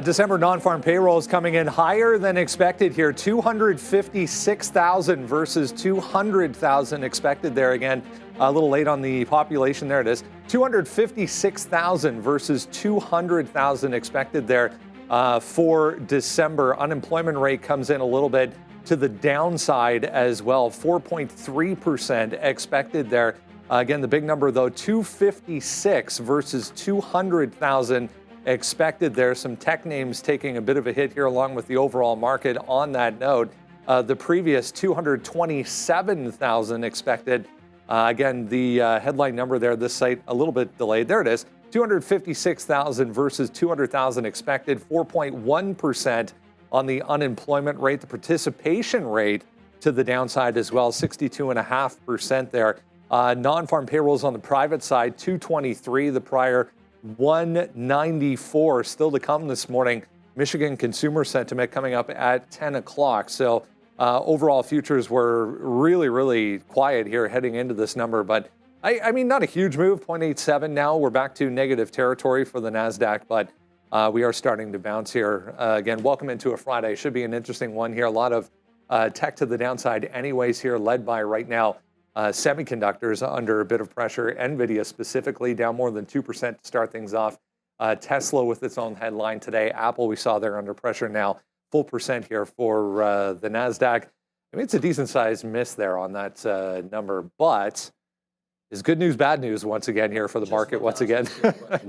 December non-farm payrolls coming in higher than expected here. 256,000 versus 200,000 expected there again. A little late on the population. There it is. 256,000 versus 200,000 expected there for December. Unemployment rate comes in a little bit to the downside as well. 4.3% expected there. Again, the big number though, 256 versus 200,000 expected there. Some tech names taking a bit of a hit here along with the overall market on that note. The previous 227,000 expected. Again, the headline number there, this site a little bit delayed. There it is, 256,000 versus 200,000 expected, 4.1% on the unemployment rate. The participation rate to the downside as well, 62.5% there. Non-farm payrolls on the private side, 223, the prior 194 still to come this morning. Michigan consumer sentiment coming up at 10 o'clock. So overall futures were really quiet here heading into this number. But I mean, not a huge move, 0.87 now. We're back to negative territory for the NASDAQ, but we are starting to bounce here. Again, welcome into a Friday. Should be an interesting one here. A lot of tech to the downside anyways here, led by right now semiconductors under a bit of pressure. NVIDIA specifically down more than 2% to start things off. Tesla with its own headline today. Apple, we saw they're under pressure now. Full percent here for the NASDAQ. I mean, it's a decent sized miss there on that number, but is good news, bad news once again here for the market once again?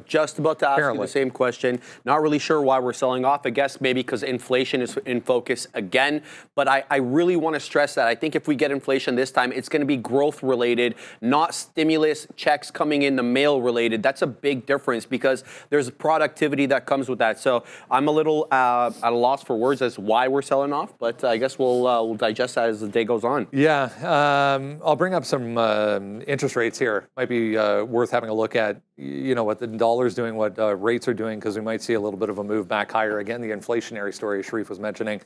Just about to ask you the same question. Not really sure why we're selling off. I guess maybe because inflation is in focus again. But I really want to stress that I think if we get inflation this time, it's going to be growth related, not stimulus checks coming in the mail related. That's a big difference because there's productivity that comes with that. So I'm a little at a loss for words as why we're selling off. But I guess we'll digest that as the day goes on. Yeah, I'll bring up some interest rates here. Might be worth having a look at, you know, what the dollar's doing, what rates are doing, because we might see a little bit of a move back higher. Again, the inflationary story Sharif was mentioning,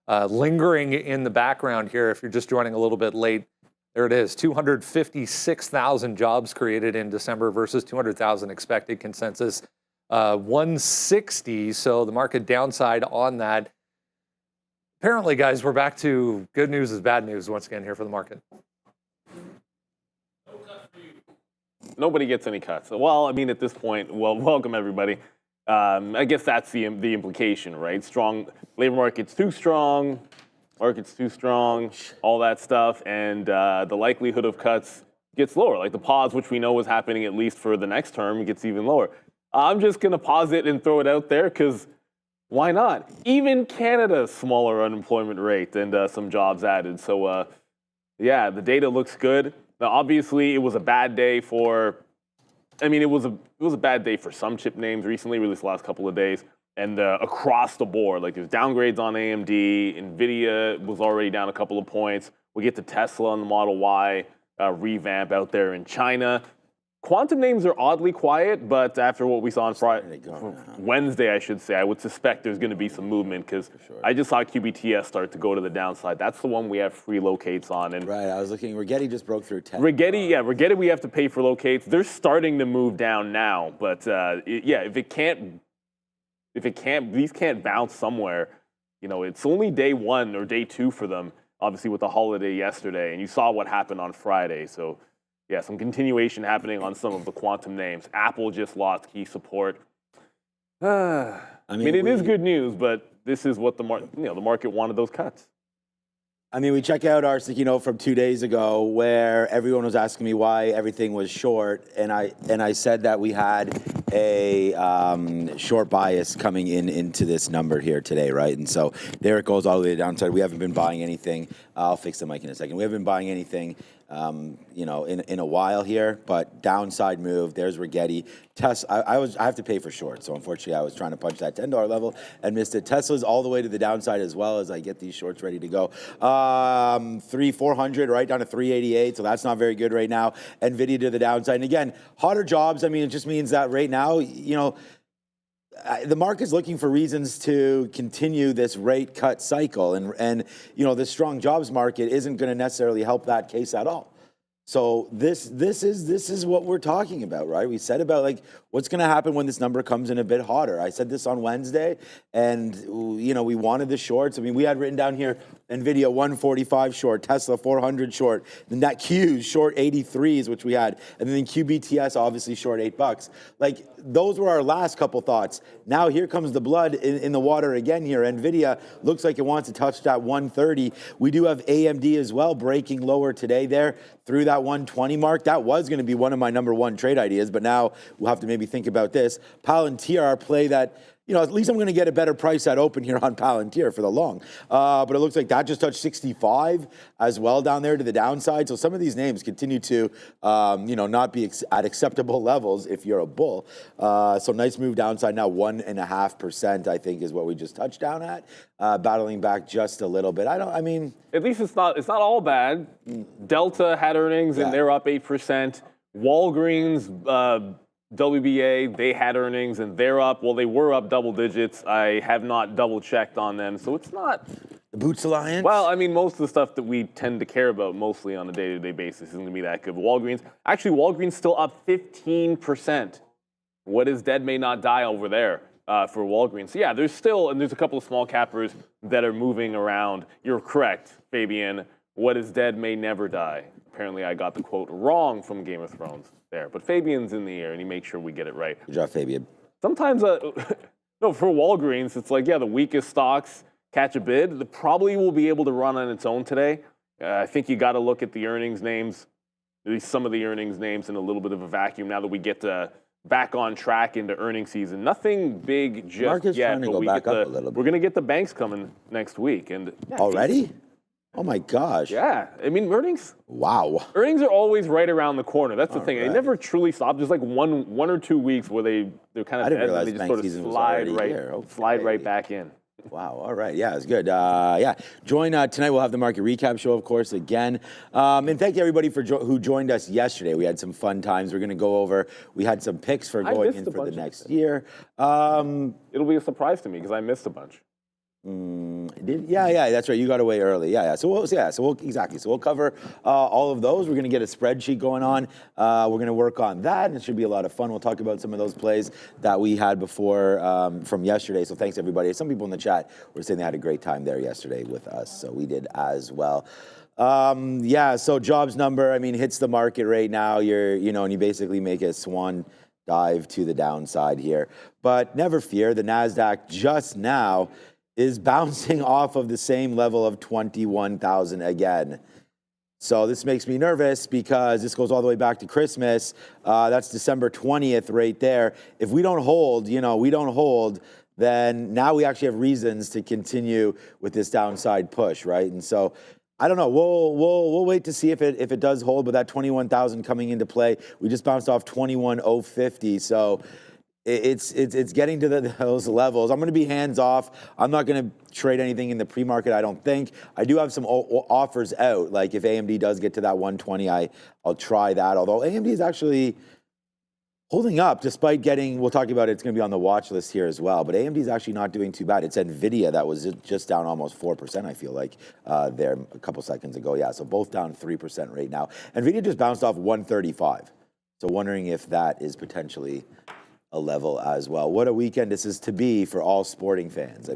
lingering in the background here. If you're just joining a little bit late, there it is, 256,000 jobs created in December versus 200,000 expected consensus, 160. So the market downside on that. Apparently, guys, we're back to good news is bad news once again here for the market. Nobody gets any cuts. Well, I mean, at this point, well, welcome everybody. I guess that's the implication, right? Strong labor market's too strong, all that stuff, and the likelihood of cuts gets lower. Like the pause, which we know is happening at least for the next term, gets even lower. I'm just gonna pause it and throw it out there because why not? Even Canada's smaller unemployment rate and some jobs added. So yeah, the data looks good. Now, obviously, it was a bad day for, I mean, it was a bad day for some chip names recently, released the last couple of days, and across the board, like there's downgrades on AMD, NVIDIA was already down a couple of points. We get to Tesla on the Model Y revamp out there in China. Quantum names are oddly quiet, but after what we saw on Friday, Wednesday, I should say, I would suspect there's going to be some movement because I just saw QBTS start to go to the downside. That's the one we have free locates on. And right, I was looking. Rigetti just broke through 10. Rigetti, we have to pay for locates. They're starting to move down now, but yeah, these can't bounce somewhere. You know, it's only day one or day two for them. Obviously, with the holiday yesterday, and you saw what happened on Friday, so. Yeah, some continuation happening on some of the quantum names. Apple just lost key support. I mean, it is good news, but this is what the market wanted those cuts. I mean, we check out our sticky note from 2 days ago where everyone was asking me why everything was short, and I said that we had a short bias coming into this number here today, right? And so there it goes all the way downside. We haven't been buying anything. I'll fix the mic in a second. We haven't been buying anything. You know, in a while here, but downside move. There's Rigetti. I have to pay for short, so unfortunately I was trying to punch that $10 level and missed it. Tesla's all the way to the downside as well as I get these shorts ready to go. 400 right down to 388, so that's not very good right now. NVIDIA to the downside, and again, hotter jobs. I mean, it just means that right now, you know, the market's looking for reasons to continue this rate cut cycle, and you know, the strong jobs market isn't going to necessarily help that case at all. So this is what we're talking about, right? We said about like what's going to happen when this number comes in a bit hotter? I said this on Wednesday, and we wanted the shorts. I mean, we had written down here NVIDIA 145 short, Tesla 400 short, then that Q's short 83s, which we had, and then QBTS obviously short $8. Like, those were our last couple thoughts. Now here comes the blood in the water again here. NVIDIA looks like it wants to touch that 130. We do have AMD as well breaking lower today there through that 120 mark. That was going to be one of my number one trade ideas, but now we'll have to maybe think about this. Palantir, our play that, at least I'm going to get a better price at open here on Palantir for the long. But it looks like that just touched 65 as well down there to the downside. So some of these names continue to, not be at acceptable levels if you're a bull. So nice move downside now, 1.5%, I think is what we just touched down at. Battling back just a little bit. At least it's not all bad. Delta had earnings and they're up 8%. Walgreens, WBA, they had earnings and they're up. Well, they were up double digits. I have not double checked on them. So it's not. The Boots Alliance? Well, I mean, most of the stuff that we tend to care about mostly on a day-to-day basis isn't going to be that good. Walgreens still up 15%. What is dead may not die over there for Walgreens. So yeah, there's a couple of small cappers that are moving around. You're correct, Fabian. What is dead may never die. Apparently, I got the quote wrong from Game of Thrones there. But Fabian's in the air, and he makes sure we get it right. Good job, Fabian. Sometimes, for Walgreens, it's like, the weakest stocks catch a bid. It probably will be able to run on its own today. I think you got to look at the earnings names, at least some of the earnings names, in a little bit of a vacuum now that we get back on track into earnings season. Nothing big just Market's yet, trying to but go back up a little bit. We're going to get the banks coming next week. And already? Oh my gosh. Yeah, I mean, earnings. Wow. Earnings are always right around the corner. That's the thing. Right. They never truly stop. There's like one or 2 weeks where they're kind of dead and they just sort of slide right back in. Wow. All right. Yeah, it's good. Join tonight. We'll have the market recap show, of course, again. And thank you everybody who joined us yesterday. We had some fun times. We're going to go over. We had some picks for going in for the next year. It'll be a surprise to me because I missed a bunch. Yeah, that's right. You got away early. Yeah. So we'll cover all of those. We're going to get a spreadsheet going on. We're going to work on that, and it should be a lot of fun. We'll talk about some of those plays that we had before from yesterday. So thanks everybody. Some people in the chat were saying they had a great time there yesterday with us, so we did as well. So jobs number, hits the market right now. And you basically make a swan dive to the downside here. But never fear, the NASDAQ just now is bouncing off of the same level of 21,000 again. So this makes me nervous because this goes all the way back to Christmas. That's December 20th right there. If we don't hold, then now we actually have reasons to continue with this downside push, right? And so I don't know. We'll wait to see if it does hold, but that 21,000 coming into play. We just bounced off 21,050. So it's getting to those levels. I'm going to be hands off. I'm not going to trade anything in the pre-market, I don't think. I do have some offers out. Like if AMD does get to that 120, I'll try that. Although AMD is actually holding up despite getting, we'll talk about it, it's going to be on the watch list here as well. But AMD is actually not doing too bad. It's NVIDIA that was just down almost 4%, I feel like, there a couple seconds ago. Yeah, so both down 3% right now. NVIDIA just bounced off 135. So wondering if that is potentially a level as well. What a weekend this is to be for all sporting fans.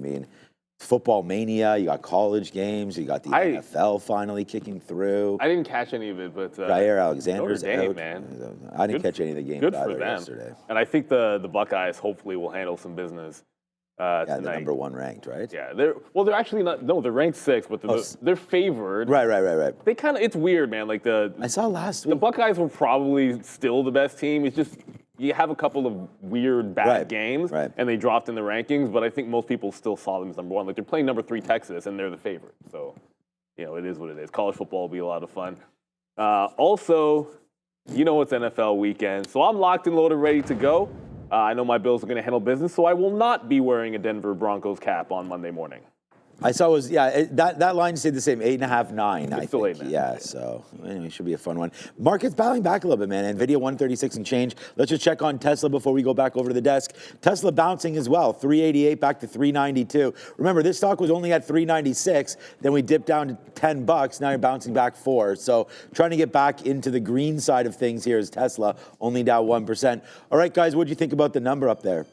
Football mania, you got college games, you got the NFL finally kicking through. I didn't catch any of it, but Jair Alexander's out. Man. I didn't catch any of the games either yesterday. And I think the Buckeyes hopefully will handle some business tonight. The number one ranked, right? Yeah, they're actually not. No, they're ranked 6th, but they're favored. Right. They it's weird, man. Like I saw last week. The Buckeyes were probably still the best team. It's just you have a couple of weird bad games, and they dropped in the rankings. But I think most people still saw them as number 1. Like they're playing number 3 Texas, and they're the favorite. So, it is what it is. College football will be a lot of fun. Also, it's NFL weekend, so I'm locked and loaded, ready to go. I know my Bills are going to handle business, so I will not be wearing a Denver Broncos cap on Monday morning. I saw it was, that line stayed the same, 8.5, 9, I still think. 8.5. Yeah, so anyway, it should be a fun one. Market's battling back a little bit, man. NVIDIA 136 and change. Let's just check on Tesla before we go back over to the desk. Tesla bouncing as well, 388 back to 392. Remember, this stock was only at 396, then we dipped down to $10. Now you're bouncing back 4. So trying to get back into the green side of things here is Tesla, only down 1%. All right, guys, what do you think about the number up there?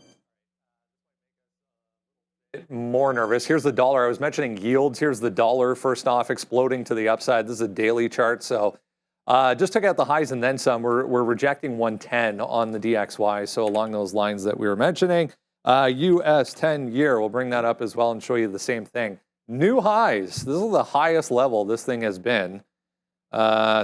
More nervous. Here's the dollar. I was mentioning yields. Here's the dollar first off exploding to the upside. This is a daily chart. So just took out the highs and then some. We're rejecting 110 on the DXY. So along those lines that we were mentioning, US 10-year, we'll bring that up as well and show you the same thing. New highs. This is the highest level this thing has been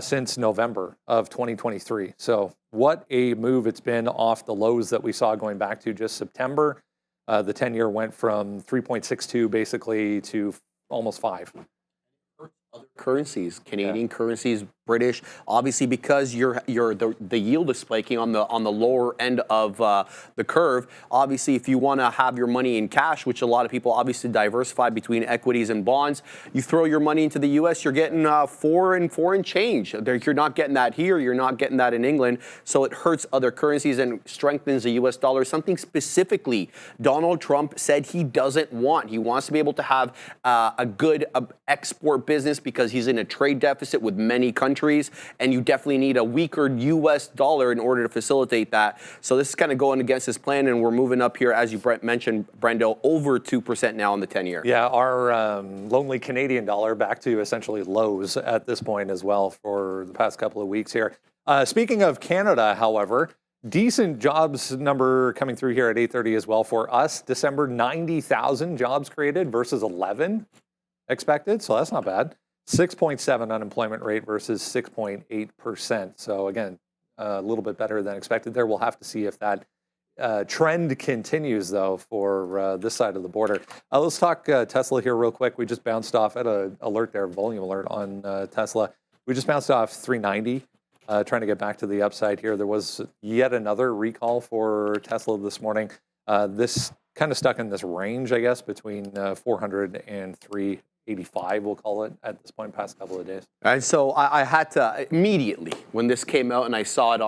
since November of 2023. So what a move it's been off the lows that we saw going back to just September. The 10-year went from 3.62 basically to almost 5. Other currencies, Canadian currencies, British, obviously because the yield is spiking on the lower end of the curve. Obviously, if you want to have your money in cash, which a lot of people obviously diversify between equities and bonds, you throw your money into the U.S., you're getting foreign change. You're not getting that here. You're not getting that in England. So it hurts other currencies and strengthens the U.S. dollar. Something specifically Donald Trump said he doesn't want. He wants to be able to have a good export business because he's in a trade deficit with many countries, and you definitely need a weaker U.S. dollar in order to facilitate that. So this is kind of going against his plan, and we're moving up here, as you mentioned, Brendo, over 2% now on the 10-year. Yeah, our lonely Canadian dollar back to essentially lows at this point as well for the past couple of weeks here. Speaking of Canada, however, decent jobs number coming through here at 8:30 as well for us. December, 90,000 jobs created versus 11 expected, so that's not bad. 6.7 unemployment rate versus 6.8%. So again, a little bit better than expected there. We'll have to see if that trend continues, though, for this side of the border. Let's talk Tesla here real quick. We just bounced off at an alert there, volume alert on Tesla. We just bounced off 390, trying to get back to the upside here. There was yet another recall for Tesla this morning. This kind of stuck in this range, I guess, between 400 and 385, we'll call it, at this point, past couple of days. And so I had to immediately, when this came out and I saw it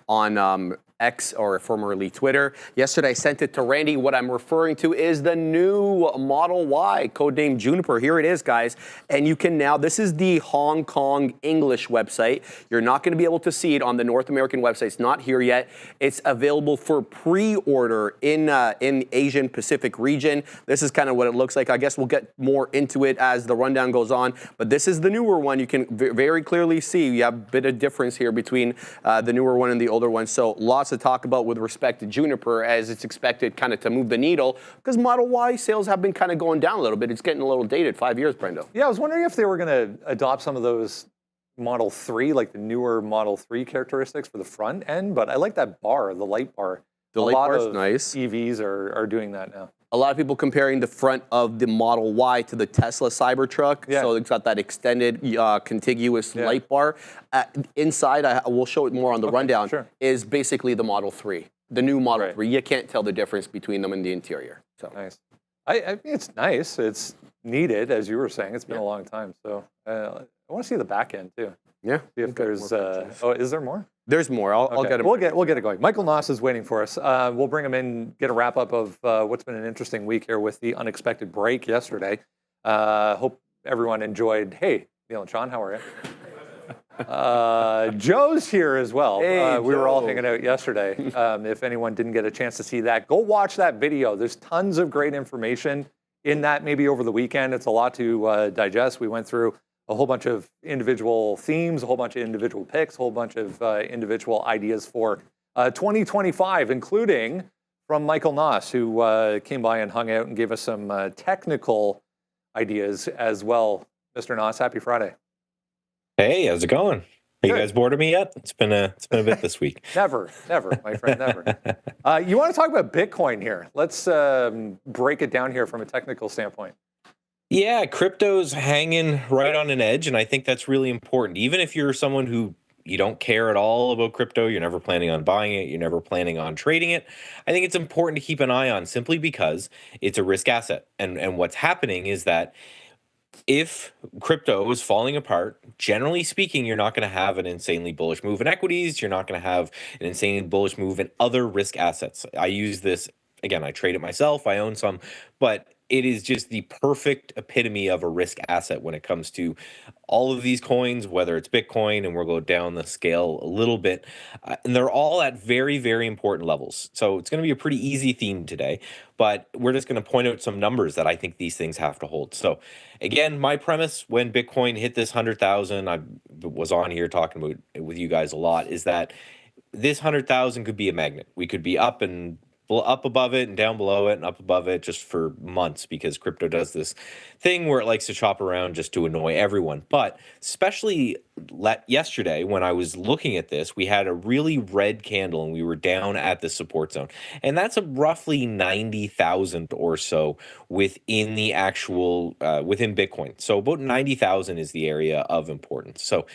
on X, or formerly Twitter. Yesterday, I sent it to Randy. What I'm referring to is the new Model Y, codenamed Juniper. Here it is, guys. And you can now, this is the Hong Kong English website. You're not going to be able to see it on the North American website. It's not here yet. It's available for pre-order in Asian Pacific region. This is kind of what it looks like. I guess we'll get more into it as the rundown goes on. But this is the newer one. You can very clearly see you have a bit of difference here between the newer one and the older one. So lots to talk about with respect to Juniper, as it's expected kind of to move the needle, because Model Y sales have been kind of going down a little bit. It's getting a little dated. 5 years, Brendo. Yeah, I was wondering if they were going to adopt some of those Model 3, like the newer Model 3 characteristics for the front end, but I like that bar, the light bar. The light bar is nice. EVs are doing that now. A lot of people comparing the front of the Model Y to the Tesla Cybertruck. Yeah. So it's got that extended contiguous light bar. Inside, we'll show it more on the rundown, is basically the Model 3, the new Model 3. You can't tell the difference between them in the interior. So nice. I it's nice. It's needed, as you were saying. It's been a long time. So I want to see the back end, too. Yeah. See if there's, is there more? There's more. I'll get it. We'll get it going. Michael Noss is waiting for us. We'll bring him in, get a wrap up of what's been an interesting week here with the unexpected break yesterday. Hope everyone enjoyed. Hey, Neil and Sean, how are you? Joe's here as well. Hey, we were all hanging out yesterday. If anyone didn't get a chance to see that, go watch that video. There's tons of great information in that, maybe over the weekend. It's a lot to digest. We went through a whole bunch of individual themes, a whole bunch of individual picks, a whole bunch of individual ideas for 2025, including from Michael Noss, who came by and hung out and gave us some technical ideas as well. Mr. Noss, happy Friday. Hey, how's it going? Are you guys bored of me yet? It's been a bit this week. Never, my friend, never. You want to talk about Bitcoin here? Let's break it down here from a technical standpoint. Yeah, crypto's hanging right on an edge, and I think that's really important. Even if you're someone who you don't care at all about crypto, you're never planning on buying it, you're never planning on trading it, I think it's important to keep an eye on, simply because it's a risk asset. And what's happening is that if crypto is falling apart, generally speaking, you're not going to have an insanely bullish move in equities. You're not going to have an insanely bullish move in other risk assets. I use this, again, I trade it myself, I own some, but it is just the perfect epitome of a risk asset when it comes to all of these coins, whether it's Bitcoin, and we'll go down the scale a little bit. And they're all at very, very important levels. So it's going to be a pretty easy theme today, but we're just going to point out some numbers that I think these things have to hold. So again, my premise when Bitcoin hit this 100,000, I was on here talking about it with you guys a lot, is that this 100,000 could be a magnet. We could be up above it and down below it and up above it just for months, because crypto does this thing where it likes to chop around just to annoy everyone. But especially yesterday, when I was looking at this, we had a really red candle and we were down at the support zone. And that's a roughly 90,000 or so within the actual, within Bitcoin. So about 90,000 is the area of importance. So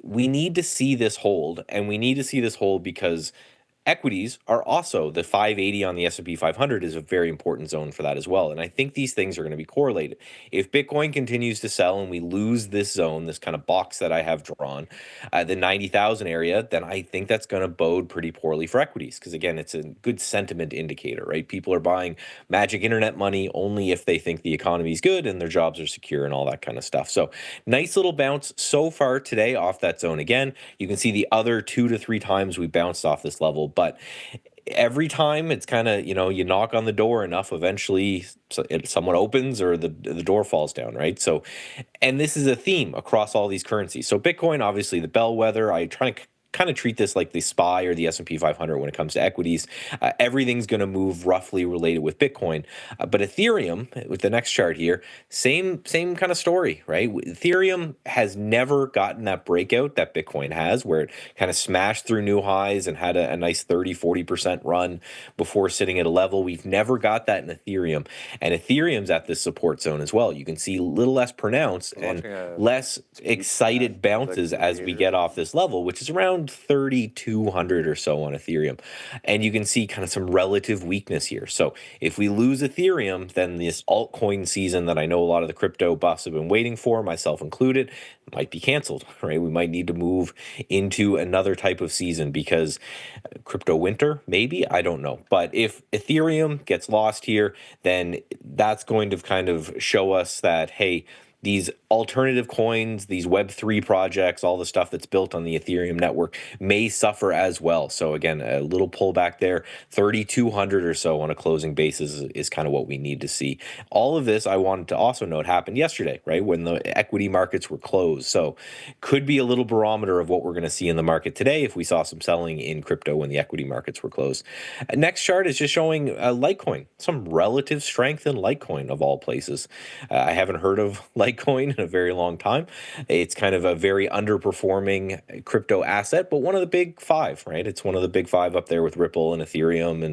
we need to see this hold, and we need to see this hold because equities are also, the 580 on the S&P 500 is a very important zone for that as well. And I think these things are going to be correlated. If Bitcoin continues to sell and we lose this zone, this kind of box that I have drawn, the 90,000 area, then I think that's going to bode pretty poorly for equities. Because again, it's a good sentiment indicator, right? People are buying magic internet money only if they think the economy is good and their jobs are secure and all that kind of stuff. So nice little bounce so far today off that zone again. You can see the other 2 to 3 times we bounced off this level. But every time it's kind of, you knock on the door enough, eventually someone opens or the door falls down, right? So, and this is a theme across all these currencies. So Bitcoin, obviously the bellwether. I try to kind of treat this like the SPY or the S&P 500 when it comes to equities. Everything's going to move roughly related with Bitcoin. But Ethereum, with the next chart here, same kind of story, right? Ethereum has never gotten that breakout that Bitcoin has, where it kind of smashed through new highs and had a nice 30-40% run before sitting at a level. We've never got that in Ethereum. And Ethereum's at this support zone as well. You can see a little less pronounced and less excited bounces as we get off this level, which is around 3,200 or so on Ethereum. And you can see kind of some relative weakness here. So if we lose Ethereum, then this altcoin season that I know a lot of the crypto buffs have been waiting for, myself included, might be canceled, right? We might need to move into another type of season because crypto winter, maybe, I don't know. But if Ethereum gets lost here, then that's going to kind of show us that, hey, these alternative coins, these Web3 projects, all the stuff that's built on the Ethereum network may suffer as well. So again, a little pullback there, 3,200 or so on a closing basis is kind of what we need to see. All of this, I wanted to also note, happened yesterday, right, when the equity markets were closed. So could be a little barometer of what we're going to see in the market today if we saw some selling in crypto when the equity markets were closed. Next chart is just showing Litecoin, some relative strength in Litecoin of all places. I haven't heard of Litecoin in a very long time. It's kind of a very underperforming crypto asset, but one of the big 5, right? It's one of the big 5 up there with Ripple and Ethereum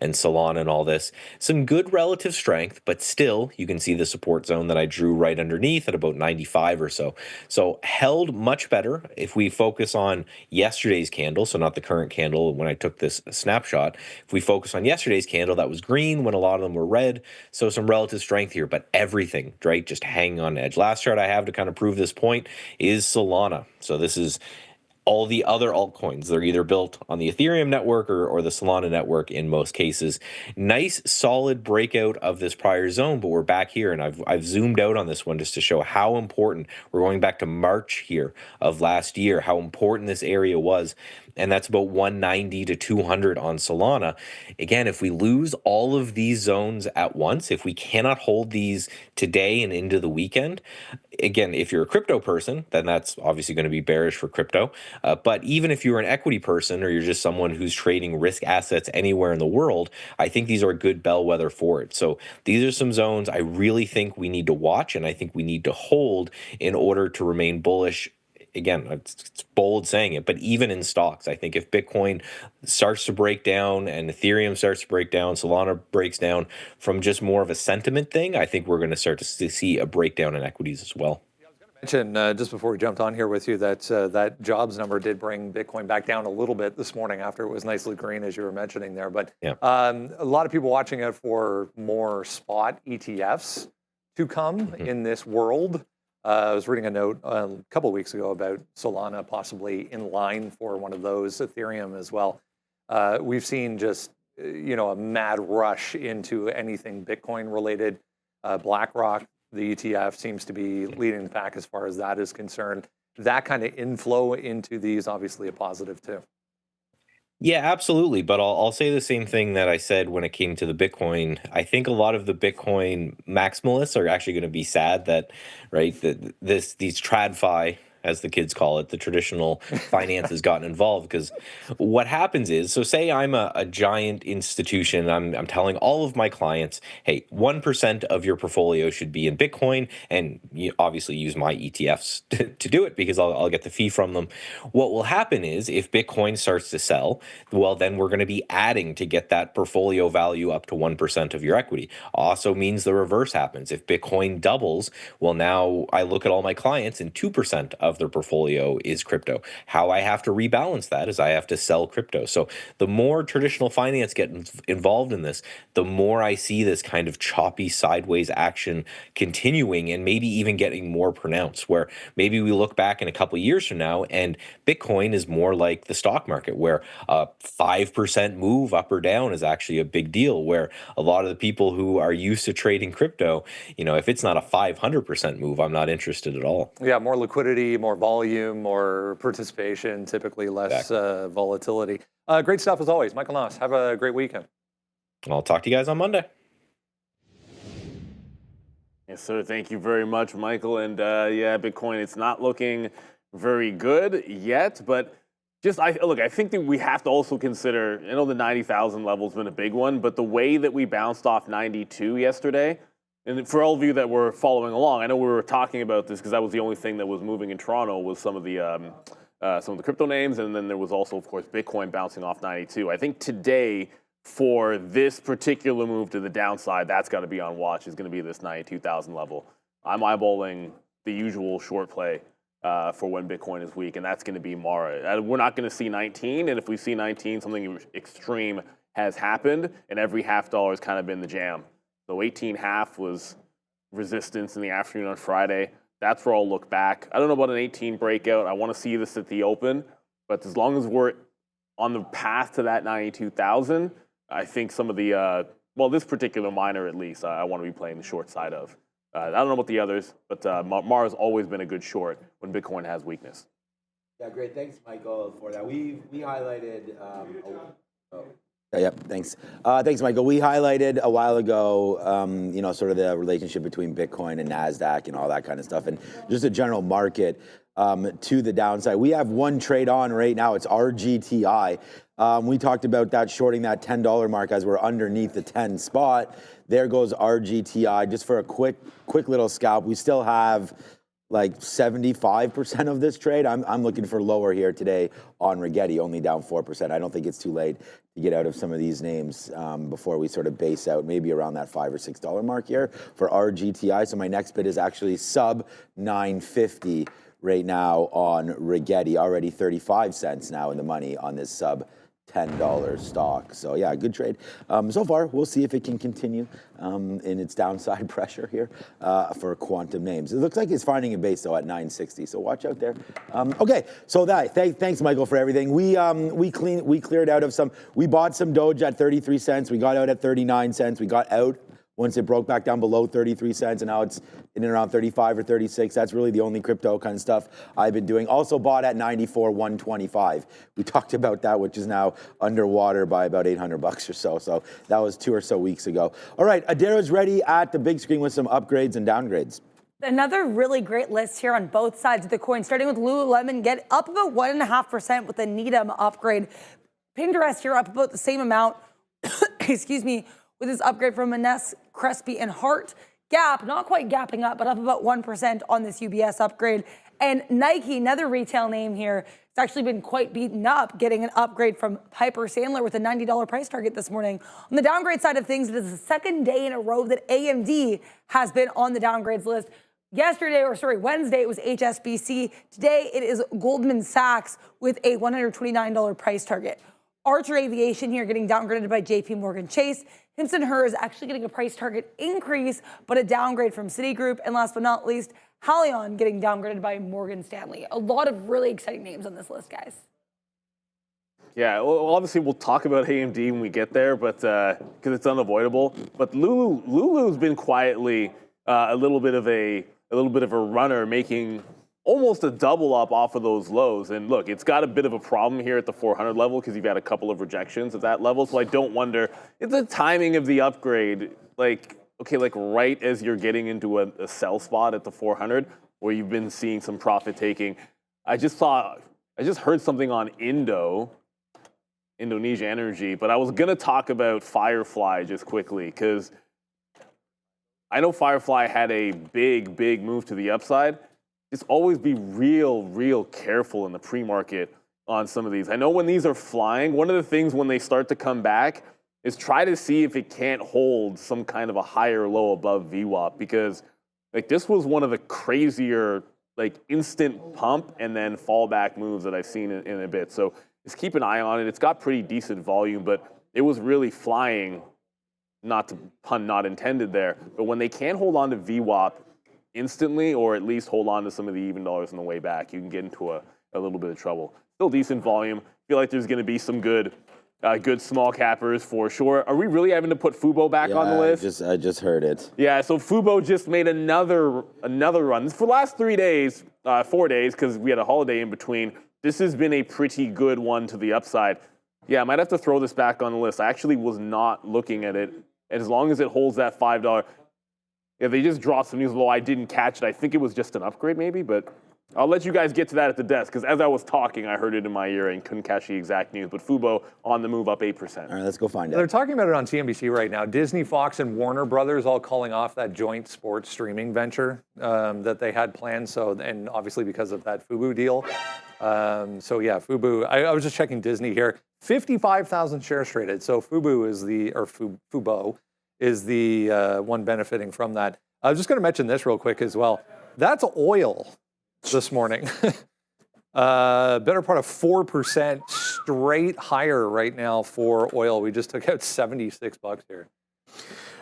and Solana and all this. Some good relative strength, but still you can see the support zone that I drew right underneath at about 95 or so. So held much better if we focus on yesterday's candle, so not the current candle when I took this snapshot. If we focus on yesterday's candle, that was green when a lot of them were red. So some relative strength here, but everything, right, just hanging on edge. Last chart I have to kind of prove this point is Solana. So this is all the other altcoins. They're either built on the Ethereum network or the Solana network in most cases. Nice solid breakout of this prior zone, but we're back here, and I've zoomed out on this one just to show how important, we're going back to March here of last year, how important this area was. And that's about 190 to 200 on Solana. Again, if we lose all of these zones at once, if we cannot hold these today and into the weekend, again, if you're a crypto person, then that's obviously going to be bearish for crypto. But even if you're an equity person or you're just someone who's trading risk assets anywhere in the world, I think these are a good bellwether for it. So these are some zones I really think we need to watch, and I think we need to hold in order to remain bullish. Again, it's bold saying it, but even in stocks, I think if Bitcoin starts to break down and Ethereum starts to break down, Solana breaks down from just more of a sentiment thing, I think we're going to start to see a breakdown in equities as well. Yeah, I was going to Mentioned just before we jumped on here with you that that jobs number did bring Bitcoin back down a little bit this morning after it was nicely green, as you were mentioning there. But Yeah. A lot of people watching it for more spot ETFs to come in this world. I was reading a note a couple of weeks ago about Solana possibly in line for one of those, Ethereum as well. We've seen just a mad rush into anything Bitcoin related. BlackRock, the ETF, seems to be leading the pack as far as that is concerned. That kind of inflow into these, obviously a positive too. Yeah, absolutely. But I'll say the same thing that I said when it came to the Bitcoin. I think a lot of the Bitcoin maximalists are actually going to be sad that, right, that these TradFi, as the kids call it, the traditional finance has gotten involved. Because what happens is, so say I'm a giant institution, I'm telling all of my clients, hey, 1% of your portfolio should be in Bitcoin, and you obviously use my ETFs to do it because I'll get the fee from them. What will happen is if Bitcoin starts to sell, well, then we're going to be adding to get that portfolio value up to 1% of your equity. Also means the reverse happens. If Bitcoin doubles, well, now I look at all my clients and 2% of their portfolio is crypto. How I have to rebalance that is I have to sell crypto. So the more traditional finance get involved in this, the more I see this kind of choppy sideways action continuing and maybe even getting more pronounced, where maybe we look back in a couple of years from now and Bitcoin is more like the stock market, where a 5% move up or down is actually a big deal, where a lot of the people who are used to trading crypto, if it's not a 500% move, I'm not interested at all. Yeah, more liquidity, more volume, more participation, typically less volatility. Great stuff as always. Michael Noss, have a great weekend. I'll talk to you guys on Monday. Yes, sir. Thank you very much, Michael. And yeah, Bitcoin, it's not looking very good yet, but I think that we have to also consider, I know the 90,000 level has been a big one, but the way that we bounced off 92 yesterday, and for all of you that were following along, I know we were talking about this because that was the only thing that was moving in Toronto was some of the crypto names, and then there was also, of course, Bitcoin bouncing off 92. I think today, for this particular move to the downside, that's got to be on watch, is going to be this 92,000 level. I'm eyeballing the usual short play for when Bitcoin is weak, and that's going to be Mara. We're not going to see 19, and if we see 19, something extreme has happened, and every $0.50 has kind of been the jam. So 18.5 was resistance in the afternoon on Friday. That's where I'll look back. I don't know about an 18 breakout. I want to see this at the open, but as long as we're on the path to that 92,000, I think some of the, this particular miner at least, I want to be playing the short side of. I don't know about the others, but Mara's always been a good short when Bitcoin has weakness. Yeah, great. Thanks, Michael, for that. We highlighted. Thanks. Thanks, Michael. We highlighted a while ago, sort of the relationship between Bitcoin and NASDAQ and all that kind of stuff, and just a general market to the downside. We have one trade on right now. It's RGTI. We talked about that shorting that $10 mark as we're underneath the 10 spot. There goes RGTI. Just for a quick little scalp, we still have like 75% of this trade. I'm looking for lower here today on Rigetti, only down 4%. I don't think it's too late to get out of some of these names before we sort of base out maybe around that $5 or $6 mark here for RGTI. So my next bid is actually sub 950 right now on Rigetti, already 35 cents now in the money on this sub $10 stock. So yeah, good trade. So far, we'll see if it can continue in its downside pressure here for quantum names. It looks like it's finding a base though at 960. So watch out there. Okay, so thanks Michael for everything. We cleared out of some. We bought some Doge at 33 cents. We got out at 39 cents. We got out once it broke back down below 33 cents, and now it's in and around 35 or 36. That's really the only crypto kind of stuff I've been doing. Also bought at 94.125. We talked about that, which is now underwater by about $800 or so. So that was 2 or so weeks ago. All right, Adara's ready at the big screen with some upgrades and downgrades. Another really great list here on both sides of the coin, starting with Lululemon, get up about 1.5% with a Needham upgrade. Pinterest here up about the same amount, excuse me, with this upgrade from Maness, Crespi, and Hart. Gap, not quite gapping up, but up about 1% on this UBS upgrade. And Nike, another retail name here, it's actually been quite beaten up, getting an upgrade from Piper Sandler with a $90 price target this morning. On the downgrade side of things, it is the second day in a row that AMD has been on the downgrades list. Wednesday, it was HSBC. Today, it is Goldman Sachs with a $129 price target. Archer Aviation here getting downgraded by JP Morgan Chase. Hims & Hers actually getting a price target increase, but a downgrade from Citigroup. And last but not least, Halion getting downgraded by Morgan Stanley. A lot of really exciting names on this list, guys. Yeah, well, obviously we'll talk about AMD when we get there, but because it's unavoidable. But Lulu's been quietly a little bit of a runner, making almost a double up off of those lows. And look, it's got a bit of a problem here at the 400 level because you've had a couple of rejections at that level. So I don't wonder if the timing of the upgrade, like right as you're getting into a sell spot at the 400, where you've been seeing some profit taking. I just heard something on Indonesia Energy, but I was gonna talk about Firefly just quickly because I know Firefly had a big move to the upside. Just always be real careful in the pre-market on some of these. I know when these are flying, one of the things when they start to come back is try to see if it can't hold some kind of a higher low above VWAP, because like this was one of the crazier like instant pump and then fallback moves that I've seen in a bit. So just keep an eye on it. It's got pretty decent volume, but it was really flying, not to pun not intended there. But when they can't hold on to VWAP instantly, or at least hold on to some of the even dollars on the way back, you can get into a little bit of trouble. Still decent volume. Feel like there's going to be some good small cappers for sure. Are we really having to put Fubo back on the list? I just heard it. Yeah, so Fubo just made another run. For the last 4 days, because we had a holiday in between, this has been a pretty good one to the upside. Yeah, I might have to throw this back on the list. I actually was not looking at it. As long as it holds that $5. Yeah, they just dropped some news. Well, I didn't catch it. I think it was just an upgrade maybe, but I'll let you guys get to that at the desk, because as I was talking, I heard it in my ear and couldn't catch the exact news. But Fubo on the move up 8%. All right, let's go find it. They're talking about it on CNBC right now. Disney, Fox, and Warner Brothers all calling off that joint sports streaming venture that they had planned. So, and obviously because of that Fubo deal. So yeah, Fubo. I was just checking Disney here. 55,000 shares traded. So Fubo is Fubo is the one benefiting from that. I was just going to mention this real quick as well. That's oil this morning. Better part of 4% straight higher right now for oil. We just took out $76 here.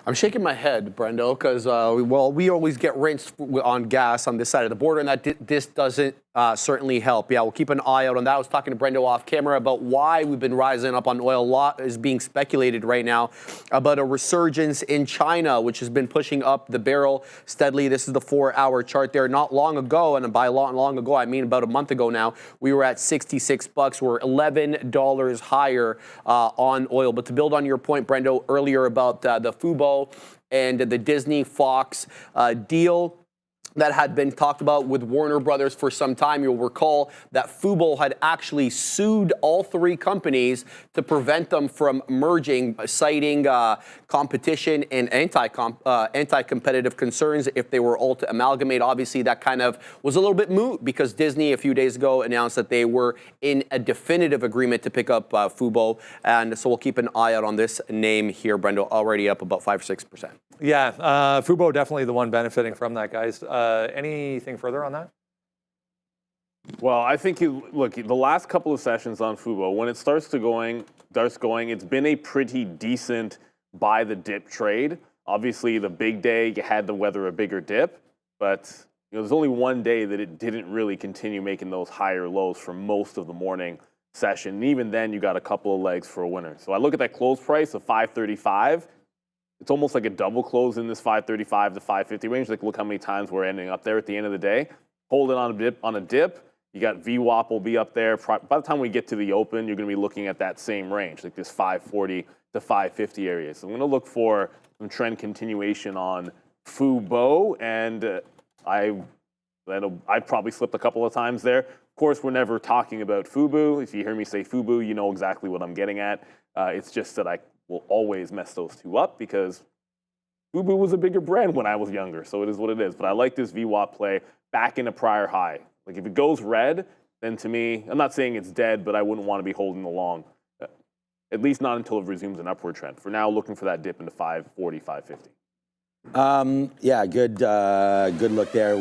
I'm shaking my head, Brendo, because, we always get rinsed on gas on this side of the border, and this doesn't certainly help. Yeah, we'll keep an eye out on that. I was talking to Brendo off camera about why we've been rising up on oil. A lot is being speculated right now about a resurgence in China, which has been pushing up the barrel steadily. This is the 4-hour chart there. Not long ago, and by long ago, I mean about a month ago now, we were at $66. We're $11 higher on oil. But to build on your point, Brendo, earlier about the Fubo and the Disney Fox deal that had been talked about with Warner Brothers for some time. You'll recall that Fubo had actually sued all three companies to prevent them from merging, citing competition and anti-competitive concerns if they were all to amalgamate. Obviously, that kind of was a little bit moot because Disney a few days ago announced that they were in a definitive agreement to pick up Fubo. And so we'll keep an eye out on this name here, Brendo, already up about 5 or 6%. Yeah, Fubo definitely the one benefiting from that, guys. Anything further on that? Well, I think look, the last couple of sessions on Fubo, when it starts going, it's been a pretty decent buy the dip trade. Obviously, the big day you had to weather a bigger dip, but there's only one day that it didn't really continue making those higher lows for most of the morning session. And even then, you got a couple of legs for a winner. So I look at that close price of 535. It's almost like a double close in this 535 to 550 range. Like, look how many times we're ending up there at the end of the day. Hold it on a dip. You got VWAP will be up there. By the time we get to the open, you're going to be looking at that same range, like this 540 to 550 area. So I'm going to look for some trend continuation on Fubo, and I've probably slipped a couple of times there. Of course, we're never talking about Fubu. If you hear me say Fubu, you know exactly what I'm getting at. It's just that I will always mess those two up because Fubu was a bigger brand when I was younger, so it is what it is. But I like this VWAP play back in a prior high. Like, if it goes red, then to me, I'm not saying it's dead, but I wouldn't want to be holding the long, at least not until it resumes an upward trend. For now, looking for that dip into 540, 550. Yeah, good look there.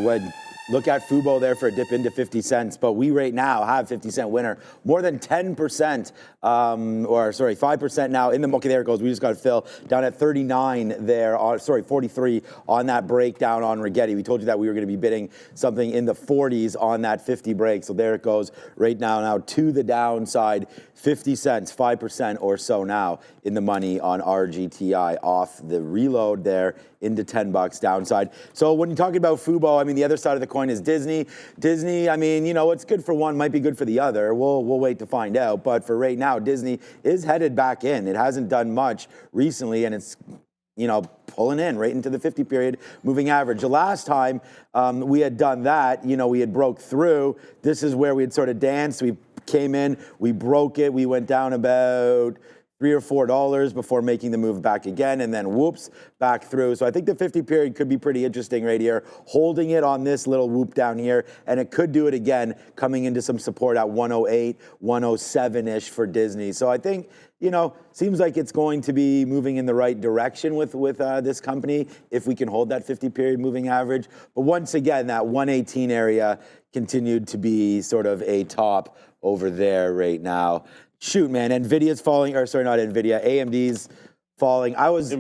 Look at Fubo there for a dip into 50 cents, but we right now have 50-cent winner, more than 10%, 5% now in the, okay, there it goes. We just got Phil down at 39 there, 43 on that breakdown on Rigetti. We told you that we were going to be bidding something in the 40s on that 50 break. So there it goes right now to the downside, 50 cents, 5% or so now in the money on RGTI off the reload there into 10 bucks downside. So when you're talking about Fubo, I mean, the other side of the coin is Disney. Disney, I mean, you know, what's good for one might be good for the other. We'll wait to find out. But for right now, Disney is headed back in. It hasn't done much recently, and it's, you know, pulling in right into the 50 period moving average. The last time we had done that, you know, we had broke through. This is where we had sort of danced. We came in, we broke it. We went down about $3 or $4 before making the move back again, and then whoops, back through. So I think the 50 period could be pretty interesting right here, holding it on this little whoop down here, and it could do it again, coming into some support at 108, 107-ish for Disney. So I think, you know, seems like it's going to be moving in the right direction with this company if we can hold that 50 period moving average. But once again, that 118 area continued to be sort of a top over there right now. Shoot, man, NVIDIA's falling, or sorry, not NVIDIA, AMD's falling. I was,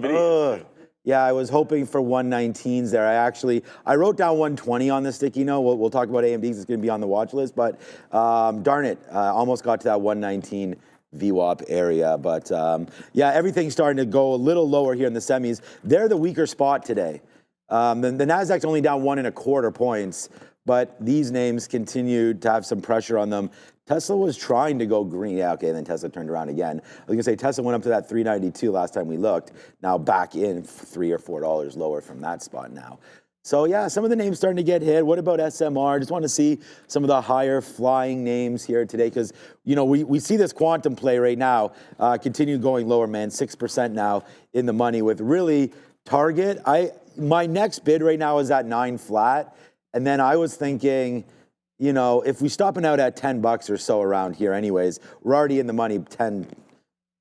yeah, I was hoping for 119s there. I wrote down 120 on the sticky note. We'll talk about AMD's, it's going to be on the watch list, but darn it, almost got to that 119 VWAP area. But yeah, everything's starting to go a little lower here in the semis. They're the weaker spot today. The NASDAQ's only down 1.25 points, but these names continued to have some pressure on them. Tesla was trying to go green. Yeah, okay, and then Tesla turned around again. I was going to say Tesla went up to that 392 last time we looked. Now back in $3 or $4 lower from that spot now. So yeah, some of the names starting to get hit. What about SMR? Just want to see some of the higher flying names here today because, you know, we see this quantum play right now continue going lower, man. 6% now in the money with really Target. My next bid right now is at 9 flat. And then I was thinking, you know, if we stopping out at 10 bucks or so around here anyways, we're already in the money 10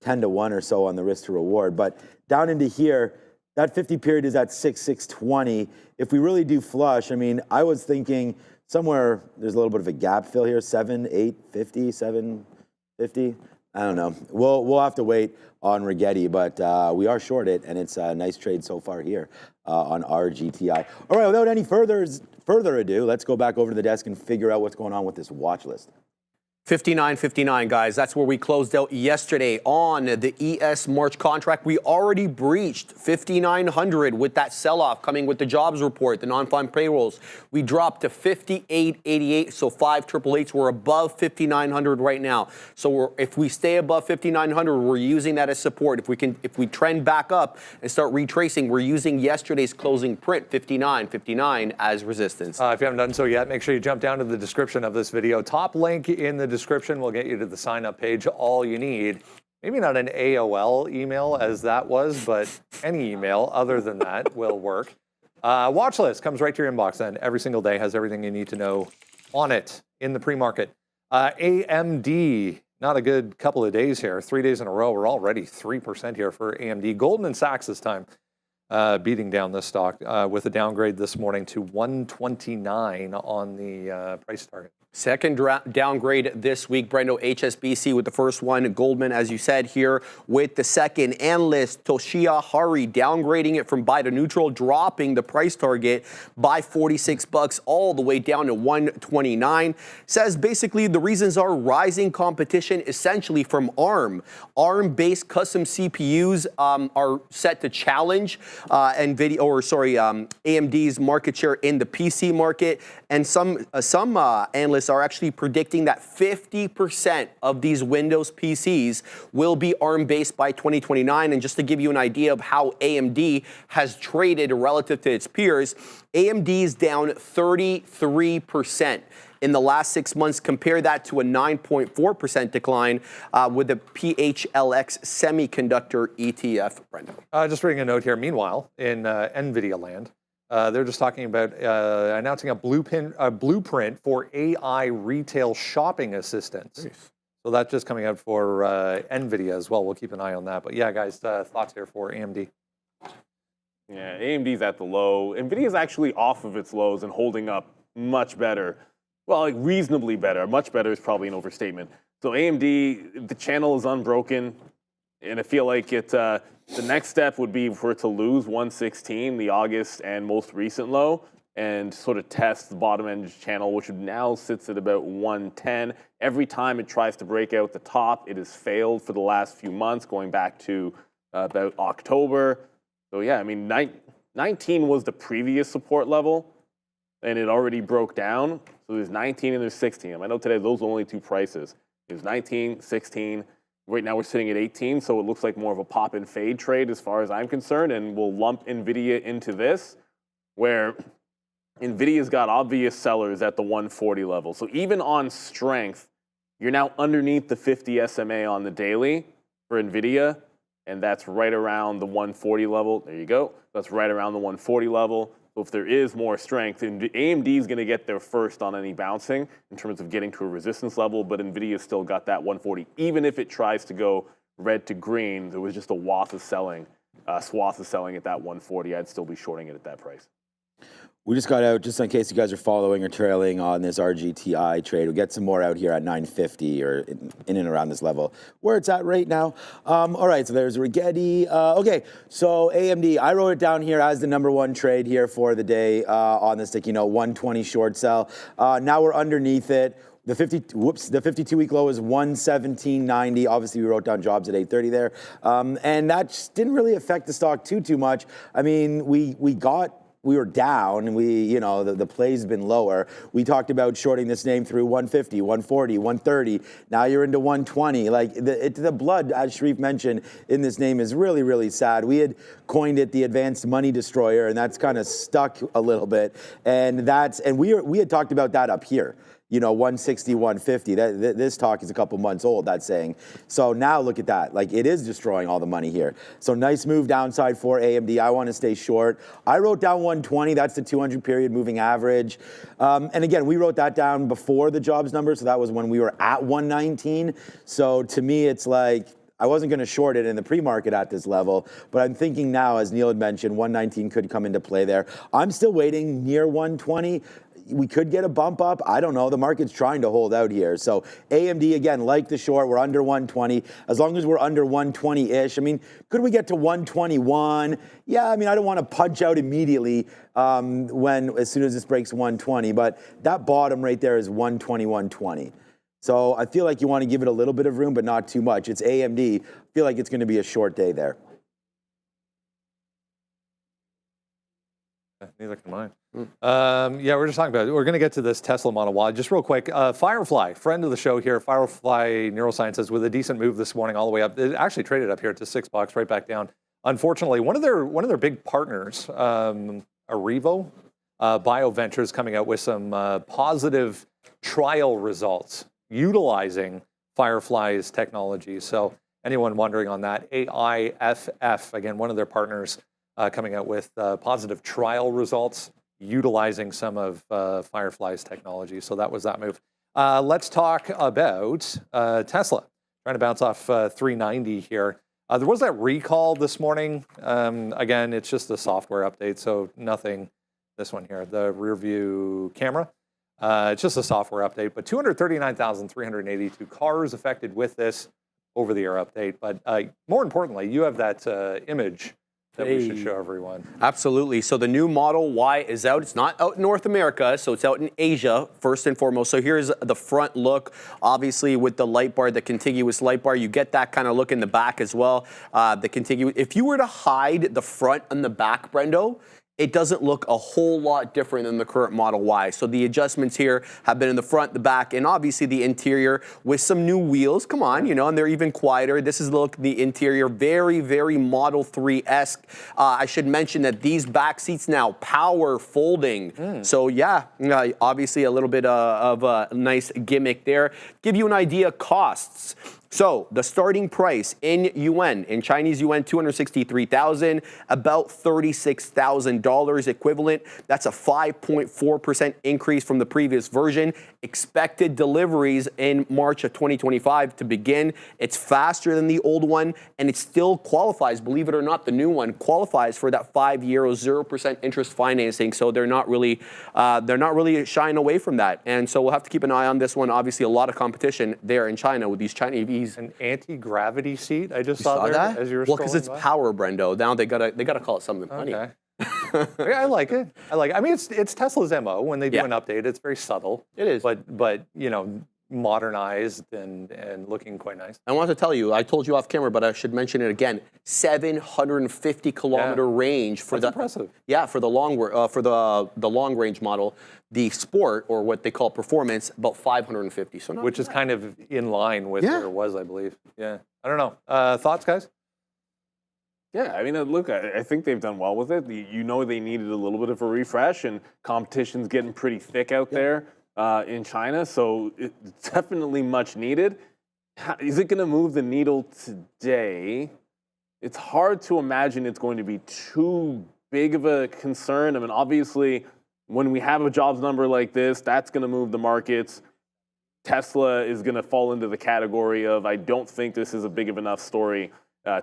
to 1 or so on the risk to reward. But down into here, that 50 period is at 620. If we really do flush, I mean, I was thinking somewhere there's a little bit of a gap fill here, 750. I don't know. We'll have to wait on Rigetti, but we are short it, and it's a nice trade so far here on RGTI. All right, without any further ado, let's go back over to the desk and figure out what's going on with this watch list. 59.59, guys. That's where we closed out yesterday on the ES March contract. We already breached 5,900 with that sell-off coming with the jobs report, the non-farm payrolls. We dropped to 58.88, so 5 888s. We're above 5,900 right now. So if we stay above 5,900, we're using that as support. If we trend back up and start retracing, we're using yesterday's closing print, 59.59, as resistance. If you haven't done so yet, make sure you jump down to the description of this video. Top link in the description will get you to the sign-up page. All you need, maybe not an AOL email as that was, but any email other than that will work. Watch list comes right to your inbox then. Every single day has everything you need to know on it in the pre-market. AMD, not a good couple of days here. 3 days in a row. We're already 3% here for AMD. Goldman Sachs this time beating down this stock with a downgrade this morning to 129 on the price target. Second downgrade this week, Brendo. HSBC with the first one. Goldman, as you said here, with the second. Analyst Toshiya Hari downgrading it from buy to neutral, dropping the price target by 46 bucks all the way down to 129. Says basically the reasons are rising competition, essentially from ARM. ARM-based custom CPUs are set to challenge AMD's market share in the PC market, and some analysts are actually predicting that 50% of these Windows PCs will be ARM-based by 2029. And just to give you an idea of how AMD has traded relative to its peers, AMD is down 33% in the last 6 months. Compare that to a 9.4% decline with the PHLX semiconductor ETF, Brenda. Just reading a note here. Meanwhile, in NVIDIA land, they're just talking about announcing a blueprint for AI retail shopping assistance. Nice. So that's just coming out for NVIDIA as well. We'll keep an eye on that. But yeah, guys, thoughts here for AMD. Yeah, AMD's at the low. NVIDIA's actually off of its lows and holding up much better. Well, like reasonably better. Much better is probably an overstatement. So AMD, the channel is unbroken, and I feel like the next step would be for it to lose 116, the August and most recent low, and sort of test the bottom end channel, which now sits at about 110. Every time it tries to break out the top, it has failed for the last few months, going back to about October. So yeah, I mean, 19 was the previous support level, and it already broke down. So there's 19 and there's 16. I know today those are only two prices. There's 19, 16. Right now we're sitting at 18, so it looks like more of a pop and fade trade as far as I'm concerned, and we'll lump NVIDIA into this, where NVIDIA's got obvious sellers at the 140 level. So even on strength, you're now underneath the 50 SMA on the daily for NVIDIA, and that's right around the 140 level. There you go. That's right around the 140 level. So if there is more strength, AMD is going to get there first on any bouncing in terms of getting to a resistance level, but NVIDIA's still got that 140. Even if it tries to go red to green, there was just a swath of selling at that 140. I'd still be shorting it at that price. We just got out, just in case you guys are following or trailing on this RGTI trade. We'll get some more out here at 950 or in and around this level where it's at right now. All right, so there's Rigetti. Okay, so AMD, I wrote it down here as the #1 trade here for the day on this, 120 short sell. Now we're underneath it. The 52-week low is 117.90. Obviously, we wrote down jobs at 8:30 there, and that just didn't really affect the stock too much. I mean, we were down, and the play's been lower. We talked about shorting this name through 150, 140, 130. Now you're into 120. Like the blood, as Sharif mentioned, in this name is really, really sad. We had coined it the advanced money destroyer, and that's kind of stuck a little bit. And we had talked about that up here. 160, 150. This talk is a couple months old, that saying. So now look at that. Like, it is destroying all the money here. So nice move downside for AMD. I want to stay short. I wrote down 120. That's the 200 period moving average. And again, we wrote that down before the jobs number. So that was when we were at 119. So to me, it's like, I wasn't going to short it in the pre-market at this level, but I'm thinking now, as Neil had mentioned, 119 could come into play there. I'm still waiting near 120. We could get a bump up. I don't know. The market's trying to hold out here. So AMD, again, like the short, we're under 120. As long as we're under 120-ish. I mean, could we get to 121? Yeah, I mean, I don't want to punch out immediately as soon as this breaks 120, but that bottom right there is 120, 120. So I feel like you want to give it a little bit of room, but not too much. It's AMD. I feel like it's going to be a short day there. Neither can mine. Yeah, we're just talking about it. We're going to get to this Tesla Model Y. Just real quick, Firefly, friend of the show here, Firefly Neurosciences, with a decent move this morning all the way up. It actually traded up here to $6, right back down. Unfortunately, one of their big partners, Arrivo BioVentures, coming out with some positive trial results utilizing Firefly's technology. So anyone wondering on that, AIFF, again, one of their partners, coming out with positive trial results utilizing some of Firefly's technology. So that was that move. Let's talk about Tesla. Trying to bounce off 390 here. There was that recall this morning. Again, it's just a software update, so nothing. This one here, the rear view camera. It's just a software update, but 239,382 cars affected with this over-the-air update. But more importantly, you have that image that we should show everyone. Absolutely. So the new Model Y is out. It's not out in North America, so it's out in Asia, first and foremost. So here's the front look, obviously with the light bar, the contiguous light bar. You get that kind of look in the back as well. The contiguous. If you were to hide the front and the back, Brendo, it doesn't look a whole lot different than the current Model Y. So the adjustments here have been in the front, the back, and obviously the interior with some new wheels. Come on, and they're even quieter. This is the interior, very, very Model 3-esque. I should mention that these back seats now power folding. So yeah, obviously a little bit of a nice gimmick there. Give you an idea, costs. So the starting price in yuan, in Chinese yuan, 263,000, about $36,000 equivalent. That's a 5.4% increase from the previous version. Expected deliveries in March of 2025 to begin. It's faster than the old one, and it still qualifies, believe it or not, the new one qualifies for that 5-year 0% interest financing. So they're not really shying away from that. And so we'll have to keep an eye on this one. Obviously, a lot of competition there in China with these Chinese EVs. An anti-gravity seat. I just You saw there that? as you were Well, because it's by. power, Brendo. Now they gotta call it something funny. Okay. Yeah, I like it. I mean, it's Tesla's MO. When they do an update, it's very subtle. It is. But you know, modernized and looking quite nice. I want to tell you, I told you off camera, but I should mention it again. 750 kilometer range for That's impressive. Yeah, for the long range model. The Sport, or what they call Performance, about 550. So which is kind of in line with where it was, I believe. Yeah. I don't know. Thoughts, guys? Yeah, I mean, look, I think they've done well with it. You know, they needed a little bit of a refresh, and competition's getting pretty thick out there in China, so it's definitely much needed. Is it going to move the needle today? It's hard to imagine it's going to be too big of a concern. I mean, obviously, when we have a jobs number like this, that's going to move the markets. Tesla is going to fall into the category of, I don't think this is a big of enough story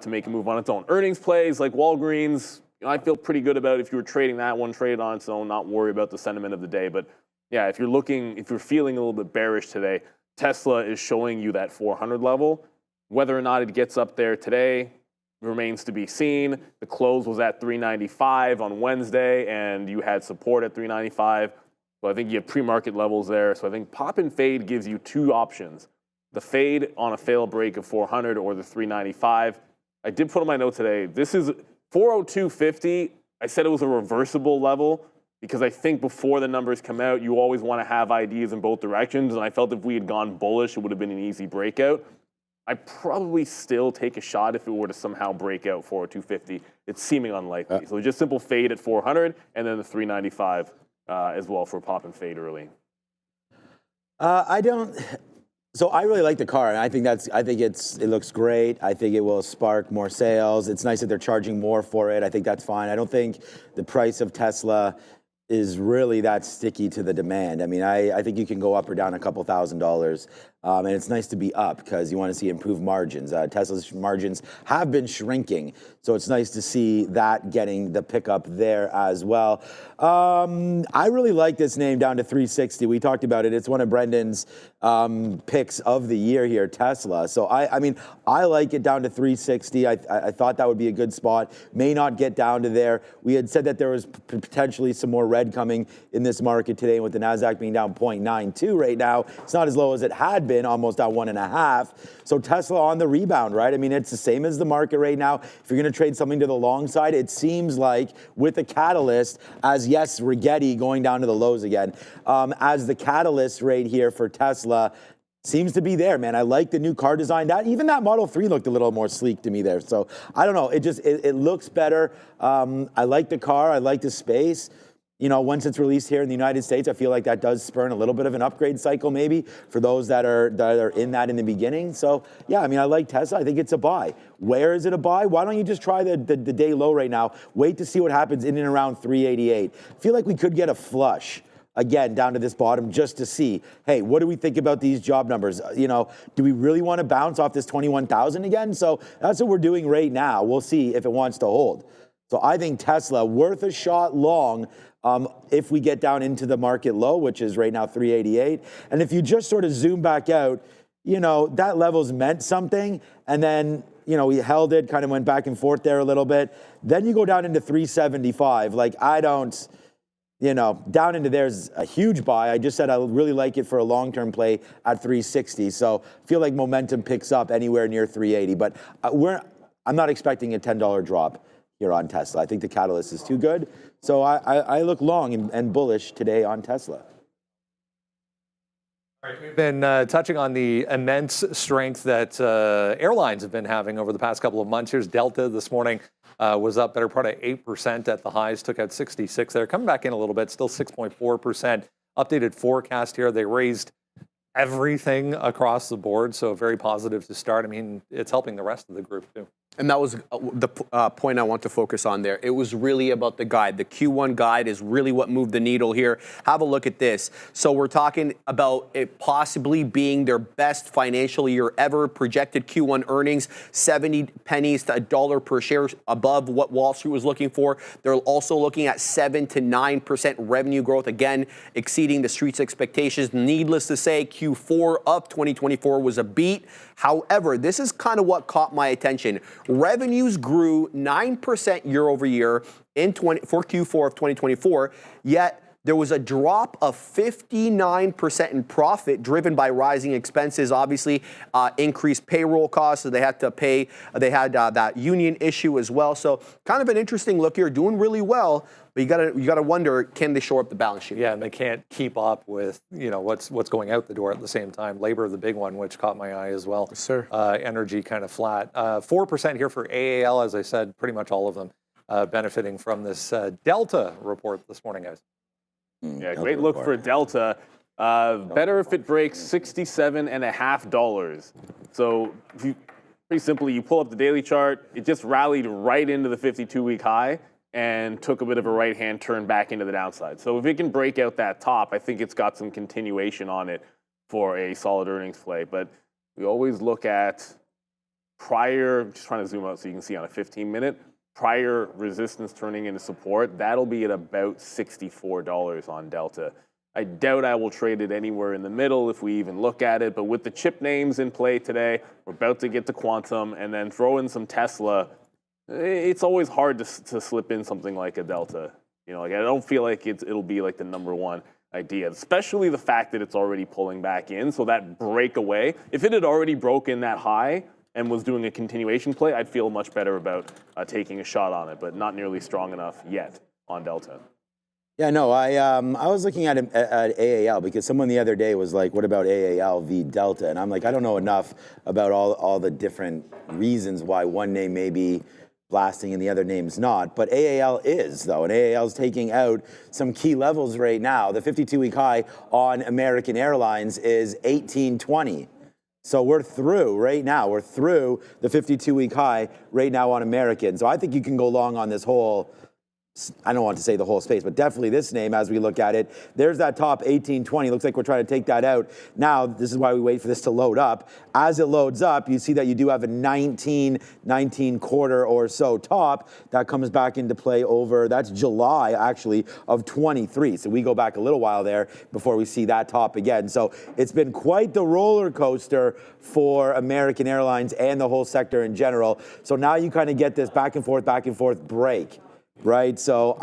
to make a move on its own. Earnings plays like Walgreens, I feel pretty good about if you were trading that one, trade on its own, not worry about the sentiment of the day. But yeah, if you're feeling a little bit bearish today, Tesla is showing you that 400 level. Whether or not it gets up there today remains to be seen. The close was at 395 on Wednesday, and you had support at 395. So I think you have pre-market levels there. So I think pop and fade gives you two options. The fade on a fail break of 400 or the 395. I did put on my note today, this is 402.50. I said it was a reversible level because I think before the numbers come out, you always want to have ideas in both directions. And I felt if we had gone bullish, it would have been an easy breakout. I'd probably still take a shot if it were to somehow break out 402.50. It's seeming unlikely. So just simple fade at 400 and then the 395 as well for pop and fade early. So I really like the car, and I think it looks great. I think it will spark more sales. It's nice that they're charging more for it. I think that's fine. I don't think the price of Tesla is really that sticky to the demand. I mean, I think you can go up or down a couple $1,000s, and it's nice to be up because you want to see improved margins. Tesla's margins have been shrinking, so it's nice to see that getting the pickup there as well. I really like this name down to 360. We talked about it. It's one of Brendan's picks of the year here, Tesla. So I mean, I like it down to 360. I thought that would be a good spot. May not get down to there. We had said that there was potentially some more red coming in this market today, with the Nasdaq being down 0.92 right now. It's not as low as it had been, almost down 1.5. So Tesla on the rebound, right? I mean, it's the same as the market right now. If you're going to trade something to the long side, it seems like with a catalyst, as yes, Rigetti going down to the lows again, as the catalyst right here for Tesla seems to be there, man. I like the new car design. Even that Model 3 looked a little more sleek to me there. So I don't know. It looks better. I like the car. I like the space. You know, once it's released here in the United States, I feel like that does spurn a little bit of an upgrade cycle maybe for those that are in that in the beginning. So yeah, I mean, I like Tesla. I think it's a buy. Where is it a buy? Why don't you just try the day low right now? Wait to see what happens in and around 388. I feel like we could get a flush again down to this bottom just to see, hey, what do we think about these job numbers? You know, do we really want to bounce off this 21,000 again? So that's what we're doing right now. We'll see if it wants to hold. So I think Tesla worth a shot long if we get down into the market low, which is right now 388. And if you just sort of zoom back out, you know, that level's meant something. And then, you know, we held it, kind of went back and forth there a little bit. Then you go down into 375. Like, I don't, you know, down into there's a huge buy. I just said I really like it for a long-term play at 360. So I feel like momentum picks up anywhere near 380. But I'm not expecting a $10 drop here on Tesla. I think the catalyst is too good. So I look long and bullish today on Tesla. All right, we've been touching on the immense strength that airlines have been having over the past couple of months. Here's Delta this morning. Was up better part of 8% at the highs, took out 66 there. Coming back in a little bit, still 6.4%. Updated forecast here. They raised everything across the board. So very positive to start. I mean, it's helping the rest of the group too. And that was the point I want to focus on there. It was really about the guide. The Q1 guide is really what moved the needle here. Have a look at this. So we're talking about it possibly being their best financial year ever. Projected Q1 earnings, 70 pennies to $1 per share above what Wall Street was looking for. They're also looking at 7 to 9% revenue growth, again, exceeding the street's expectations. Needless to say, Q4 of 2024 was a beat. However, this is kind of what caught my attention. Revenues grew 9% year over year for Q4 of 2024, yet there was a drop of 59% in profit driven by rising expenses, obviously increased payroll costs. So they had to pay, they had that union issue as well. So kind of an interesting look here, doing really well. But you gotta wonder, can they shore up the balance sheet? Yeah, and they can't keep up with what's going out the door at the same time. Labor, the big one, which caught my eye as well. Yes, sir. Energy kind of flat. 4% here for AAL, as I said, pretty much all of them benefiting from this Delta report this morning, guys. Yeah, great look for Delta. Better if it breaks $67.50. So pretty simply, you pull up the daily chart. It just rallied right into the 52-week high and took a bit of a right-hand turn back into the downside. So if it can break out that top, I think it's got some continuation on it for a solid earnings play. But we always look at prior, just trying to zoom out so you can see on a 15-minute, prior resistance turning into support. That'll be at about $64 on Delta. I doubt I will trade it anywhere in the middle if we even look at it. But with the chip names in play today, we're about to get to Quantum and then throw in some Tesla. It's always hard to slip in something like a Delta. I don't feel like it'll be like the number one idea, especially the fact that it's already pulling back in. So that breakaway, if it had already broken that high and was doing a continuation play, I'd feel much better about taking a shot on it, but not nearly strong enough yet on Delta. Yeah, no, I was looking at AAL because someone the other day was like, what about AAL v Delta? And I'm like, I don't know enough about all the different reasons why one name may be blasting and the other name's not, but AAL is, though, and AAL is taking out some key levels right now. The 52-week high on American Airlines is 1820. So we're through right now. We're through the 52-week high right now on American. So I think you can go long on this whole, I don't want to say the whole space, but definitely this name as we look at it. There's that top 1820. Looks like we're trying to take that out. Now, this is why we wait for this to load up. As it loads up, you see that you do have a 19 quarter or so top. That comes back into play over, that's July, actually, of 23. So we go back a little while there before we see that top again. So it's been quite the roller coaster for American Airlines and the whole sector in general. So now you kind of get this back and forth break. Right, so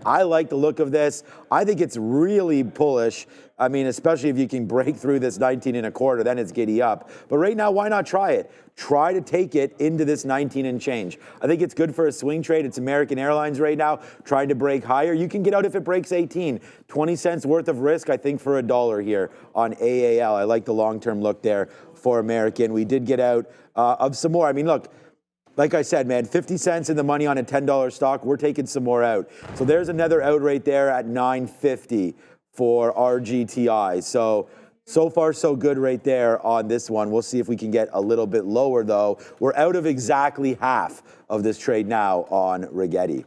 I like the look of this. I think it's really bullish. I mean, especially if you can break through this 19 1/4, then it's giddy up. But right now, why not try it? Try to take it into this 19 and change. I think it's good for a swing trade. It's American Airlines right now trying to break higher. You can get out if it breaks 18. 20 cents worth of risk, I think, for $1 here on AAL. I like the long-term look there for American. We did get out of some more. I mean, look. Like I said, man, 50 cents in the money on a $10 stock, we're taking some more out. So there's another out right there at $9.50 for RGTI. So far, so good right there on this one. We'll see if we can get a little bit lower, though. We're out of exactly half of this trade now on Rigetti.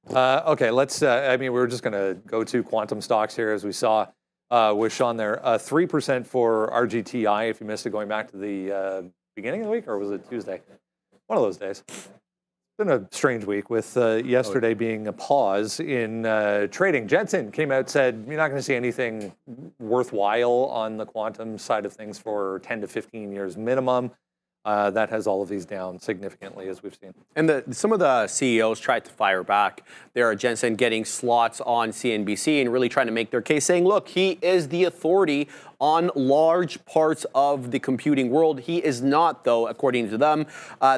Okay, let's, we were just going to go to quantum stocks here as we saw with Sean there. 3% for RGTI if you missed it going back to the beginning of the week, or was it Tuesday? One of those days. It's been a strange week with yesterday being a pause in trading. Jensen came out and said, you're not going to see anything worthwhile on the quantum side of things for 10 to 15 years minimum. That has all of these down significantly, as we've seen. And some of the CEOs tried to fire back. There are Jensen getting slots on CNBC and really trying to make their case, saying, look, he is the authority on large parts of the computing world. He is not, though, according to them,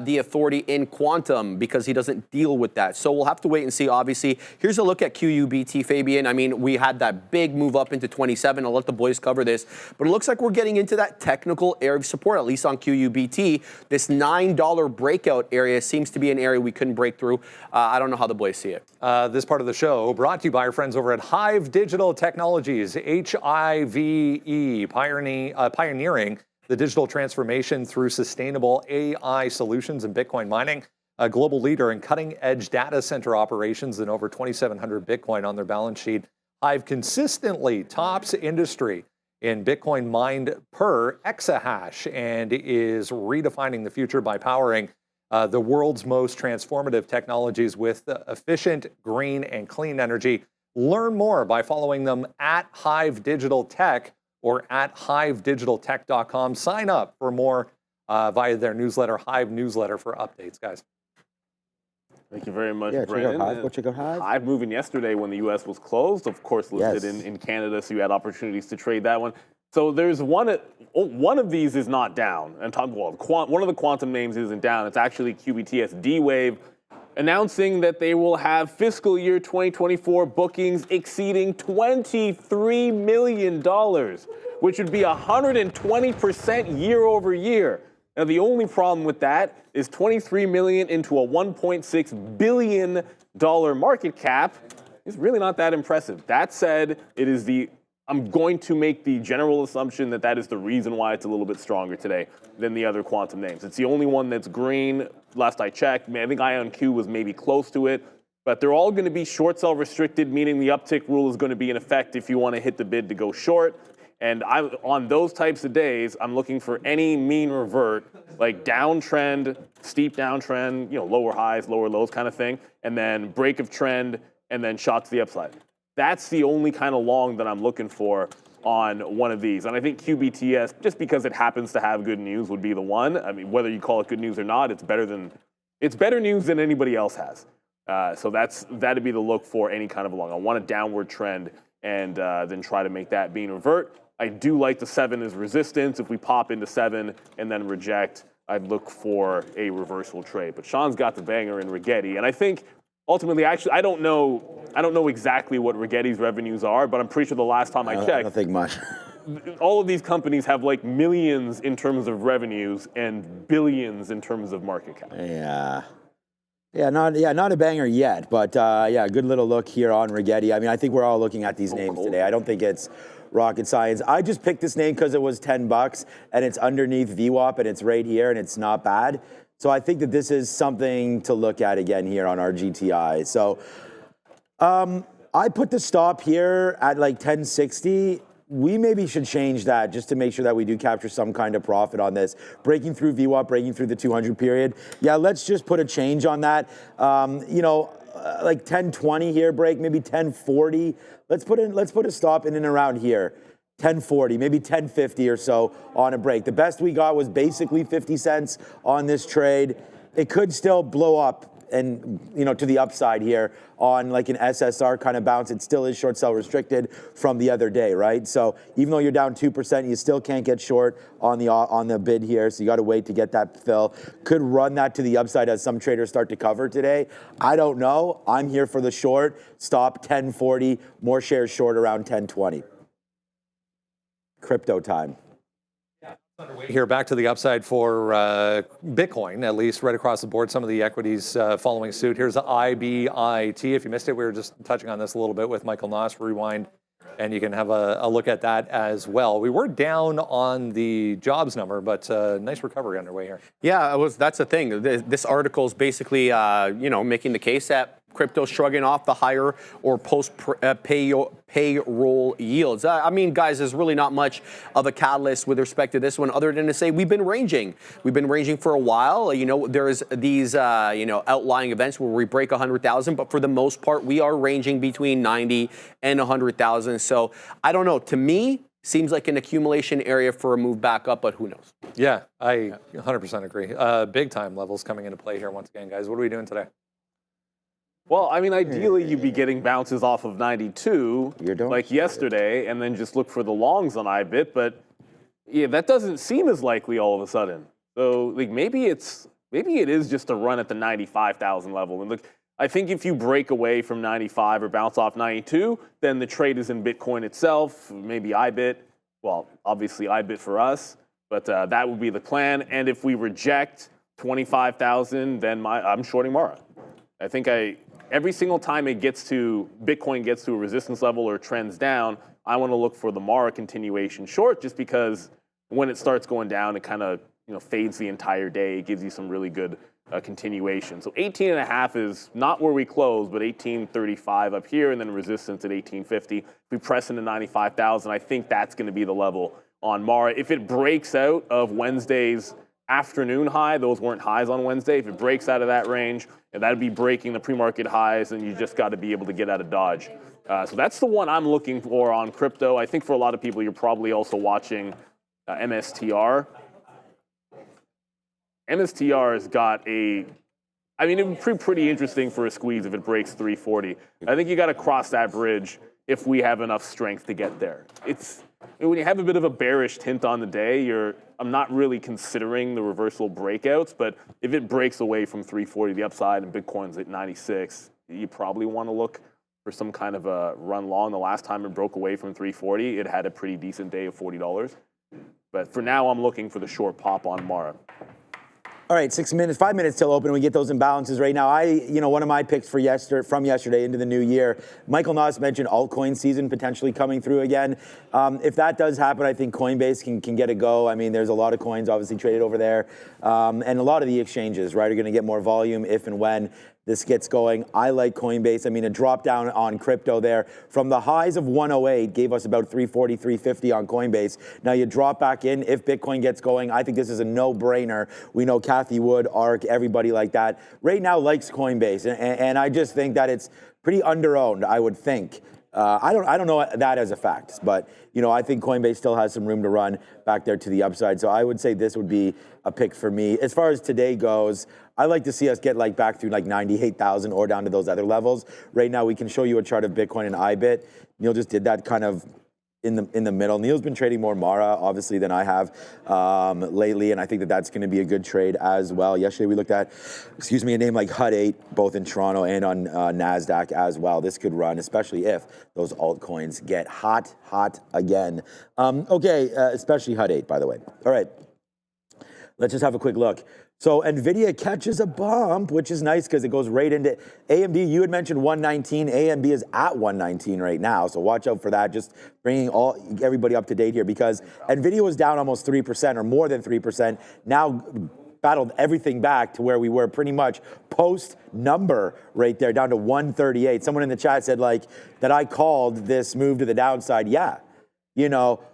the authority in quantum because he doesn't deal with that. So we'll have to wait and see, obviously. Here's a look at QUBT, Fabian. I mean, we had that big move up into 27. I'll let the boys cover this. But it looks like we're getting into that technical area of support, at least on QUBT. This $9 breakout area seems to be an area we couldn't break through. I don't know how the boys see it. This part of the show brought to you by our friends over at Hive Digital Technologies, HIVE, pioneering the digital transformation through sustainable AI solutions and Bitcoin mining. A global leader in cutting-edge data center operations and over 2,700 Bitcoin on their balance sheet. Hive consistently tops industry in Bitcoin mined per exahash and is redefining the future by powering the world's most transformative technologies with efficient, green, and clean energy. Learn more by following them at Hive Digital Tech or at hivedigitaltech.com. Sign up for more via their newsletter, Hive newsletter, for updates, guys. Thank you very much, Yeah, Brandon. check out Hive. Hive moving yesterday when the U.S. was closed, of course, listed in Canada, so you had opportunities to trade that one. So there's one of these is not down, and one of the quantum names isn't down. It's actually QBTS D-Wave, announcing that they will have fiscal year 2024 bookings exceeding $23 million, which would be 120% year over year. Now, the only problem with that is $23 million into a $1.6 billion market cap is really not that impressive. That said, I'm going to make the general assumption that that is the reason why it's a little bit stronger today than the other quantum names. It's the only one that's green. Last I checked, I think IonQ was maybe close to it, but they're all going to be short sell restricted, meaning the uptick rule is going to be in effect if you want to hit the bid to go short. And on those types of days, I'm looking for any mean revert, like downtrend, steep downtrend, lower highs, lower lows kind of thing, and then break of trend, and then shot to the upside. That's the only kind of long that I'm looking for on one of these. And I think QBTS, just because it happens to have good news, would be the one. I mean, whether you call it good news or not, it's better news than anybody else has. So that'd be the look for any kind of a long. I want a downward trend and then try to make that mean revert. I do like the 7 as resistance. If we pop into 7 and then reject, I'd look for a reversal trade. But Sean's got the banger in Rigetti, and I think ultimately, actually, I don't know exactly what Rigetti's revenues are, but I'm pretty sure the last time I checked, I don't think much. all of these companies have like millions in terms of revenues and billions in terms of market cap. Not a banger yet, but good little look here on Rigetti. I mean, I think we're all looking at these names today. I don't think it's rocket science. I just picked this name because it was $10 and it's underneath VWAP and it's right here and it's not bad. So I think that this is something to look at again here on our GTI. So I put the stop here at like 1060. We maybe should change that just to make sure that we do capture some kind of profit on this. Breaking through VWAP, breaking through the 200 period. Yeah, let's just put a change on that. Like 1020 here break, maybe 1040. Let's put a stop in and around here. 1040, maybe 1050 or so on a break. The best we got was basically 50 cents on this trade. It could still blow up and to the upside here on like an SSR kind of bounce. It still is short sell restricted from the other day, right? So even though you're down 2%, you still can't get short on the bid here. So you got to wait to get that fill. Could run that to the upside as some traders start to cover today. I don't know. I'm here for the short. Stop 1040, more shares short around 1020. Crypto time. Here, back to the upside for Bitcoin, at least right across the board. Some of the equities following suit. Here's the IBIT. If you missed it, we were just touching on this a little bit with Michael Noss. Rewind, and you can have a look at that as well. We were down on the jobs number, but nice recovery underway here. Yeah, that's the thing. This article is basically, making the case that crypto shrugging off the higher or payroll yields. I mean, guys, there's really not much of a catalyst with respect to this one other than to say we've been ranging. We've been ranging for a while. There's these, outlying events where we break 100,000, but for the most part, we are ranging between 90 and 100,000. So I don't know. To me, seems like an accumulation area for a move back up, but who knows? Yeah, I 100% agree. Big time levels coming into play here once again, guys. What are we doing today? Well, I mean, ideally, you'd be getting bounces off of 92, like yesterday, and then just look for the longs on IBIT. But yeah, that doesn't seem as likely all of a sudden. So like maybe it is just a run at the 95,000 level. And look, I think if you break away from 95 or bounce off 92, then the trade is in Bitcoin itself, maybe IBIT. Well, obviously IBIT for us, but that would be the plan. And if we reject 25,000, then I'm shorting Mara. I think every single time Bitcoin gets to a resistance level or trends down, I want to look for the Mara continuation short, just because when it starts going down, it kind of fades the entire day. It gives you some really good continuation. So 18.5 is not where we close, but 1835 up here, and then resistance at 1850. If we press into 95,000, I think that's going to be the level on Mara. If it breaks out of Wednesday's afternoon high, those weren't highs on Wednesday. If it breaks out of that range, that'd be breaking the pre-market highs, and you just got to be able to get out of dodge. So that's the one I'm looking for on crypto. I think for a lot of people, you're probably also watching MSTR. MSTR has got it would be pretty interesting for a squeeze if it breaks 340. I think you got to cross that bridge if we have enough strength to get there. When you have a bit of a bearish tint on the day, I'm not really considering the reversal breakouts, but if it breaks away from 340 the upside and Bitcoin's at 96, you probably want to look for some kind of a run long. The last time it broke away from 340, it had a pretty decent day of $40. But for now, I'm looking for the short pop on Mara. All right, 5 minutes till open. We get those imbalances right now. One of my picks from yesterday into the new year, Michael Noss mentioned altcoin season potentially coming through again. If that does happen, I think Coinbase can get a go. I mean, there's a lot of coins obviously traded over there. And a lot of the exchanges, right, are going to get more volume if and when this gets going. I like Coinbase. I mean, a drop down on crypto there from the highs of 108 gave us about 340, 350 on Coinbase. Now you drop back in if Bitcoin gets going. I think this is a no-brainer. We know Cathie Wood, ARK, everybody like that right now likes Coinbase, and I just think that it's pretty underowned. I would think. I don't know that as a fact, but I think Coinbase still has some room to run back there to the upside. So I would say this would be a pick for me. As far as today goes, I like to see us get back through 98,000 or down to those other levels. Right now, we can show you a chart of Bitcoin and IBIT. Neil just did that kind of in the middle. Neil's been trading more Mara, obviously, than I have lately, and I think that's going to be a good trade as well. Yesterday, we looked at, a name like Hut 8, both in Toronto and on NASDAQ as well. This could run, especially if those altcoins get hot again. Especially Hut 8, by the way. All right, let's just have a quick look. So NVIDIA catches a bump, which is nice because it goes right into AMD. You had mentioned 119. AMD is at 119 right now, so watch out for that. Just bringing everybody up to date here because NVIDIA was down almost 3% or more than 3%. Now battled everything back to where we were pretty much post number right there, down to 138. Someone in the chat said that I called this move to the downside. Yeah.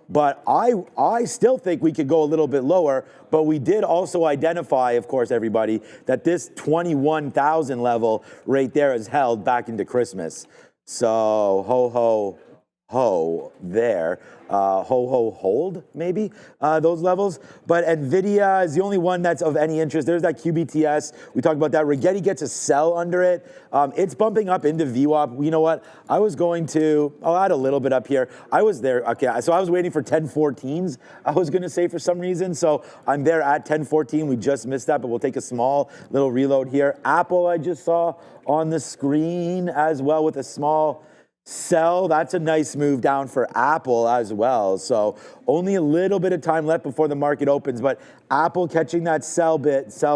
But I still think we could go a little bit lower, but we did also identify, of course, everybody, that this 21,000 level right there is held back into Christmas. So ho there. Hold, maybe, those levels. But NVIDIA is the only one that's of any interest. There's that QBTS. We talked about that. Rigetti gets a sell under it. It's bumping up into VWAP. You know what? I'll add a little bit up here. I was there. Okay, so I was waiting for 1014s, I was going to say, for some reason. So I'm there at 1014. We just missed that, but we'll take a small little reload here. Apple, I just saw on the screen as well with a small sell. That's a nice move down for Apple as well. So only a little bit of time left before the market opens, but Apple catching that sell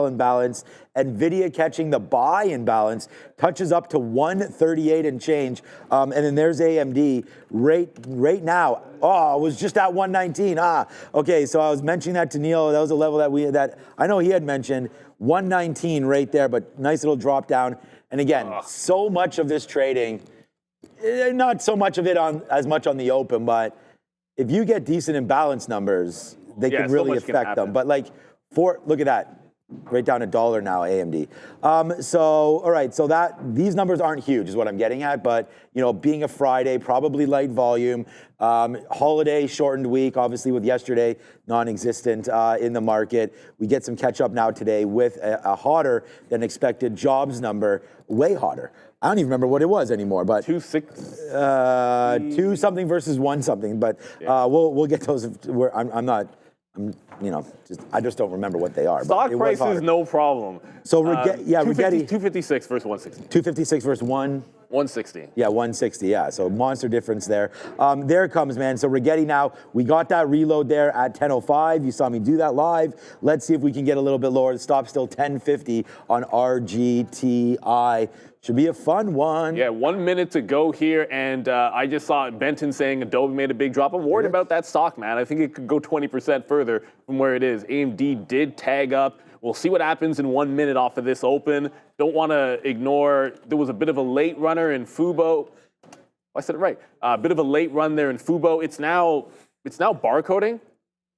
imbalance, NVIDIA catching the buy imbalance, touches up to 138 and change. And then there's AMD right now. Oh, it was just at 119. Okay. So I was mentioning that to Neil. That was a level that I know he had mentioned, 119 right there, but nice little drop down. And again, so much of this trading, not so much of it as much on the open, but if you get decent imbalance numbers, they can really affect them. But look at that. right down $1 now, AMD. All right, so these numbers aren't huge is what I'm getting at, but being a Friday, probably light volume, holiday shortened week, obviously with yesterday non-existent in the market. We get some catch up now today with a hotter than expected jobs number, way hotter. I don't even remember what it was anymore, but 2 something versus 1 something, but we'll get those. I just don't remember what they are. Stock prices, no problem. So, Rigetti. 256 versus 160. 256 versus 160. Yeah, 160, yeah. So monster difference there. There it comes, man. So Rigetti now, we got that reload there at 10:05. You saw me do that live. Let's see if we can get a little bit lower. The stop still 1050 on RGTI. Should be a fun one. Yeah, 1 minute to go here, and I just saw Benton saying Adobe made a big drop. I'm worried about that stock, man. I think it could go 20% further from where it is. AMD did tag up. We'll see what happens in 1 minute off of this open. Don't want to ignore, there was a bit of a late runner in Fubo. I said it right. A bit of a late run there in Fubo. It's now barcoding.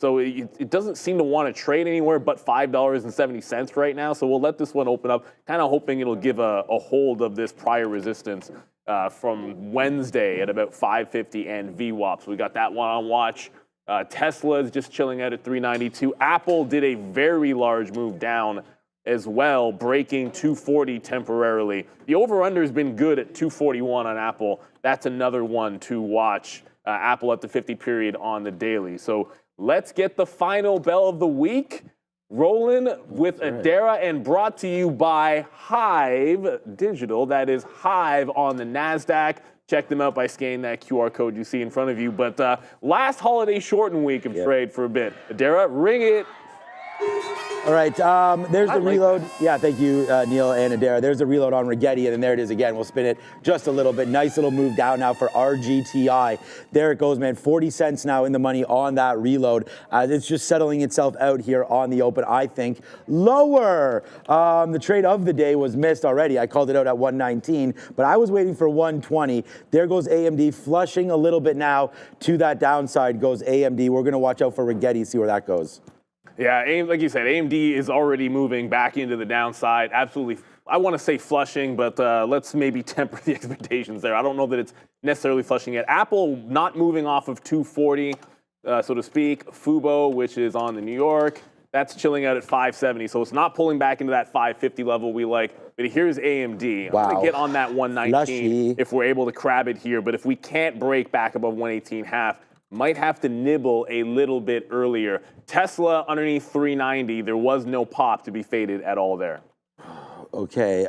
So it doesn't seem to want to trade anywhere but $5.70 right now. So we'll let this one open up, kind of hoping it'll give a hold of this prior resistance from Wednesday at about 550 and VWAP. So we got that one on watch. Tesla is just chilling out at 392. Apple did a very large move down as well, breaking 240 temporarily. The over-under has been good at 241 on Apple. That's another one to watch. Apple at the 50 period on the daily. So let's get the final bell of the week rolling with Adara and brought to you by Hive Digital. That is Hive on the NASDAQ. Check them out by scanning that QR code you see in front of you. But last holiday shortened week of trade for a bit. Adara, ring it. All right, there's the reload. Yeah, thank you, Neil and Adara. There's the reload on Rigetti, and then there it is again. We'll spin it just a little bit. Nice little move down now for RGTI. There it goes, man. 40 cents now in the money on that reload. It's just settling itself out here on the open, I think. Lower. The trade of the day was missed already. I called it out at 119, but I was waiting for 120. There goes AMD, flushing a little bit now to that downside goes AMD. We're going to watch out for Rigetti, see where that goes. Yeah, like you said, AMD is already moving back into the downside. Absolutely, I want to say flushing, but let's maybe temper the expectations there. I don't know that it's necessarily flushing yet. Apple not moving off of 240, so to speak. Fubo, which is on the New York, that's chilling out at 570. So it's not pulling back into that 550 level we like. But here's AMD. Wow. I'm going to get on that 119 Lushy. if we're able to crab it here. But if we can't break back above 118.5, might have to nibble a little bit earlier. Tesla underneath 390, there was no pop to be faded at all there. Okay,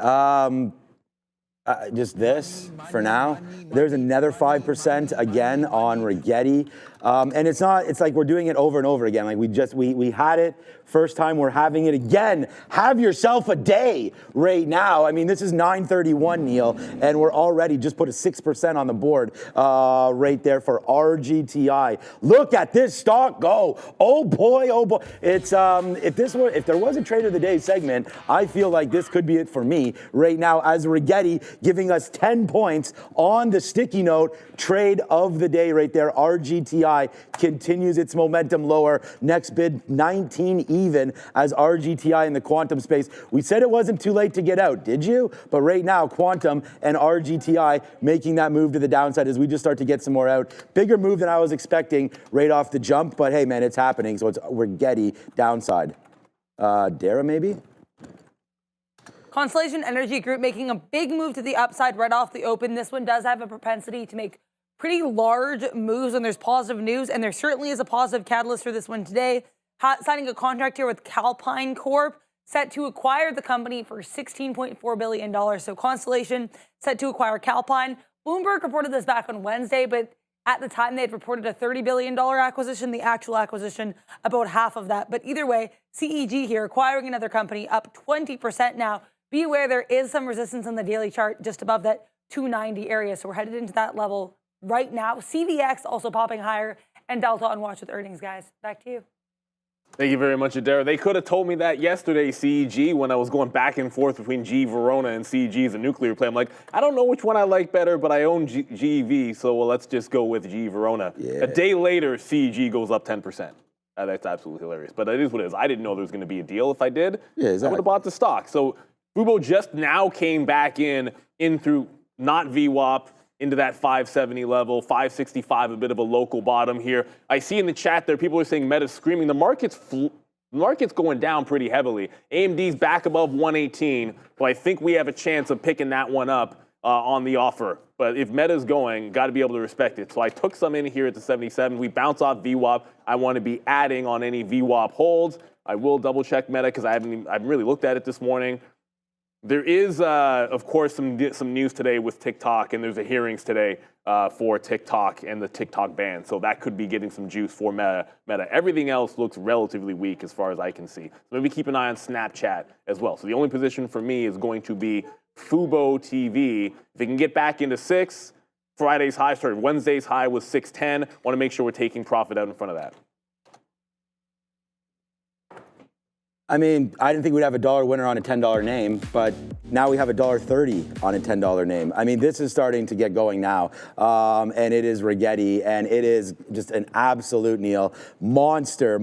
just this for now. There's another 5% again on Rigetti. And it's like we're doing it over and over again. Like we had it first time, we're having it again. Have yourself a day right now. I mean, this is 9:31, Neil, and we're already just put a 6% on the board right there for RGTI. Look at this stock go. Oh boy, oh boy. It's if there was a trade of the day segment, I feel like this could be it for me right now as Rigetti giving us 10 points on the sticky note trade of the day right there. RGTI continues its momentum lower. Next bid 19 even as RGTI in the quantum space. We said it wasn't too late to get out, did you? But right now, quantum and RGTI making that move to the downside as we just start to get some more out. Bigger move than I was expecting right off the jump, but hey, man, it's happening. So it's Rigetti downside. Dara, maybe? Constellation Energy Group making a big move to the upside right off the open. This one does have a propensity to make pretty large moves when there's positive news, and there certainly is a positive catalyst for this one today. Signing a contract here with Calpine Corp, set to acquire the company for $16.4 billion. So Constellation set to acquire Calpine. Bloomberg reported this back on Wednesday, but at the time they had reported a $30 billion acquisition, the actual acquisition about half of that. But either way, CEG here acquiring another company up 20% now. Be aware there is some resistance on the daily chart just above that 290 area. So we're headed into that level right now. CVX also popping higher, and Delta on watch with earnings, guys. Back to you. Thank you very much, Adara. They could have told me that yesterday, CEG, when I was going back and forth between G Verona and CEG as a nuclear play. I'm like, I don't know which one I like better, but I own GV, so let's just go with G Verona. Yeah. A day later, CEG goes up 10%. That's absolutely hilarious. But it is what it is. I didn't know there was going to be a deal. If I did, Yeah, exactly. I would have bought the stock. So Fubo just now came back in through not VWAP, into that 570 level, 565, a bit of a local bottom here. I see in the chat there, people are saying Meta's screaming. The market's going down pretty heavily. AMD's back above 118, so I think we have a chance of picking that one up on the offer. But if Meta's going, got to be able to respect it. So I took some in here at the 77. We bounce off VWAP. I want to be adding on any VWAP holds. I will double check Meta because I haven't really looked at it this morning. There is, of course, some news today with TikTok, and there's a hearings today for TikTok and the TikTok ban. So that could be getting some juice for Meta. Everything else looks relatively weak as far as I can see. So maybe keep an eye on Snapchat as well. So the only position for me is going to be Fubo TV. If it can get back into 6, Wednesday's high was 610. Want to make sure we're taking profit out in front of that. I mean, I didn't think we'd have a dollar winner on a $10 name, but now we have a $1.30 on a $10 name. I mean, this is starting to get going now, and it is Rigetti, and it is just an absolute, Neil, monster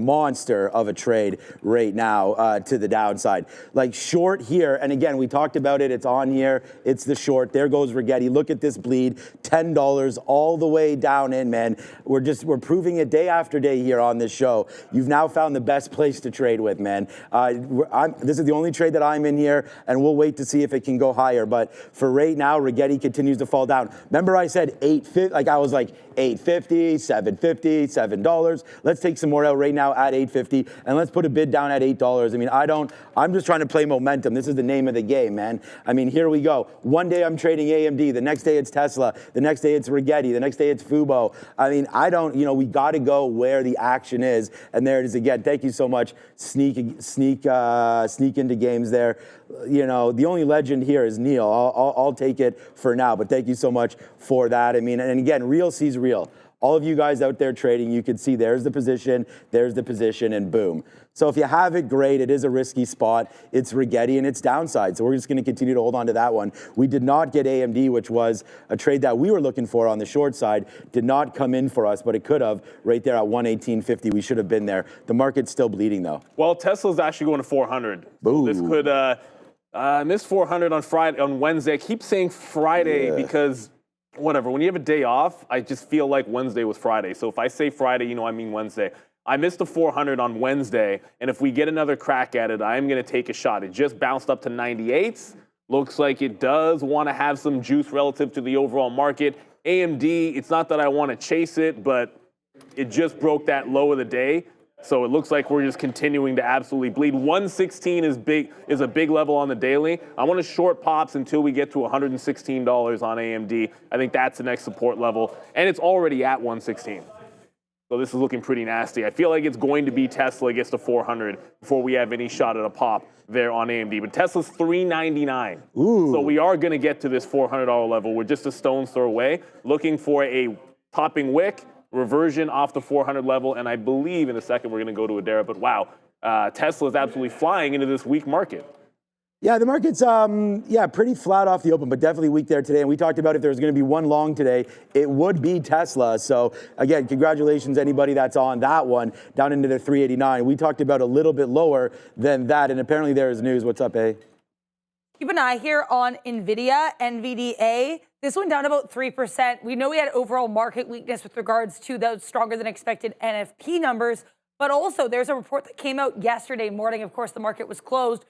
of a trade right now to the downside. Like short here, and again, we talked about it, it's on here, it's the short, there goes Rigetti. Look at this bleed, $10 all the way down in, man. We're proving it day after day here on this show. You've now found the best place to trade with, man. This is the only trade that I'm in here, and we'll wait to see if it can go higher. But for right now, Rigetti continues to fall down. Remember I said $8.50, like I was like $8.50, $7.50, $7. Let's take some more out right now at $8.50, and let's put a bid down at $8. I mean, I'm just trying to play momentum. This is the name of the game, man. I mean, here we go. One day I'm trading AMD, the next day it's Tesla, the next day it's Rigetti, the next day it's Fubo. I mean, we got to go where the action is, and there it is again. Thank you so much. Sneak into games there. You know, the only legend here is Neil. I'll take it for now, but thank you so much for that. I mean, and again, real sees real. All of you guys out there trading, you can see there's the position, and boom. So if you have it, great. It is a risky spot. It's Rigetti and it's downside. So we're just going to continue to hold on to that one. We did not get AMD, which was a trade that we were looking for on the short side. Did not come in for us, but it could have right there at 118.50. We should have been there. The market's still bleeding though. Well, Tesla's actually going to 400. Boo. This could miss 400 on Wednesday. I keep saying Friday because whatever. When you have a day off, I just feel like Wednesday was Friday. So if I say Friday, I mean Wednesday. I missed the 400 on Wednesday, and if we get another crack at it, I am going to take a shot. It just bounced up to 98s. Looks like it does want to have some juice relative to the overall market. AMD, it's not that I want to chase it, but it just broke that low of the day. So it looks like we're just continuing to absolutely bleed. 116 is a big level on the daily. I want to short pops until we get to $116 on AMD. I think that's the next support level, and it's already at 116. So this is looking pretty nasty. I feel like it's going to be Tesla gets to 400 before we have any shot at a pop there on AMD. But Tesla's 399. Ooh. So we are going to get to this $400 level. We're just a stone's throw away, looking for a topping wick, reversion off the 400 level, and I believe in a second we're going to go to Adara. But wow, Tesla is absolutely flying into this weak market. Yeah, the market's pretty flat off the open, but definitely weak there today. And we talked about if there was going to be one long today, it would be Tesla. So again, congratulations anybody that's on that one down into the 389. We talked about a little bit lower than that, and apparently there is news. What's up, A? Keep an eye here on NVIDIA, NVDA. This went down about 3%. We know we had overall market weakness with regards to those stronger than expected NFP numbers, but also there's a report that came out yesterday morning. Of course, the market was closed.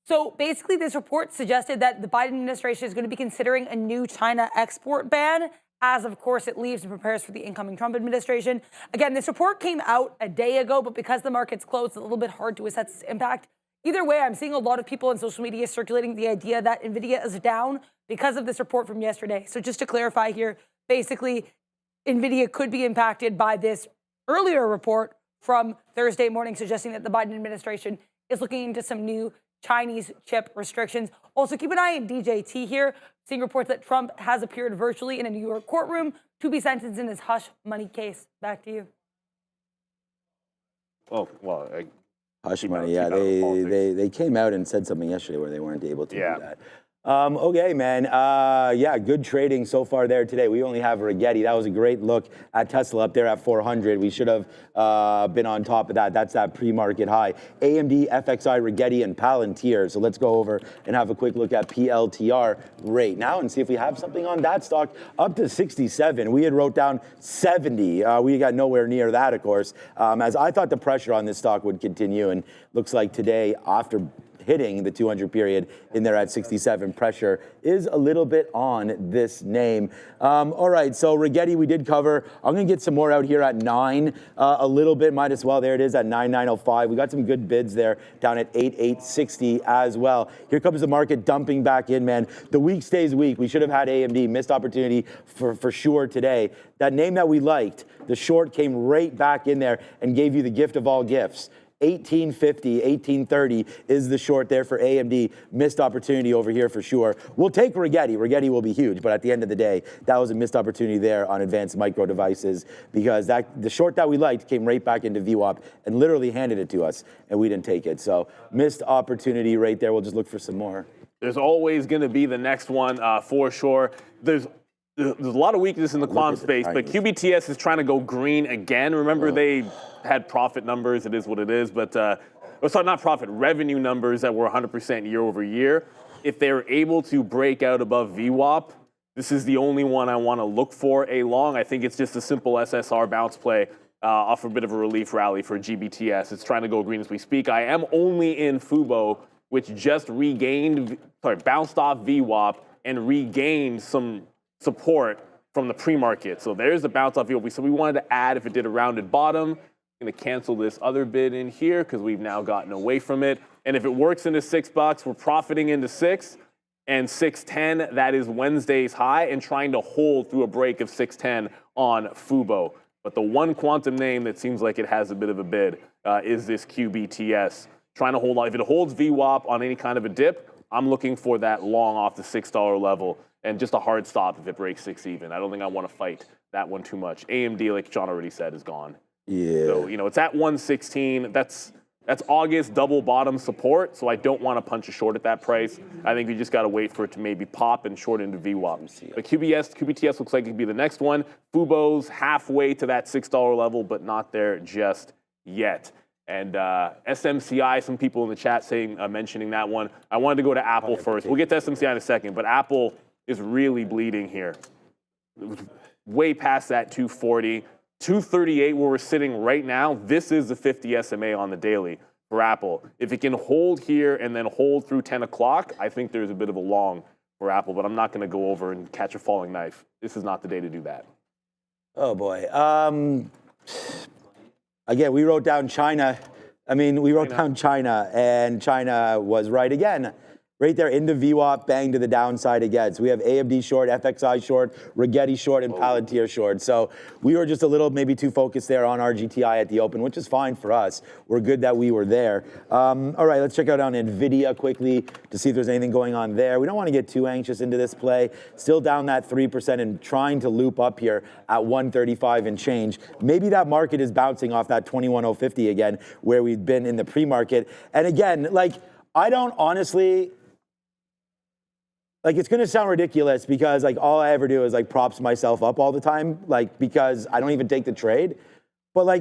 So basically, this report suggested that the Biden administration is going to be considering a new China export ban, as of course it leaves and prepares for the incoming Trump administration. Again, this report came out a day ago, but because the market's closed, it's a little bit hard to assess its impact. Either way, I'm seeing a lot of people on social media circulating the idea that NVIDIA is down because of this report from yesterday. So just to clarify here, basically, NVIDIA could be impacted by this earlier report from Thursday morning suggesting that the Biden administration is looking into some new Chinese chip restrictions. Also, keep an eye on DJT here, seeing reports that Trump has appeared virtually in a New York courtroom to be sentenced in his hush money case. Back to you. Oh, well, Hush money, yeah. They came out and said something yesterday where they weren't able to do that. Okay, man. Yeah, good trading so far there today. We only have Rigetti. That was a great look at Tesla up there at 400. We should have been on top of that. That's that pre-market high. AMD, FXI, Rigetti, and Palantir. So let's go over and have a quick look at PLTR right now and see if we have something on that stock up to 67. We had wrote down 70. We got nowhere near that, of course, as I thought the pressure on this stock would continue. And looks like today, after hitting the 200 period in there at 67, pressure is a little bit on this name. All right, so Rigetti we did cover. I'm gonna get some more out here at 9, a little bit, might as well. There it is at 9,905. We got some good bids there down at 8,860 as well. Here comes the market dumping back in, man. The week stays weak. We should have had AMD, missed opportunity for sure today. That name that we liked, the short came right back in there and gave you the gift of all gifts. 1850, 1830 is the short there for AMD. Missed opportunity over here for sure. We'll take Rigetti. Rigetti will be huge, but at the end of the day, that was a missed opportunity there on advanced micro devices because the short that we liked came right back into VWAP and literally handed it to us, and we didn't take it. So missed opportunity right there. We'll just look for some more. There's always going to be the next one for sure. There's a lot of weakness in the quant space, but QBTS is trying to go green again. Remember, they had profit numbers. It is what it is. But, sorry, not profit, revenue numbers that were 100% year over year. If they're able to break out above VWAP, this is the only one I want to look for a long. I think it's just a simple SSR bounce play off a bit of a relief rally for GBTS. It's trying to go green as we speak. I am only in FUBO, which just bounced off VWAP and regained some support from the pre-market. So there's the bounce off VWAP. So we wanted to add if it did a rounded bottom. I'm going to cancel this other bid in here because we've now gotten away from it. And if it works into $6, we're profiting into 6 and 610. That is Wednesday's high and trying to hold through a break of 610 on FUBO. But the one quantum name that seems like it has a bit of a bid is this QBTS. Trying to hold on. If it holds VWAP on any kind of a dip, I'm looking for that long off the $6 level and just a hard stop if it breaks 6 even. I don't think I want to fight that one too much. AMD, like John already said, is gone. Yeah. So, it's at 116. That's August double bottom support, so I don't want to punch a short at that price. I think we just got to wait for it to maybe pop and short into VWAP. But QBTS looks like it could be the next one. FUBO's halfway to that $6 level, but not there just yet. And SMCI, some people in the chat mentioning that one. I wanted to go to Apple first. We'll get to SMCI in a second, but Apple is really bleeding here. Way past that 240. 238 where we're sitting right now, this is the 50 SMA on the daily for Apple. If it can hold here and then hold through 10 o'clock, I think there's a bit of a long for Apple, but I'm not going to go over and catch a falling knife. This is not the day to do that. Oh, boy. Again, we wrote down China. We wrote down China, and China was right again. Right there into VWAP, bang to the downside again. So we have AMD short, FXI short, Rigetti short, and Palantir short. So we were just a little maybe too focused there on our GTI at the open, which is fine for us. We're good that we were there. All right, let's check out on NVIDIA quickly to see if there's anything going on there. We don't want to get too anxious into this play. Still down that 3% and trying to loop up here at 135 and change. Maybe that market is bouncing off that 21,050 again, where we've been in the pre-market. And again, I don't honestly... it's going to sound ridiculous because, all I ever do is, props myself up all the time, because I don't even take the trade. But I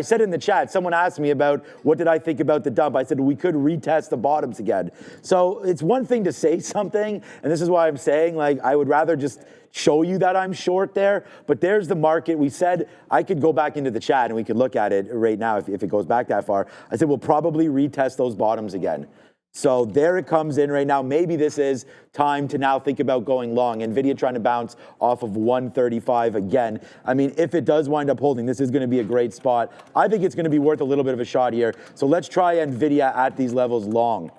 said in the chat, someone asked me about what did I think about the dump. I said, we could retest the bottoms again. So it's one thing to say something, and this is why I'm saying, I would rather just show you that I'm short there. But there's the market. We said I could go back into the chat and we could look at it right now if it goes back that far. I said, we'll probably retest those bottoms again. So there it comes in right now. Maybe this is time to now think about going long. NVIDIA trying to bounce off of 135 again. If it does wind up holding, this is going to be a great spot. I think it's going to be worth a little bit of a shot here. So let's try NVIDIA at these levels long,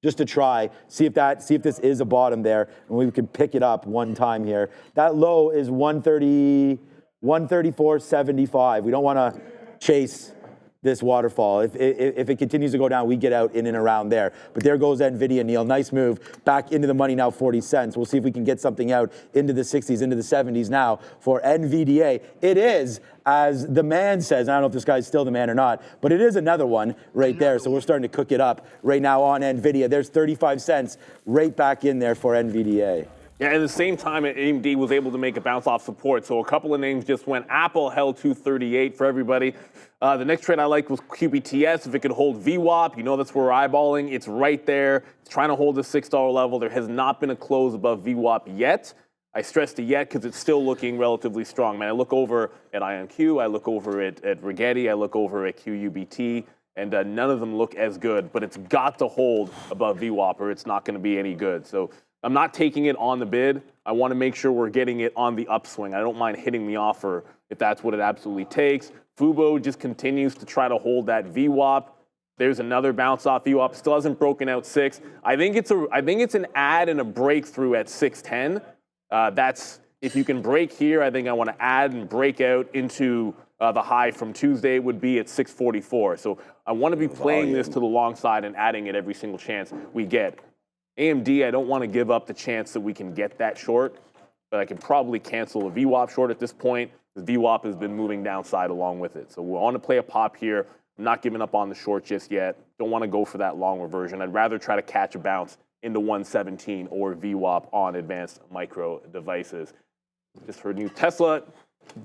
just to try, see if this is a bottom there, and we can pick it up one time here. That low is 134.75. We don't want to chase this waterfall. If it continues to go down, we get out in and around there. But there goes NVIDIA, Neil. Nice move back into the money now, 40 cents. We'll see if we can get something out into the 60s, into the 70s now for NVDA. It is, as the man says, I don't know if this guy's still the man or not, but it is another one right there. So we're starting to cook it up right now on NVIDIA. There's 35 cents right back in there for NVDA. Yeah, at the same time, AMD was able to make a bounce off support. So a couple of names just went. Apple held 238 for everybody. The next trade I liked was QBTS. If it could hold VWAP, you know that's where we're eyeballing. It's right there. It's trying to hold the $6 level. There has not been a close above VWAP yet. I stressed it yet because it's still looking relatively strong. Man, I look over at IonQ, I look over at Rigetti, I look over at QUBT, and none of them look as good. But it's got to hold above VWAP or it's not going to be any good. So I'm not taking it on the bid. I want to make sure we're getting it on the upswing. I don't mind hitting the offer if that's what it absolutely takes. Fubo just continues to try to hold that VWAP. There's another bounce off VWAP. Still hasn't broken out 6. I think it's an add and a breakthrough at 610. That's if you can break here. I think I want to add and break out into the high from Tuesday would be at 644. So I want to be playing this to the long side and adding it every single chance we get. AMD, I don't want to give up the chance that we can get that short, but I can probably cancel a VWAP short at this point. The VWAP has been moving downside along with it. So we want to play a pop here. I'm not giving up on the short just yet. Don't want to go for that long reversion. I'd rather try to catch a bounce into 117 or VWAP on advanced micro devices. Just heard news. Tesla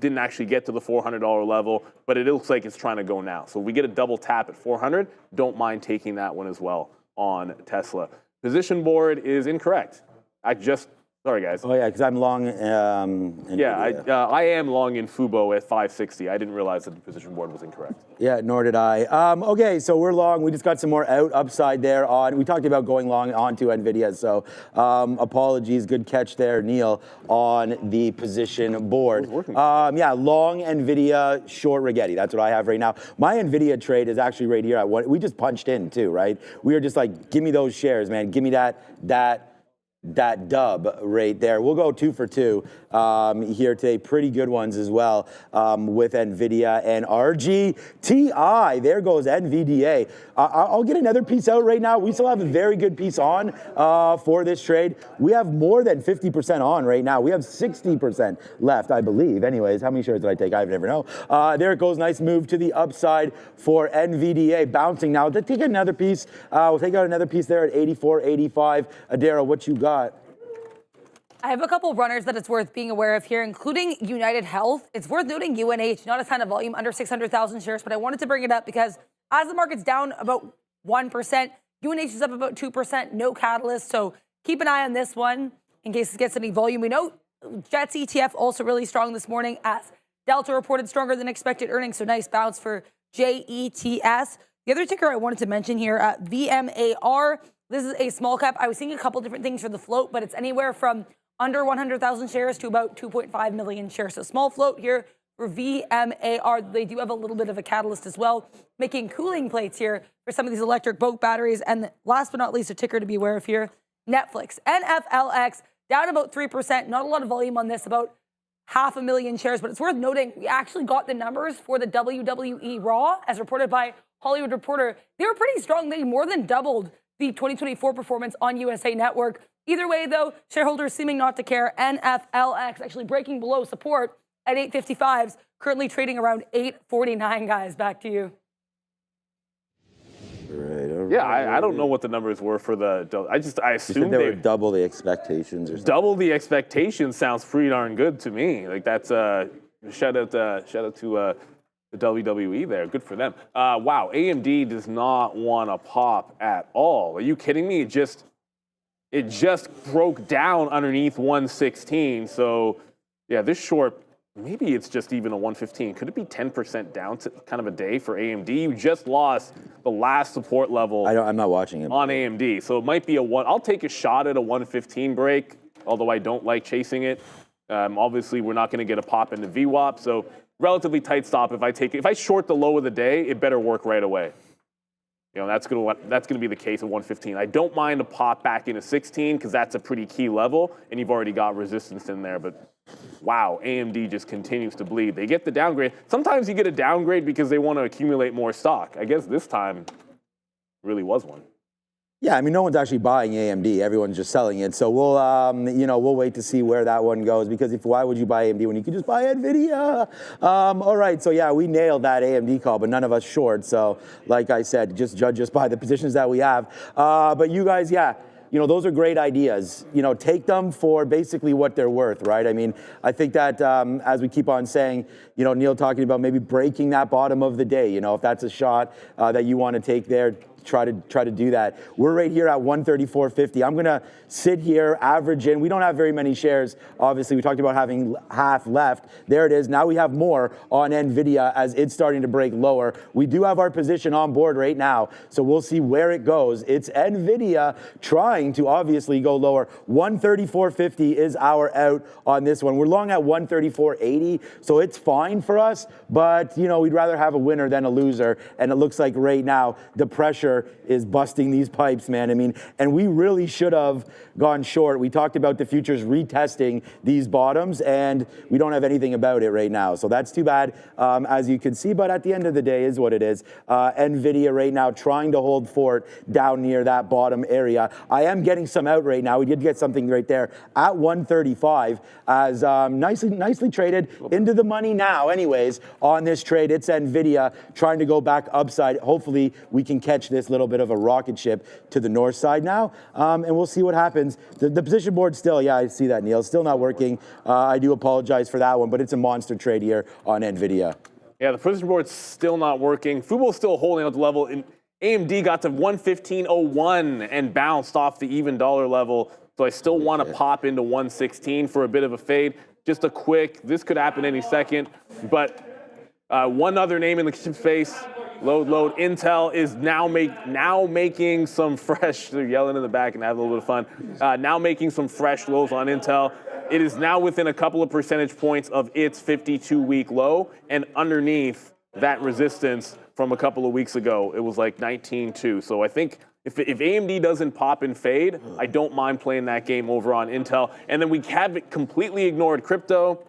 didn't actually get to the $400 level, but it looks like it's trying to go now. So if we get a double tap at 400, don't mind taking that one as well on Tesla. Position board is incorrect. Sorry, guys. Oh, yeah, because I'm long. I am long in Fubo at 560. I didn't realize that the position board was incorrect. Yeah, nor did I. Okay, so we're long. We just got some more out upside there on. We talked about going long onto NVIDIA, so apologies. Good catch there, Neil, on the position board. Yeah, long NVIDIA, short Rigetti. That's what I have right now. My NVIDIA trade is actually right here. We just punched in too, right? We were just like, give me those shares, man. Give me that dub right there. We'll go 2 for 2 here today. Pretty good ones as well with NVIDIA and RGTI. There goes NVDA. I'll get another piece out right now. We still have a very good piece on for this trade. We have more than 50% on right now. We have 60% left, I believe. Anyways, how many shares did I take? I never know. There it goes. Nice move to the upside for NVDA. Bouncing now. Let's take another piece. We'll take out another piece there at 84.85. Adara, what you got? I have a couple runners that it's worth being aware of here, including United Health. It's worth noting UNH, not a ton of volume, under 600,000 shares, but I wanted to bring it up because as the market's down about 1%, UNH is up about 2%, no catalyst. So keep an eye on this one in case it gets any volume. We know Jets ETF also really strong this morning as Delta reported stronger than expected earnings. So nice bounce for JETS. The other ticker I wanted to mention here, VMAR. This is a small cap. I was seeing a couple different things for the float, but it's anywhere from under 100,000 shares to about 2.5 million shares. So small float here for VMAR. They do have a little bit of a catalyst as well, making cooling plates here for some of these electric boat batteries. And last but not least, a ticker to be aware of here, Netflix. NFLX, down about 3%. Not a lot of volume on this, about 500,000 shares. But it's worth noting, we actually got the numbers for the WWE Raw, as reported by Hollywood Reporter. They were pretty strong. They more than doubled the 2024 performance on USA Network. Either way, though, shareholders seeming not to care. NFLX actually breaking below support at 855s, currently trading around 849, guys. Back to you. Right, Yeah, I don't know what the numbers were for the. I assumed they were double the expectations or something. Double the expectations sounds pretty darn good to me. Like that's shout out to the WWE there. Good for them. Wow, AMD does not want to pop at all. Are you kidding me? It just broke down underneath 116. So yeah, this short, maybe it's just even a 115. Could it be 10% down to kind of a day for AMD? You just lost the last support level. I'm not watching it. On AMD. So it might be I'll take a shot at a 115 break, although I don't like chasing it. Obviously, we're not going to get a pop into VWAP. So relatively tight stop. If I short the low of the day, it better work right away. You know, that's gonna be the case at 115. I don't mind a pop back into 16 because that's a pretty key level, and you've already got resistance in there. But wow, AMD just continues to bleed. They get the downgrade. Sometimes you get a downgrade because they want to accumulate more stock. I guess this time really was one. Yeah, I mean, no one's actually buying AMD. Everyone's just selling it. So we'll, we'll wait to see where that one goes, because why would you buy AMD when you could just buy NVIDIA? All right, so yeah, we nailed that AMD call, but none of us short. So like I said, just judge us by the positions that we have. But you guys, yeah, those are great ideas. Take them for basically what they're worth, right? I mean, I think that as we keep on saying, Neil talking about maybe breaking that bottom of the day, if that's a shot that you want to take there, try to do that. We're right here at 134.50. I'm gonna sit here, average in. We don't have very many shares. Obviously, we talked about having half left. There it is. Now we have more on NVIDIA as it's starting to break lower. We do have our position on board right now, so we'll see where it goes. It's NVIDIA trying to obviously go lower. 134.50 is our out on this one. We're long at 134.80, so it's fine for us, but we'd rather have a winner than a loser, and it looks like right now the pressure is busting these pipes, man. I mean, and we really should have gone short. We talked about the futures retesting these bottoms, and we don't have anything about it right now. So that's too bad, as you can see, but at the end of the day is what it is. NVIDIA right now trying to hold fort down near that bottom area. I am getting some out right now. We did get something right there at 135 as nicely traded into the money now anyways on this trade. It's NVIDIA trying to go back upside. Hopefully we can catch this little bit of a rocket ship to the north side now, and we'll see what happens. The position board still, yeah, I see that, Neil, still not working. I do apologize for that one, but it's a monster trade here on NVIDIA. Yeah, the position board's still not working. Fubo's still holding out the level. And AMD got to 115.01 and bounced off the even dollar level. So I still want to pop into 116 for a bit of a fade. Just a quick, this could happen any second. But one other name in the space, load. Intel is now making some fresh, they're yelling in the back and having a little bit of fun. Now making some fresh lows on Intel. It is now within a couple of percentage points of its 52-week low, and underneath that resistance from a couple of weeks ago, it was like 19.2. So I think if AMD doesn't pop and fade, I don't mind playing that game over on Intel. And then we have completely ignored crypto.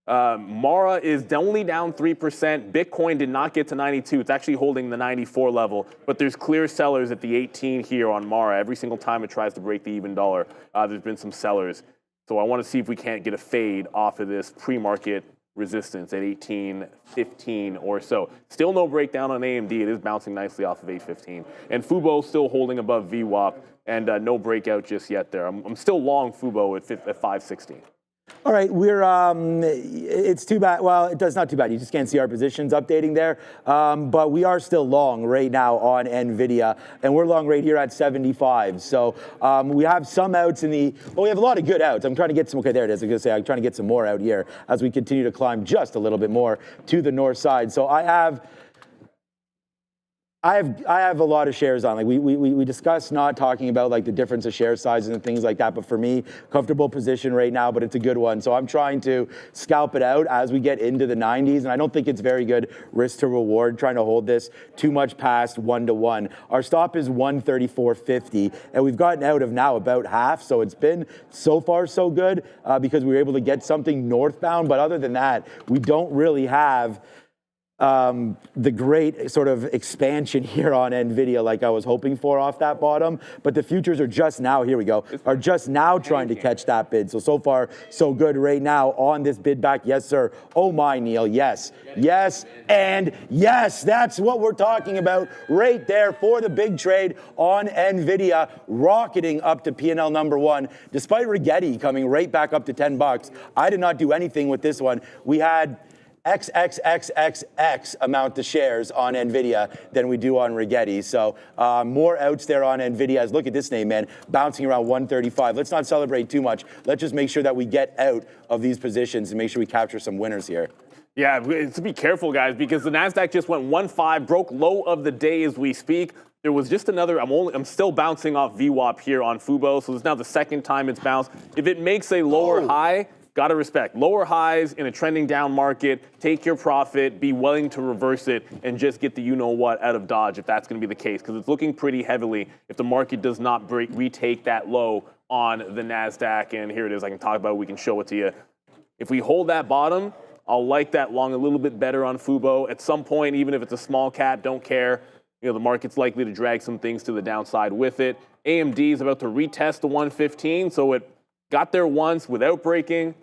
Mara is only down 3%. Bitcoin did not get to 92. It's actually holding the 94 level, but there's clear sellers at the 18 here on Mara. Every single time it tries to break the even dollar, there's been some sellers. So I want to see if we can't get a fade off of this pre-market resistance at 18.15 or so. Still no breakdown on AMD. It is bouncing nicely off of 8.15. And Fubo still holding above VWAP, and no breakout just yet there. I'm still long Fubo at 5.60. All right, it's too bad. Well, it's not too bad. You just can't see our positions updating there. But we are still long right now on NVIDIA, and we're long right here at 75. So we have some outs we have a lot of good outs. I'm trying to get some, okay, there it is. I was going to say, I'm trying to get some more out here as we continue to climb just a little bit more to the north side. So I have a lot of shares on. Like we discussed not talking about like the difference of share sizes and things like that. But for me, comfortable position right now, but it's a good one. So I'm trying to scalp it out as we get into the 90s. And I don't think it's very good risk to reward trying to hold this too much past 1-to-1. Our stop is 134.50, and we've gotten out of now about half. So it's been so far so good because we were able to get something northbound. But other than that, we don't really have the great sort of expansion here on NVIDIA like I was hoping for off that bottom. But the futures are just now, here we go, are just now trying to catch that bid. So far, so good right now on this bid back. Yes, sir. Oh my, Neil. Yes. Yes. And yes, that's what we're talking about right there for the big trade on NVIDIA, rocketing up to P&L number one. Despite Rigetti coming right back up to $10, I did not do anything with this one. We had XXXXX amount of shares on NVIDIA than we do on Rigetti. So more outs there on NVIDIA. Look at this name, man, bouncing around 135. Let's not celebrate too much. Let's just make sure that we get out of these positions and make sure we capture some winners here. Yeah, to be careful, guys, because the NASDAQ just went 1.5, broke low of the day as we speak. There was just another, I'm still bouncing off VWAP here on Fubo, so this is now the second time it's bounced. If it makes a lower high, gotta respect. Lower highs in a trending down market, take your profit, be willing to reverse it, and just get the you-know-what out of Dodge if that's gonna be the case, because it's looking pretty heavily if the market does not retake that low on the NASDAQ. And here it is, I can talk about it, we can show it to you. If we hold that bottom, I'll like that long a little bit better on Fubo. At some point, even if it's a small cap, don't care. You know, the market's likely to drag some things to the downside with it. AMD is about to retest the 115, so it got there once without breaking.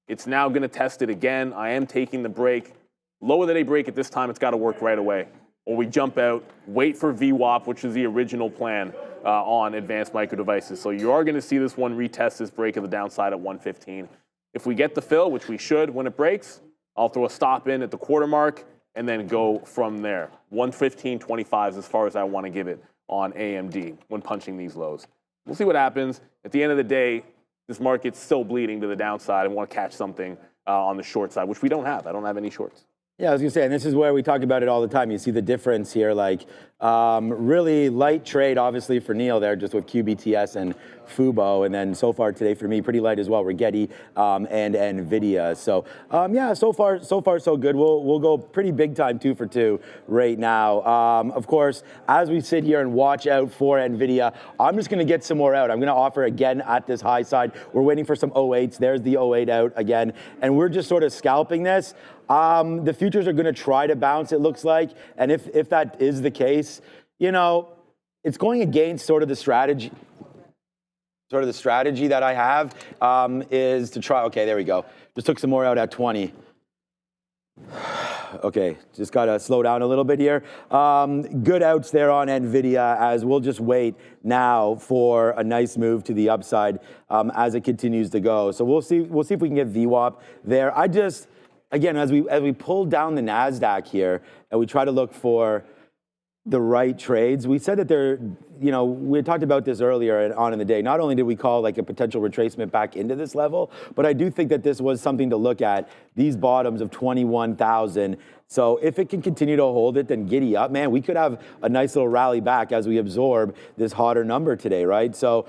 It's now going to test it again. I am taking the break. Lower the day break at this time, it's got to work right away. Or we jump out, wait for VWAP, which is the original plan on advanced micro devices. So you are going to see this one retest this break of the downside at 115. If we get the fill, which we should when it breaks, I'll throw a stop in at the quarter mark and then go from there. 115.25 is as far as I want to give it on AMD when punching these lows. We'll see what happens. At the end of the day, this market's still bleeding to the downside. I want to catch something on the short side, which we don't have. I don't have any shorts. Yeah, I was gonna say, and this is where we talk about it all the time. You see the difference here, like really light trade, obviously for Neil there, just with QBTS and Fubo, and then so far today for me, pretty light as well, Rigetti and Nvidia. So yeah, so far so good. We'll go pretty big time 2 for 2 right now. Of course, as we sit here and watch out for Nvidia, I'm just gonna get some more out. I'm gonna offer again at this high side. We're waiting for some 08s. There's the 08 out again, and we're just sort of scalping this. The futures are going to try to bounce, it looks like. And if that is the case, you know, it's going against sort of the strategy. Sort of the strategy that I have is to try. Okay, there we go. Just took some more out at 20. Okay, just got to slow down a little bit here. Good outs there on Nvidia, as we'll just wait now for a nice move to the upside as it continues to go. So we'll see if we can get VWAP there. Again, as we pull down the NASDAQ here and we try to look for the right trades, we said that we had talked about this earlier on in the day. Not only did we call like a potential retracement back into this level, but I do think that this was something to look at, these bottoms of 21,000. So if it can continue to hold it, then giddy up, man. We could have a nice little rally back as we absorb this hotter number today, right? So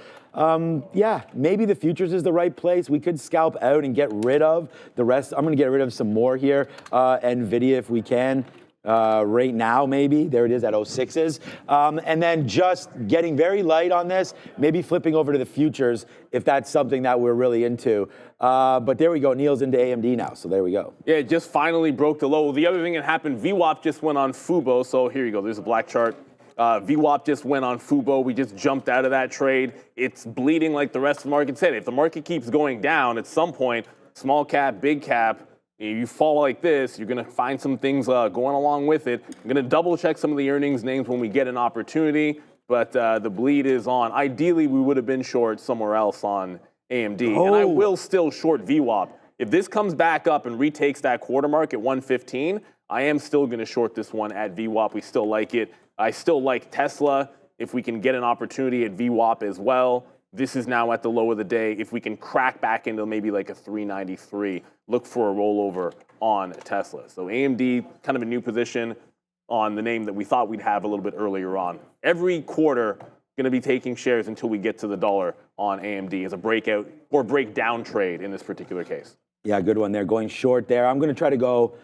yeah, maybe the futures is the right place. We could scalp out and get rid of the rest. I'm going to get rid of some more here, Nvidia if we can. Right now, maybe. There it is at 06s. And then just getting very light on this, maybe flipping over to the futures if that's something that we're really into. But there we go. Neil's into AMD now, so there we go. Yeah, it just finally broke the low. The other thing that happened, VWAP just went on Fubo. So here you go. There's a black chart. VWAP just went on Fubo. We just jumped out of that trade. It's bleeding like the rest of the market said. If the market keeps going down, at some point, small cap, big cap, you fall like this, you're going to find some things going along with it. I'm going to double check some of the earnings names when we get an opportunity, but the bleed is on. Ideally, we would have been short somewhere else on AMD, and I will still short VWAP. If this comes back up and retakes that quarter mark at 115, I am still going to short this one at VWAP. We still like it. I still like Tesla. If we can get an opportunity at VWAP as well, this is now at the low of the day. If we can crack back into maybe like a 393, look for a rollover on Tesla. So AMD, kind of a new position on the name that we thought we'd have a little bit earlier on. Every quarter, going to be taking shares until we get to the dollar on AMD as a breakout or breakdown trade in this particular case. Yeah, good one there. Going short there. I'm going to try to go.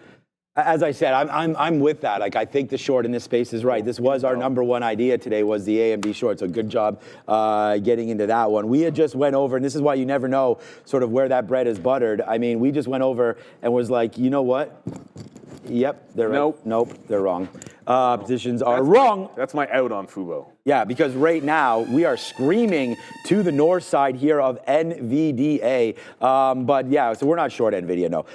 As I said, I'm with that. Like, I think the short in this space is right. This was our number one idea today, was the AMD short. So good job getting into that one. We had just went over, and this is why you never know sort of where that bread is buttered. I mean, we just went over and was like, you know what? Yep, they're right. Nope, they're wrong. Positions are wrong. That's my out on Fubo. Yeah, because right now we are screaming to the north side here of NVDA. But yeah, so we're not short NVIDIA, no,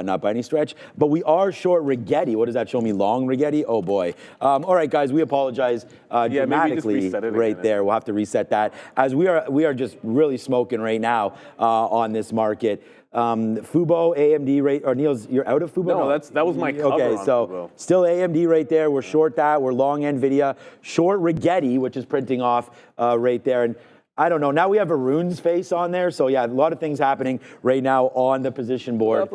not by any stretch. But we are short Rigetti. What does that show me? Long Rigetti? Oh boy. All right, guys, we apologize dramatically right there. We'll have to reset that, as we are just really smoking right now on this market. Fubo, AMD rate, or Neil's, you're out of Fubo? No, that was my cover. Okay, so Fubo. Still AMD right there. We're short that. We're long NVIDIA. Short Rigetti, which is printing off right there. And I don't know. Now we have Arun's face on there. So yeah, a lot of things happening right now on the position board,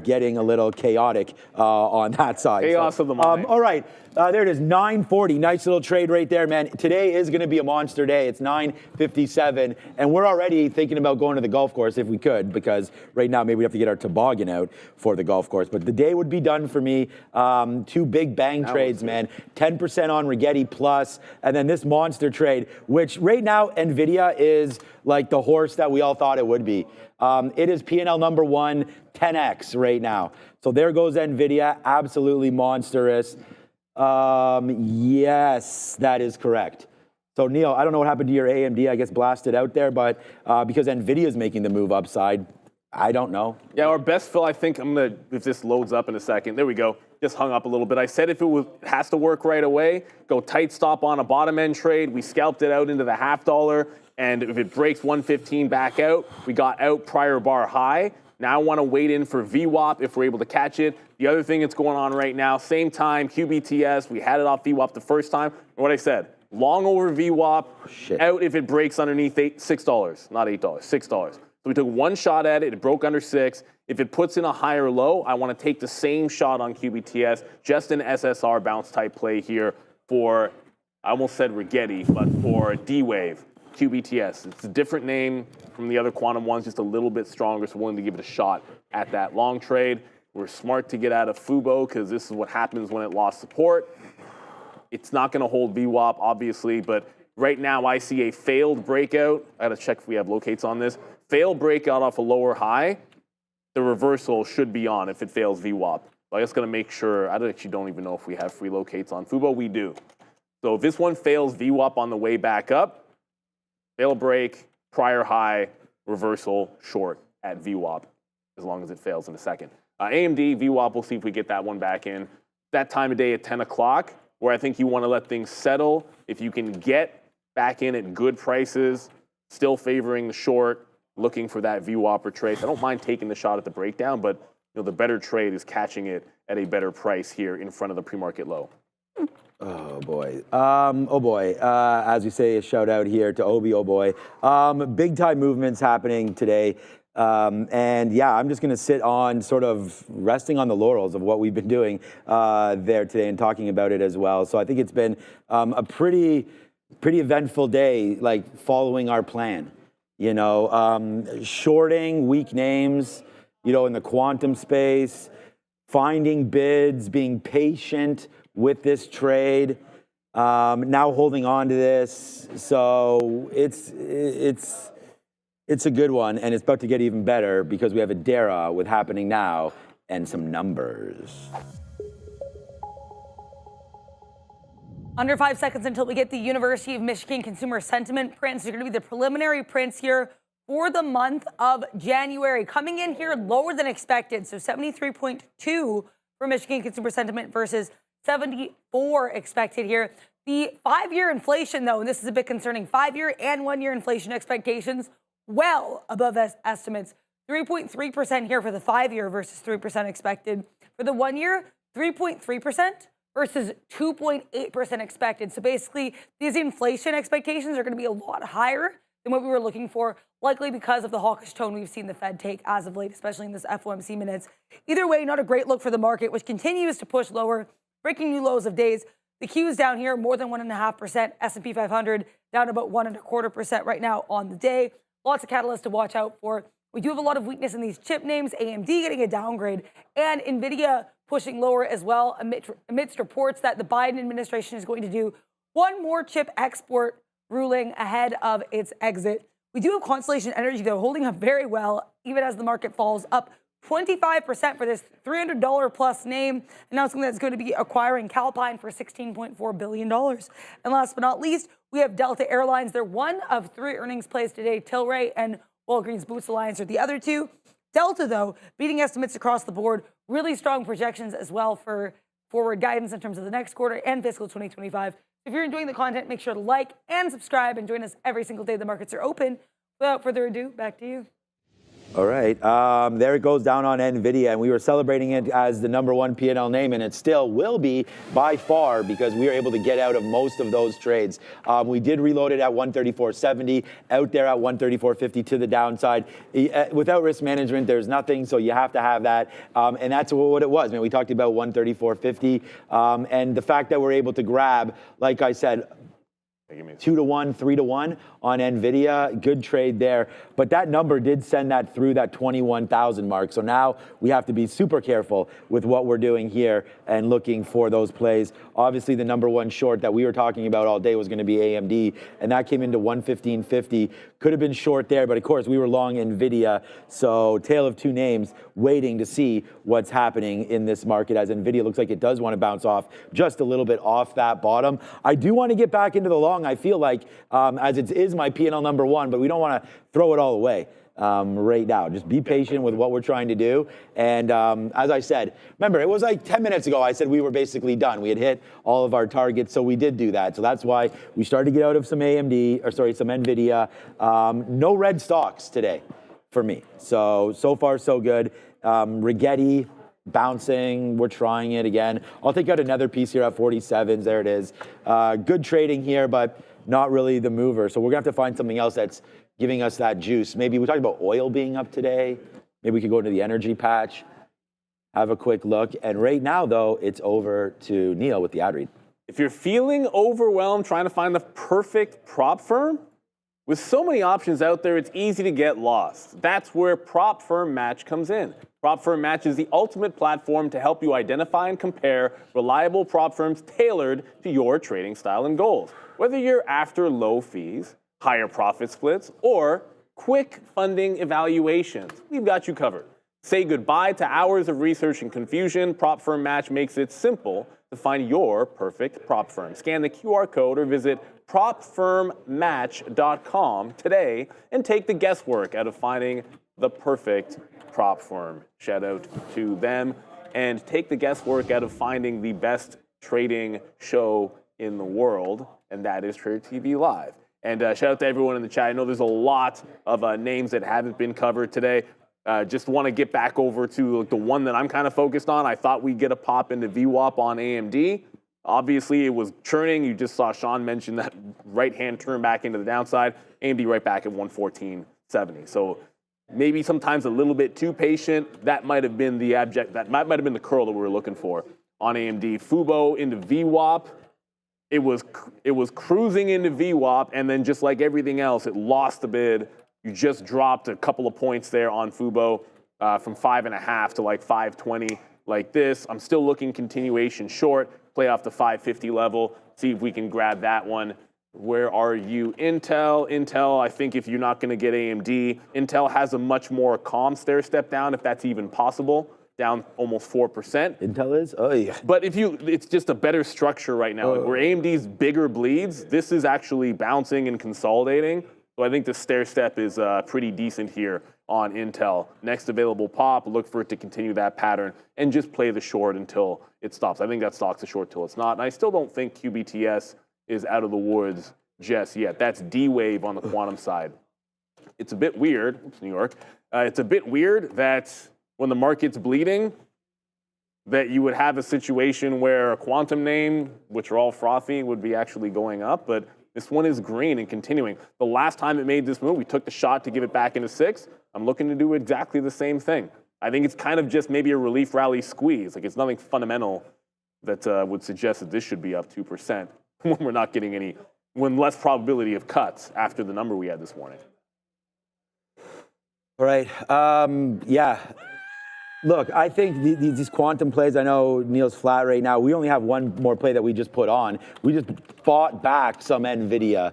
getting a little chaotic on that side. Chaos of the mind. All right. There it is, 940. Nice little trade right there, man. Today is going to be a monster day. It's 9:57, and we're already thinking about going to the golf course if we could, because right now maybe we have to get our toboggan out for the golf course. But the day would be done for me. Two big bang trades, man. 10% on Rigetti plus, and then this monster trade, which right now NVIDIA is like the horse that we all thought it would be. It is P&L number one, 10x right now. So there goes NVIDIA, absolutely monstrous. Yes, that is correct. So Neil, I don't know what happened to your AMD, I guess blasted out there, but because NVIDIA is making the move upside, I don't know. Yeah, our best fill, I think if this loads up in a second, there we go. Just hung up a little bit. I said if it has to work right away, go tight stop on a bottom end trade. We scalped it out into the $0.50, and if it breaks 115 back out, we got out prior bar high. Now I want to wait in for VWAP if we're able to catch it. The other thing that's going on right now, same time, QBTS, we had it off VWAP the first time. What I said, long over VWAP, out if it breaks underneath $6, not $8, $6. So we took one shot at it, it broke under 6. If it puts in a higher low, I want to take the same shot on QBTS, just an SSR bounce type play here for, I almost said Rigetti, but for D-Wave, QBTS. It's a different name from the other quantum ones, just a little bit stronger, so willing to give it a shot at that long trade. We're smart to get out of Fubo because this is what happens when it lost support. It's not going to hold VWAP, obviously, but right now I see a failed breakout. I got to check if we have locates on this. Failed breakout off a lower high. The reversal should be on if it fails VWAP. So I just got to make sure. I actually don't even know if we have free locates on Fubo. We do. So if this one fails VWAP on the way back up, fail break, prior high, reversal, short at VWAP, as long as it fails in a second. AMD, VWAP, we'll see if we get that one back in. That time of day at 10 o'clock, where I think you want to let things settle. If you can get back in at good prices, still favoring the short, looking for that VWAP or trace. I don't mind taking the shot at the breakdown, but the better trade is catching it at a better price here in front of the pre-market low. Oh boy. As we say, a shout out here to Obi, oh boy. Big time movements happening today. And yeah, I'm just going to sit on sort of resting on the laurels of what we've been doing there today and talking about it as well. So I think it's been a pretty eventful day, like following our plan. Shorting weak names, in the quantum space, finding bids, being patient with this trade, now holding on to this. So it's a good one, and it's about to get even better because we have a DARA with happening now and some numbers. Under 5 seconds until we get the University of Michigan consumer sentiment prints. They're going to be the preliminary prints here for the month of January. Coming in here lower than expected. So 73.2 for Michigan consumer sentiment versus 74 expected here. The 5-year inflation, though, and this is a bit concerning, 5-year and 1-year inflation expectations well above estimates. 3.3% here for the 5-year versus 3% expected. For the 1-year, 3.3%. versus 2.8% expected. So basically, these inflation expectations are going to be a lot higher than what we were looking for, likely because of the hawkish tone we've seen the Fed take as of late, especially in this FOMC minutes. Either way, not a great look for the market, which continues to push lower, breaking new lows of days. The Q is down here more than 1.5%. S&P 500 down about 1.25% right now on the day. Lots of catalysts to watch out for. We do have a lot of weakness in these chip names, AMD getting a downgrade, and NVIDIA pushing lower as well amidst reports that the Biden administration is going to do one more chip export ruling ahead of its exit. We do have Constellation Energy, though, holding up very well, even as the market falls up 25% for this $300 plus name, announcing that it's going to be acquiring Calpine for $16.4 billion. And last but not least, we have Delta Airlines. They're one of 3 earnings plays today. Tilray and Walgreens Boots Alliance are the other 2. Delta, though, beating estimates across the board. Really strong projections as well for forward guidance in terms of the next quarter and fiscal 2025. If you're enjoying the content, make sure to like and subscribe and join us every single day the markets are open. Without further ado, back to you. All right, there it goes down on NVIDIA, and we were celebrating it as the #1 P&L name, and it still will be by far because we were able to get out of most of those trades. We did reload it at 134.70, out there at 134.50 to the downside. Without risk management, there's nothing, so you have to have that, and that's what it was. We talked about 134.50, and the fact that we're able to grab, like I said, 2 to 1, 3 to 1 on NVIDIA. Good trade there. But that number did send that through that 21,000 mark. So now we have to be super careful with what we're doing here and looking for those plays. Obviously, the number one short that we were talking about all day was going to be AMD, and that came into 115.50. Could have been short there, but of course, we were long NVIDIA. So tale of two names, waiting to see what's happening in this market as NVIDIA looks like it does want to bounce off just a little bit off that bottom. I do want to get back into the long, I feel like, as it is my P&L number one, but we don't want to throw it all away right now. Just be patient with what we're trying to do. And as I said, remember, it was like 10 minutes ago, I said we were basically done. We had hit all of our targets, so we did do that. So that's why we started to get out of some AMD, or sorry, some NVIDIA. No red stocks today for me. So far, so good. Rigetti, bouncing, we're trying it again. I'll take out another piece here at 47s, there it is. Good trading here, but not really the mover. So we're gonna have to find something else that's giving us that juice. Maybe we talked about oil being up today. Maybe we could go into the energy patch, have a quick look. And right now, though, it's over to Neil with the ad read. If you're feeling overwhelmed trying to find the perfect prop firm, with so many options out there, it's easy to get lost. That's where Prop Firm Match comes in. Prop Firm Match is the ultimate platform to help you identify and compare reliable prop firms tailored to your trading style and goals. Whether you're after low fees, higher profit splits, or quick funding evaluations, we've got you covered. Say goodbye to hours of research and confusion. Prop Firm Match makes it simple to find your perfect prop firm. Scan the QR code or visit propfirmmatch.com today and take the guesswork out of finding the perfect prop firm. Shout out to them. And take the guesswork out of finding the best trading show in the world, and that is Trader TV Live. And shout out to everyone in the chat. I know there's a lot of names that haven't been covered today. Just want to get back over to the one that I'm kind of focused on. I thought we'd get a pop into VWAP on AMD. Obviously, it was churning. You just saw Sean mention that right-hand turn back into the downside. AMD right back at 114.70. So maybe sometimes a little bit too patient. That might have been the that might have been the curl that we were looking for on AMD. Fubo into VWAP. It was cruising into VWAP, and then just like everything else, it lost a bid. You just dropped a couple of points there on Fubo from 5.5 to like 520 like this. I'm still looking continuation short, play off the 550 level, see if we can grab that one. Where are you? Intel, I think if you're not going to get AMD, Intel has a much more calm stair step down, if that's even possible, down almost 4%. Intel is? Oh, yeah. But it's just a better structure right now. Like where AMD's bigger bleeds, this is actually bouncing and consolidating. So I think the stair step is pretty decent here on Intel. Next available pop, look for it to continue that pattern and just play the short until it stops. I think that stock's a short till it's not. And I still don't think QBTS is out of the woods just yet. That's D-Wave on the quantum side. It's a bit weird, oops, New York. It's a bit weird that when the market's bleeding, that you would have a situation where a quantum name, which are all frothy, would be actually going up, but this one is green and continuing. The last time it made this move, we took the shot to give it back into 6. I'm looking to do exactly the same thing. I think it's kind of just maybe a relief rally squeeze. Like it's nothing fundamental that would suggest that this should be up 2% when we're not getting any, when less probability of cuts after the number we had this morning. All right. Yeah. Look, I think these quantum plays, I know Neil's flat right now. We only have one more play that we just put on. We just bought back some NVIDIA.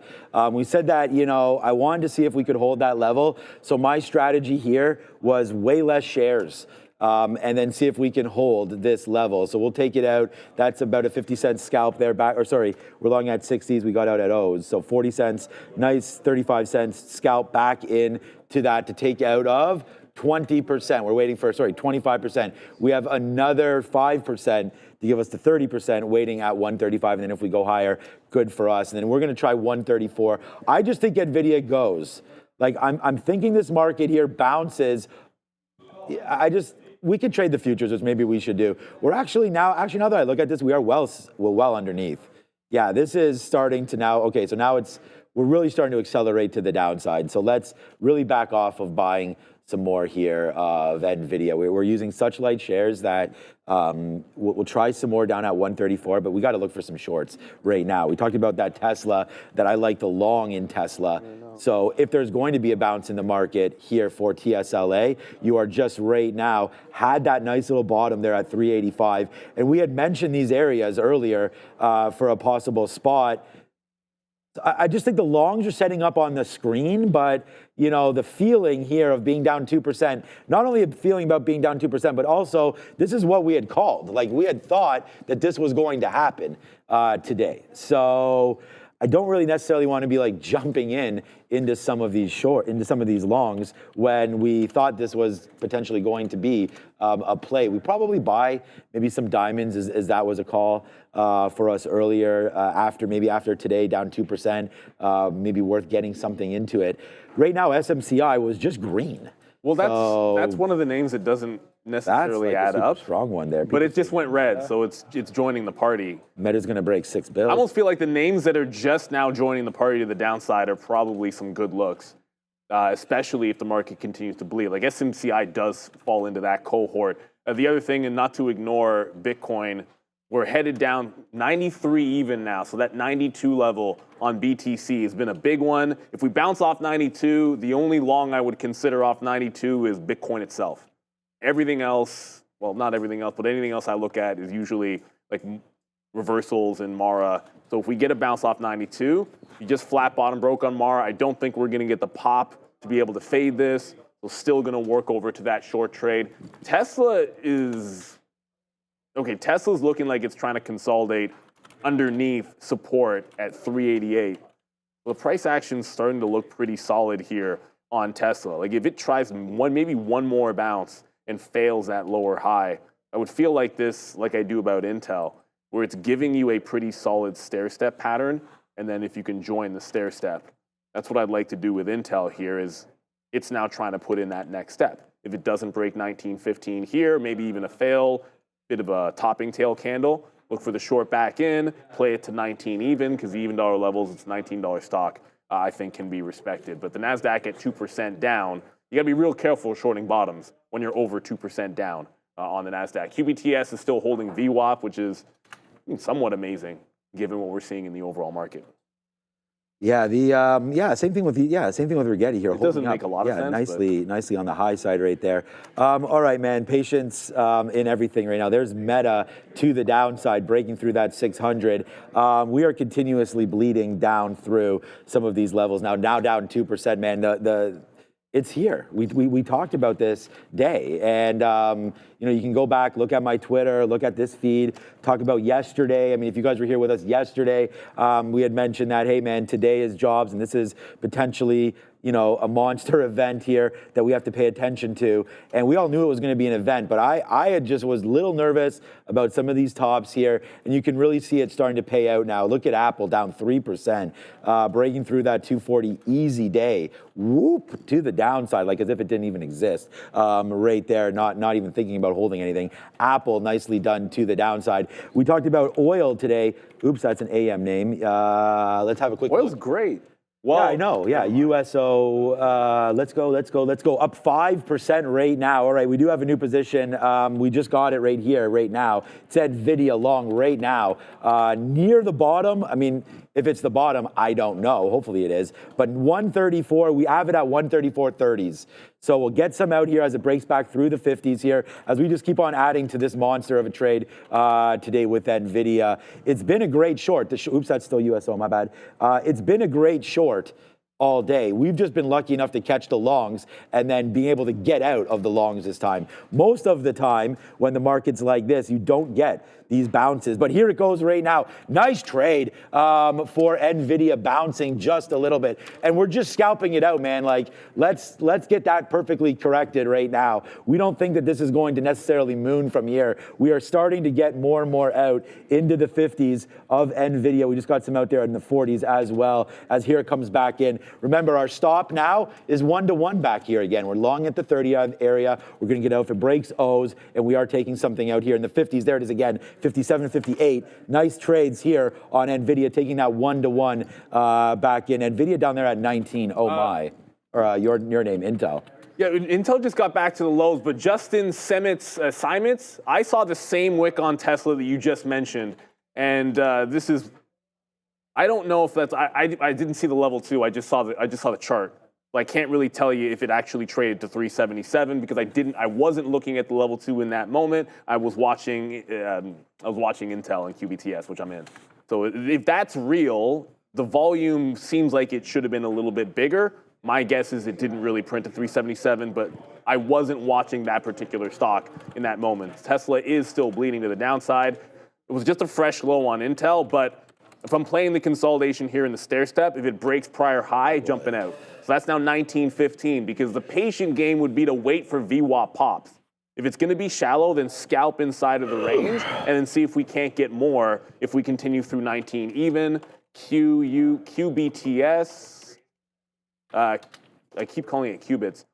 We said that, I wanted to see if we could hold that level. So my strategy here was way less shares and then see if we can hold this level. So we'll take it out. That's about a 50-cent scalp there back, or sorry, we're long at 60s. We got out at O's. So 40 cents, nice 35 cents scalp back in to that to take out of 20%. We're waiting for, 25%. We have another 5% to give us the 30% waiting at 135. And then if we go higher, good for us. And then we're going to try 134. I just think NVIDIA goes. Like I'm thinking this market here bounces. We could trade the futures, which maybe we should do. We're actually now that I look at this, we're well underneath. Yeah, this is starting to now, okay, so now we're really starting to accelerate to the downside. So let's really back off of buying some more here of NVIDIA. We're using such light shares that we'll try some more down at 134, but we got to look for some shorts right now. We talked about that Tesla, that I like the long in Tesla. So if there's going to be a bounce in the market here for TSLA, you are just right now, had that nice little bottom there at 385. And we had mentioned these areas earlier for a possible spot. I just think the longs are setting up on the screen, but you know, the feeling here of being down 2%, not only a feeling about being down 2%, but also this is what we had called. Like we had thought that this was going to happen today. So I don't really necessarily want to be like jumping into some of these longs when we thought this was potentially going to be a play. We probably buy maybe some diamonds as that was a call for us earlier after today down 2%, maybe worth getting something into it. Right now, SMCI was just green. Well, that's one of the names that doesn't necessarily that's like add up. Strong one there. But it just went red, so it's joining the party. Meta's going to break $6 billion. I almost feel like the names that are just now joining the party to the downside are probably some good looks, especially if the market continues to bleed. Like SMCI does fall into that cohort. The other thing, and not to ignore Bitcoin, we're headed down 93 even now, so that 92 level on BTC has been a big one. If we bounce off 92, the only long I would consider off 92 is Bitcoin itself. Everything else, well, not everything else, but anything else I look at is usually like reversals in Mara. So if we get a bounce off 92, you just flat bottom broke on Mara. I don't think we're going to get the pop to be able to fade this. We're still going to work over to that short trade. Tesla's looking like it's trying to consolidate underneath support at 388. Well, the price action's starting to look pretty solid here on Tesla. Like if it tries maybe one more bounce and fails that lower high, I would feel like this, like I do about Intel, where it's giving you a pretty solid stair-step pattern, and then if you can join the stair-step. That's what I'd like to do with Intel here is it's now trying to put in that next step. If it doesn't break 1915 here, maybe even a fail, bit of a topping tail candle, look for the short back in, play it to 19 even, because the even dollar levels, it's $19 stock, I think can be respected. But the NASDAQ at 2% down, you got to be real careful shorting bottoms when you're over 2% down on the NASDAQ. QBTS is still holding VWAP, which is somewhat amazing given what we're seeing in the overall market. Yeah, same thing with Rigetti here. It doesn't make a lot of sense. Nicely on the high side right there. All right, man, patience in everything right now. There's Meta to the downside, breaking through that 600. We are continuously bleeding down through some of these levels now down 2%, man. It's here. We talked about this day, and you can go back, look at my Twitter, look at this feed, talk about yesterday. I mean, if you guys were here with us yesterday, we had mentioned that, hey man, today is jobs, and this is potentially a monster event here that we have to pay attention to. And we all knew it was going to be an event, but I had just was a little nervous about some of these tops here, and you can really see it starting to pay out now. Look at Apple down 3%, breaking through that 240 easy day. Whoop, to the downside, like as if it didn't even exist right there, not even thinking about holding anything. Apple nicely done to the downside. We talked about oil today. Oops, that's an AM name. Let's have a quick Oil's look. great. Well, yeah, I know. Yeah, USO. Let's go. Up 5% right now. All right, we do have a new position. We just got it right here, right now. It said NVIDIA long right now, near the bottom. I mean, if it's the bottom, I don't know. Hopefully it is. But 134. We have it at 134.30s. So we'll get some out here as it breaks back through the 50s here, as we just keep on adding to this monster of a trade today with NVIDIA. It's been a great short. Oops, that's still USO, my bad. It's been a great short all day. We've just been lucky enough to catch the longs and then being able to get out of the longs this time. Most of the time when the market's like this, you don't get these bounces. But here it goes right now. Nice trade for NVIDIA bouncing just a little bit. And we're just scalping it out, man. Like, let's get that perfectly corrected right now. We don't think that this is going to necessarily moon from here. We are starting to get more and more out into the 50s of NVIDIA. We just got some out there in the 40s as well, as here it comes back in. Remember, our stop now is 1-to-1 back here again. We're long at the 30 area. We're going to get out if it breaks O's, and we are taking something out here in the 50s. There it is again, 57, 58. Nice trades here on NVIDIA, taking that 1-to-1 back in. NVIDIA down there at 19. Oh my. Or your name, Intel. Yeah, Intel just got back to the lows, but Justin Simons, I saw the same wick on Tesla that you just mentioned, and this is, I don't know if that's, I didn't see the level 2. I just saw the chart. I can't really tell you if it actually traded to 377 because I wasn't looking at the level 2 in that moment. I was watching Intel and QBTS, which I'm in. So if that's real, the volume seems like it should have been a little bit bigger. My guess is it didn't really print to 377, but I wasn't watching that particular stock in that moment. Tesla is still bleeding to the downside. It was just a fresh low on Intel, but if I'm playing the consolidation here in the stair step, if it breaks prior high, jumping out. So that's now 19.15 because the patient game would be to wait for VWAP pops. If it's going to be shallow, then scalp inside of the range and then see if we can't get more if we continue through 19 even. QBTS, I keep calling it qubits.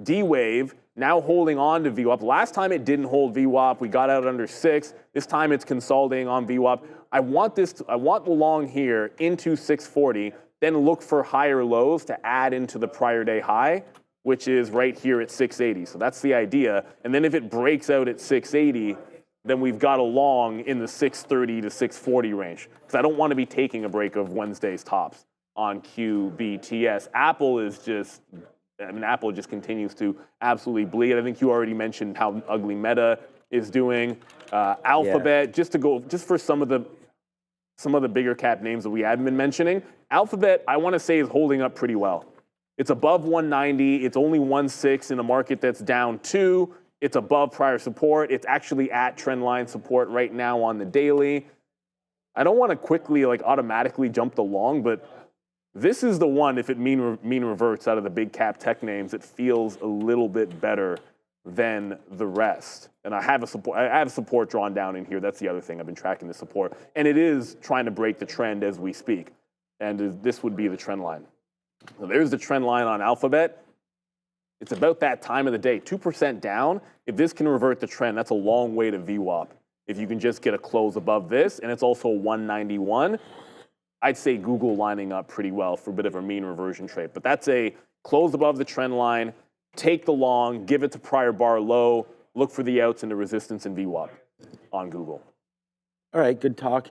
D-Wave, now holding on to VWAP. Last time it didn't hold VWAP. We got out under 6. This time it's consolidating on VWAP. I want the long here into 640, then look for higher lows to add into the prior day high, which is right here at 680. So that's the idea. And then if it breaks out at 680, then we've got a long in the 630 to 640 range. Because I don't want to be taking a break of Wednesday's tops on QBTS. Apple just continues to absolutely bleed. I think you already mentioned how ugly Meta is doing. Alphabet, just for some of the bigger cap names that we haven't been mentioning. Alphabet, I want to say, is holding up pretty well. It's above 190. It's only 1.6 in a market that's down 2. It's above prior support. It's actually at trendline support right now on the daily. I don't want to quickly automatically jump the long, but this is the one, if it mean reverts out of the big cap tech names, it feels a little bit better than the rest. And I have support drawn down in here. That's the other thing. I've been tracking the support. And it is trying to break the trend as we speak. And this would be the trend line. So there's the trend line on Alphabet. It's about that time of the day. 2% down. If this can revert the trend, that's a long way to VWAP. If you can just get a close above this, and it's also 191, I'd say Google lining up pretty well for a bit of a mean reversion trade. But that's a close above the trend line, take the long, give it to prior bar low, look for the outs into resistance and VWAP on Google. All right, good talk.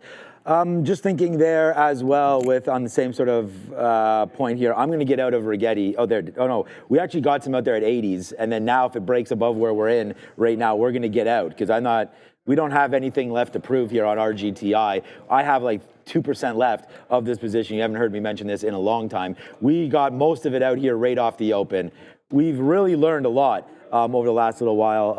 Just thinking there as well on the same sort of point here, I'm going to get out of Rigetti. Oh no, we actually got some out there at 80s, and then now if it breaks above where we're in right now, we're going to get out because we don't have anything left to prove here on RGTI. I have 2% left of this position. You haven't heard me mention this in a long time. We got most of it out here right off the open. We've really learned a lot over the last little while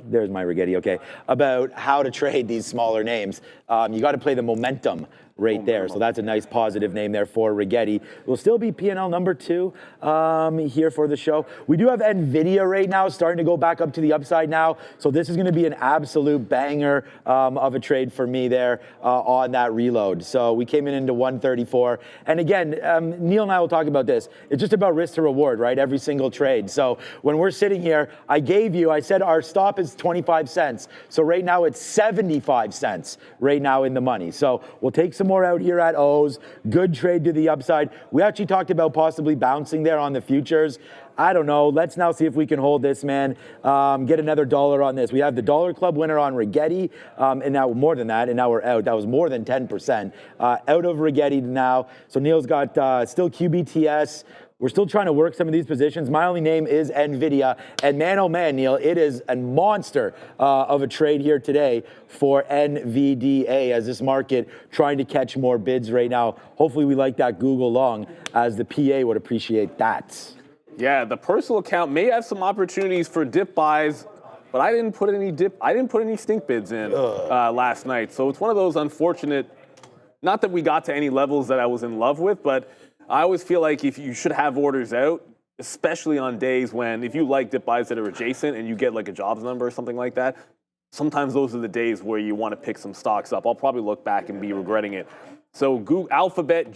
there's my Rigetti, okay, about how to trade these smaller names. You got to play the momentum right there. So that's a nice positive name there for Rigetti. Will still be P&L number 2 here for the show. We do have NVIDIA right now starting to go back up to the upside now. So this is going to be an absolute banger of a trade for me there on that reload. So we came into 134. And again, Neil and I will talk about this. It's just about risk to reward, right? Every single trade. So when we're sitting here, I said our stop is 25 cents. So right now it's 75 cents right now in the money. So we'll take some more out here at O's. Good trade to the upside. We actually talked about possibly bouncing there on the futures. I don't know. Let's now see if we can hold this, man. Get another dollar on this. We have the Dollar Club winner on Rigetti, and now more than that, and now we're out. That was more than 10%. Out of Rigetti now. So Neil's got still QBTS. We're still trying to work some of these positions. My only name is NVIDIA. And man, oh man, Neil, it is a monster of a trade here today for NVDA as this market trying to catch more bids right now. Hopefully we like that Google long, as the PA would appreciate that. Yeah, the personal account may have some opportunities for dip buys, but I didn't put any stink bids in last night. So it's one of those unfortunate, not that we got to any levels that I was in love with, but I always feel like if you should have orders out, especially on days when, if you like dip buys that are adjacent and you get a jobs number or something like that, sometimes those are the days where you want to pick some stocks up. I'll probably look back and be regretting it. So Google, Alphabet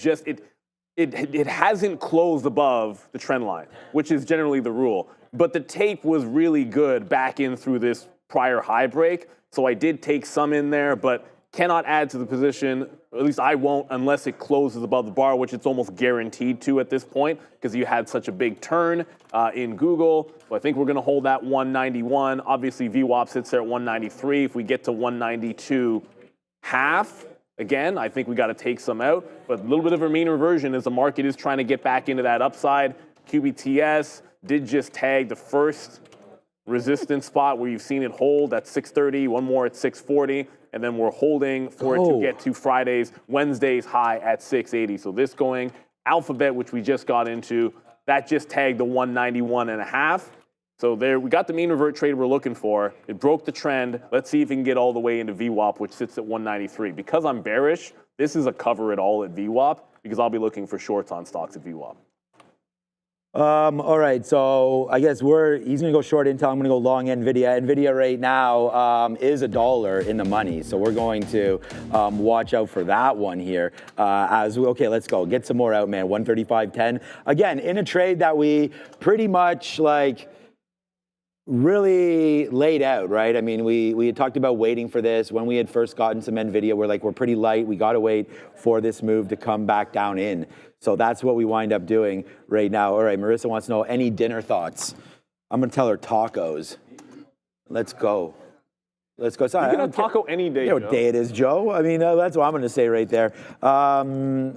it hasn't closed above the trend line, which is generally the rule. But the tape was really good back in through this prior high break. So I did take some in there, but cannot add to the position, or at least I won't, unless it closes above the bar, which it's almost guaranteed to at this point because you had such a big turn in Google. So I think we're going to hold that 191. Obviously, VWAP sits there at 193. If we get to 192.5, again, I think we got to take some out. But a little bit of a mean reversion as the market is trying to get back into that upside. QBTS did just tag the first resistance spot where you've seen it hold at 630, one more at 640, and then we're holding for it to get to Wednesday's high at 680. So this going Alphabet, which we just got into, that just tagged the 191.5. So there, we got the mean revert trade we're looking for. It broke the trend. Let's see if we can get all the way into VWAP, which sits at 193. Because I'm bearish, this is a cover it all at VWAP because I'll be looking for shorts on stocks at VWAP. All right, so I guess he's going to go short Intel. I'm going to go long NVIDIA. NVIDIA right now is $1 in the money, so we're going to watch out for that one here. Okay, let's go. Get some more out, man. 135.10. Again, in a trade that we pretty much really laid out, right? I mean, we had talked about waiting for this. When we had first gotten some NVIDIA, we're pretty light. We got to wait for this move to come back down in. So that's what we wind up doing right now. All right, Marissa wants to know any dinner thoughts. I'm going to tell her tacos. Let's go. Let's go. Sorry, you can have taco any day, you know what day it is, Joe. I mean, that's what I'm going to say right there. I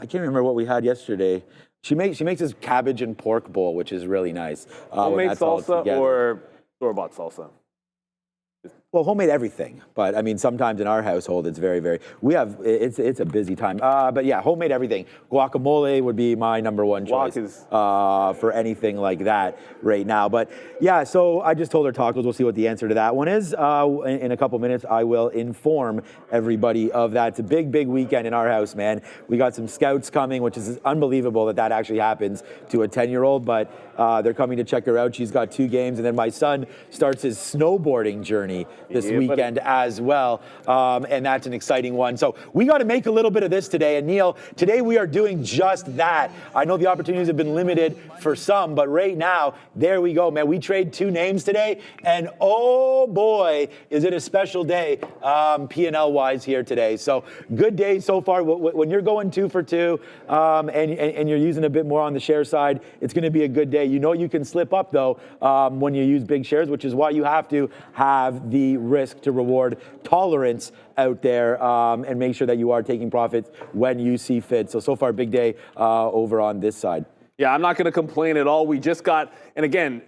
can't remember what we had yesterday. She makes this cabbage and pork bowl, which is really nice. Homemade salsa or store-bought salsa? Well, homemade everything, but I mean, sometimes in our household, it's it's a busy time. But yeah, homemade everything. Guacamole would be my number one choice for anything like that right now. But yeah, so I just told her tacos. We'll see what the answer to that one is. In a couple minutes, I will inform everybody of that. It's a big, big weekend in our house, man. We got some scouts coming, which is unbelievable that actually happens to a 10-year-old, but they're coming to check her out. She's got 2 games, and then my son starts his snowboarding journey this weekend as well, and that's an exciting one. So we got to make a little bit of this today. And Neil, today we are doing just that. I know the opportunities have been limited for some, but right now, there we go, man. We trade 2 names today, and oh boy, is it a special day P&L wise here today. So good day so far. When you're going 2 for 2 and you're using a bit more on the share side, it's going to be a good day. You know you can slip up though when you use big shares, which is why you have to have the risk to reward tolerance out there and make sure that you are taking profits when you see fit. So far, big day over on this side. Yeah, I'm not going to complain at all. We just got, and again,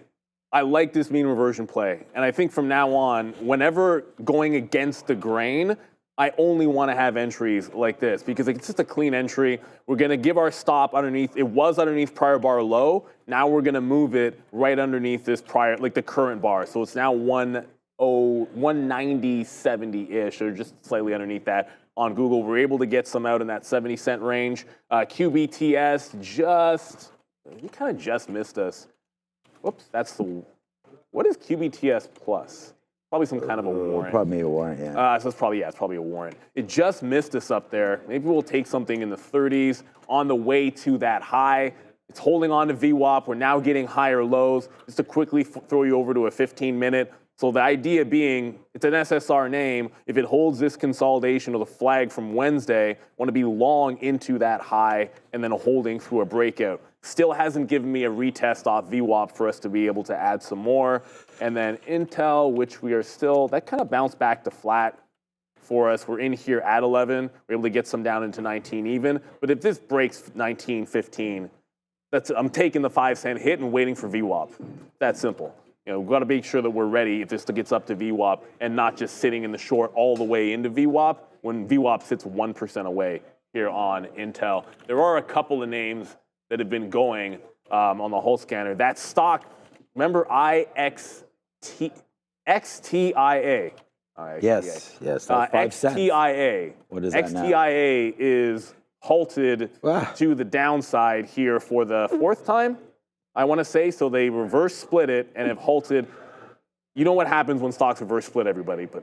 I like this mean reversion play. And I think from now on, whenever going against the grain, I only want to have entries like this because it's just a clean entry. We're going to give our stop underneath. It was underneath prior bar low. Now we're going to move it right underneath this prior, like the current bar. So it's now 190.70-ish, or just slightly underneath that on Google. We're able to get some out in that 70-cent range. QBTS he kind of just missed us. Whoops, what is QBTS plus? Probably some kind of a warrant. Probably a warrant, yeah. So it's probably a warrant. It just missed us up there. Maybe we'll take something in the 30s on the way to that high. It's holding on to VWAP. We're now getting higher lows. Just to quickly throw you over to a 15-minute. So the idea being, it's an SSR name. If it holds this consolidation or the flag from Wednesday, want to be long into that high and then holding through a breakout. Still hasn't given me a retest off VWAP for us to be able to add some more. And then Intel, which we are still, that kind of bounced back to flat for us. We're in here at 11. We're able to get some down into 19 even. But if this breaks 19, 15, I'm taking the 5-cent hit and waiting for VWAP. That simple. You know, we've got to make sure that we're ready if this gets up to VWAP and not just sitting in the short all the way into VWAP when VWAP sits 1% away here on Intel. There are a couple of names that have been going on the whole scanner. That stock, remember XTIA? Yes, that was 5 cents. XTIA. What is that now? XTIA is halted to the downside here for the 4th time, I want to say. So they reverse split it and have halted. You know what happens when stocks reverse split, everybody, but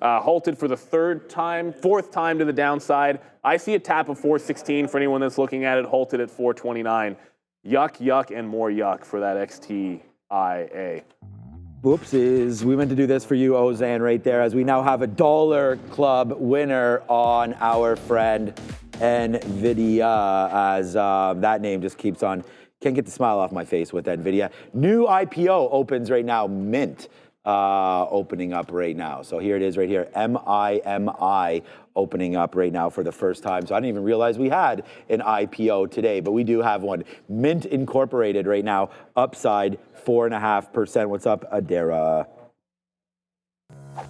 halted for the 4th time to the downside. I see a tap of 416 for anyone that's looking at it, halted at 429. Yuck, yuck, and more yuck for that XTIA. Whoopsies, we meant to do this for you, Ozan, right there, as we now have a dollar club winner on our friend NVIDIA, as that name just keeps on, can't get the smile off my face with NVIDIA. New IPO opens right now, Mint opening up right now. So here it is right here, MIMI opening up right now for the first time. So I didn't even realize we had an IPO today, but we do have one. Mint Incorporated right now, upside 4.5%. What's up, Adara? I'll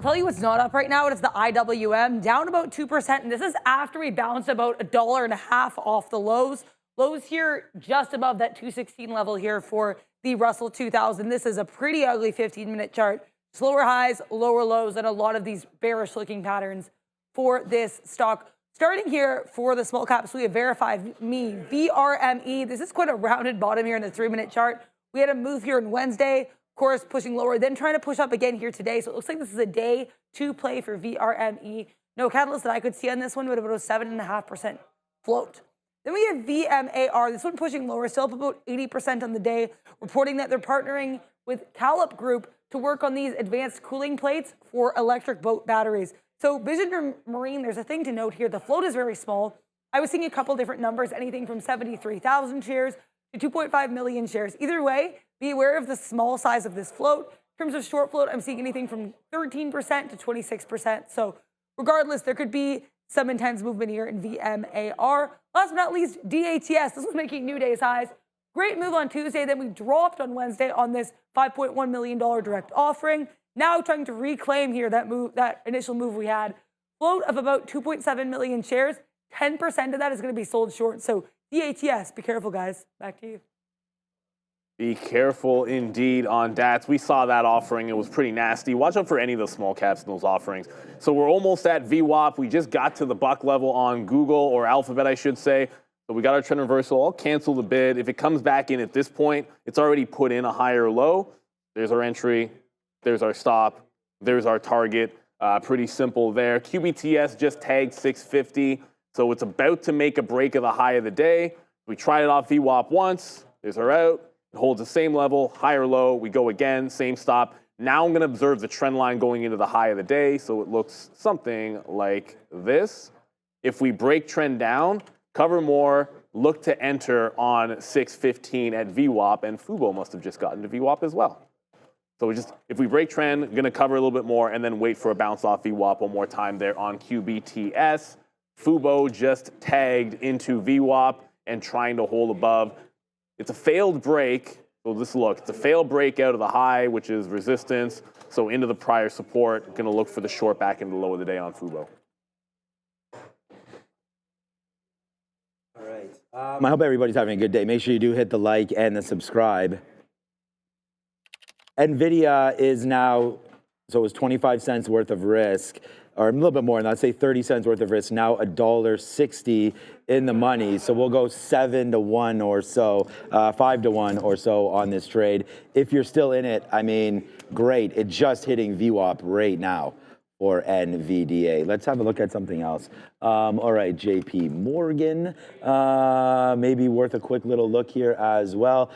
tell you what's not up right now. It is the IWM, down about 2%. And this is after we bounced about $1.50 off the lows. Lows here just above that 216 level here for the Russell 2000. This is a pretty ugly 15-minute chart. Slower highs, lower lows, and a lot of these bearish looking patterns for this stock. Starting here for the small caps, we have verified me, VRME. This is quite a rounded bottom here in the 3-minute chart. We had a move here on Wednesday, of course, pushing lower, then trying to push up again here today. So it looks like this is a day to play for VRME. No catalyst that I could see on this one, but about a 7.5% float. Then we have VMAR, this one pushing lower, still up about 80% on the day, reporting that they're partnering with Gallup Group to work on these advanced cooling plates for electric boat batteries. So Vision Marine, there's a thing to note here. The float is very small. I was seeing a couple different numbers, anything from 73,000 shares to 2.5 million shares. Either way, be aware of the small size of this float. In terms of short float, I'm seeing anything from 13% to 26%. So regardless, there could be some intense movement here in VMAR. Last but not least, DATS. This was making new day's highs. Great move on Tuesday. Then we dropped on Wednesday on this $5.1 million direct offering. Now trying to reclaim here that initial move we had. Float of about 2.7 million shares. 10% of that is going to be sold short. So DATS, be careful, guys. Back to you. Be careful indeed on DATS. We saw that offering. It was pretty nasty. Watch out for any of those small caps in those offerings. So we're almost at VWAP. We just got to the buck level on Google, or Alphabet, I should say. So we got our trend reversal. I'll cancel the bid. If it comes back in at this point, it's already put in a higher low. There's our entry. There's our stop. There's our target. Pretty simple there. QBTS just tagged 650. So it's about to make a break of the high of the day. We tried it off VWAP once. There's our out. It holds the same level, higher low. We go again, same stop. Now I'm going to observe the trend line going into the high of the day. So it looks something like this. If we break trend down, cover more, look to enter on 615 at VWAP, and Fubo must have just gotten to VWAP as well. So if we break trend, we're going to cover a little bit more and then wait for a bounce off VWAP one more time there on QBTS. Fubo just tagged into VWAP and trying to hold above. It's a failed break. So just look, it's a failed break out of the high, which is resistance. So into the prior support, going to look for the short back into the low of the day on Fubo. All right. I hope everybody's having a good day. Make sure you do hit the like and the subscribe. NVIDIA is now, so it was 25 cents worth of risk, or a little bit more, and I'd say 30 cents worth of risk, now $1.60 in the money. So we'll go 7-1 or so, 5-1 or so on this trade. If you're still in it, I mean, great. It's just hitting VWAP right now for NVDA. Let's have a look at something else. All right, JP Morgan, maybe worth a quick little look here as well.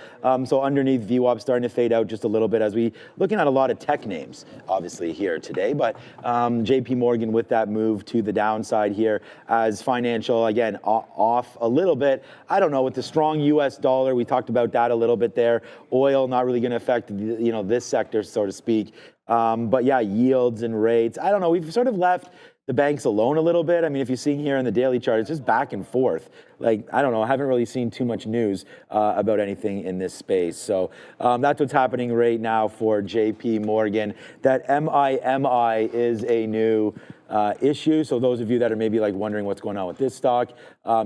So underneath VWAP starting to fade out just a little bit as we looking at a lot of tech names, obviously here today, but JP Morgan with that move to the downside here as financial, again, off a little bit. I don't know, with the strong US dollar, we talked about that a little bit there. Oil not really gonna affect, this sector, so to speak. But yeah, yields and rates. I don't know. We've sort of left the banks alone a little bit. I mean, if you're seeing here in the daily chart, it's just back and forth. Like, I don't know. I haven't really seen too much news about anything in this space. So that's what's happening right now for JP Morgan. That MIMI is a new issue. So those of you that are maybe like wondering what's going on with this stock,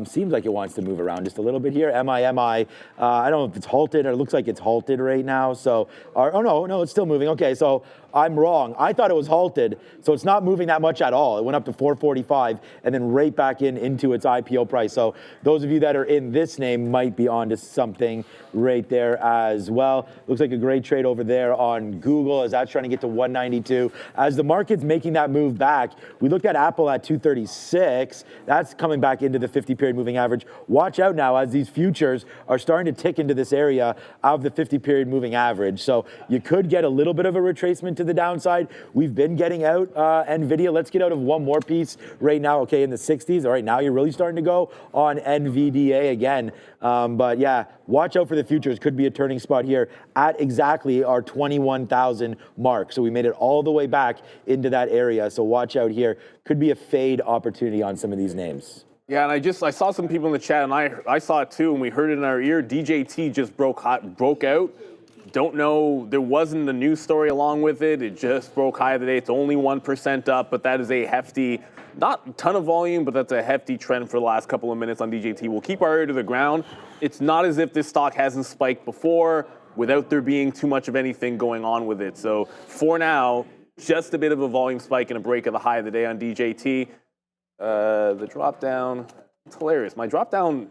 seems like it wants to move around just a little bit here. MIMI, I don't know if it's halted or it looks like it's halted right now. So, oh no, it's still moving. Okay, so I'm wrong. I thought it was halted, so it's not moving that much at all. It went up to 445 and then right back into its IPO price. So those of you that are in this name might be onto something right there as well. Looks like a great trade over there on Google as that's trying to get to 192. As the market's making that move back, we looked at Apple at 236. That's coming back into the 50 50-period moving average. Watch out now as these futures are starting to tick into this area of the 50-period moving average. So you could get a little bit of a retracement to the downside. We've been getting out NVIDIA. Let's get out of one more piece right now. Okay, in the 60s. All right, now you're really starting to go on NVDA again. But yeah, watch out for the futures. Could be a turning spot here at exactly our 21,000 mark. So we made it all the way back into that area. So watch out here. Could be a fade opportunity on some of these names. Yeah, and I saw some people in the chat, and I saw it too, and we heard it in our ear. DJT just broke out. Don't know, there wasn't a news story along with it. It just broke high today. It's only 1% up, but that is a hefty, not a ton of volume, but that's a hefty trend for the last couple of minutes on DJT. We'll keep our ear to the ground. It's not as if this stock hasn't spiked before without there being too much of anything going on with it. So for now, just a bit of a volume spike and a break of the high of the day on DJT. The drop down, it's hilarious. My drop down,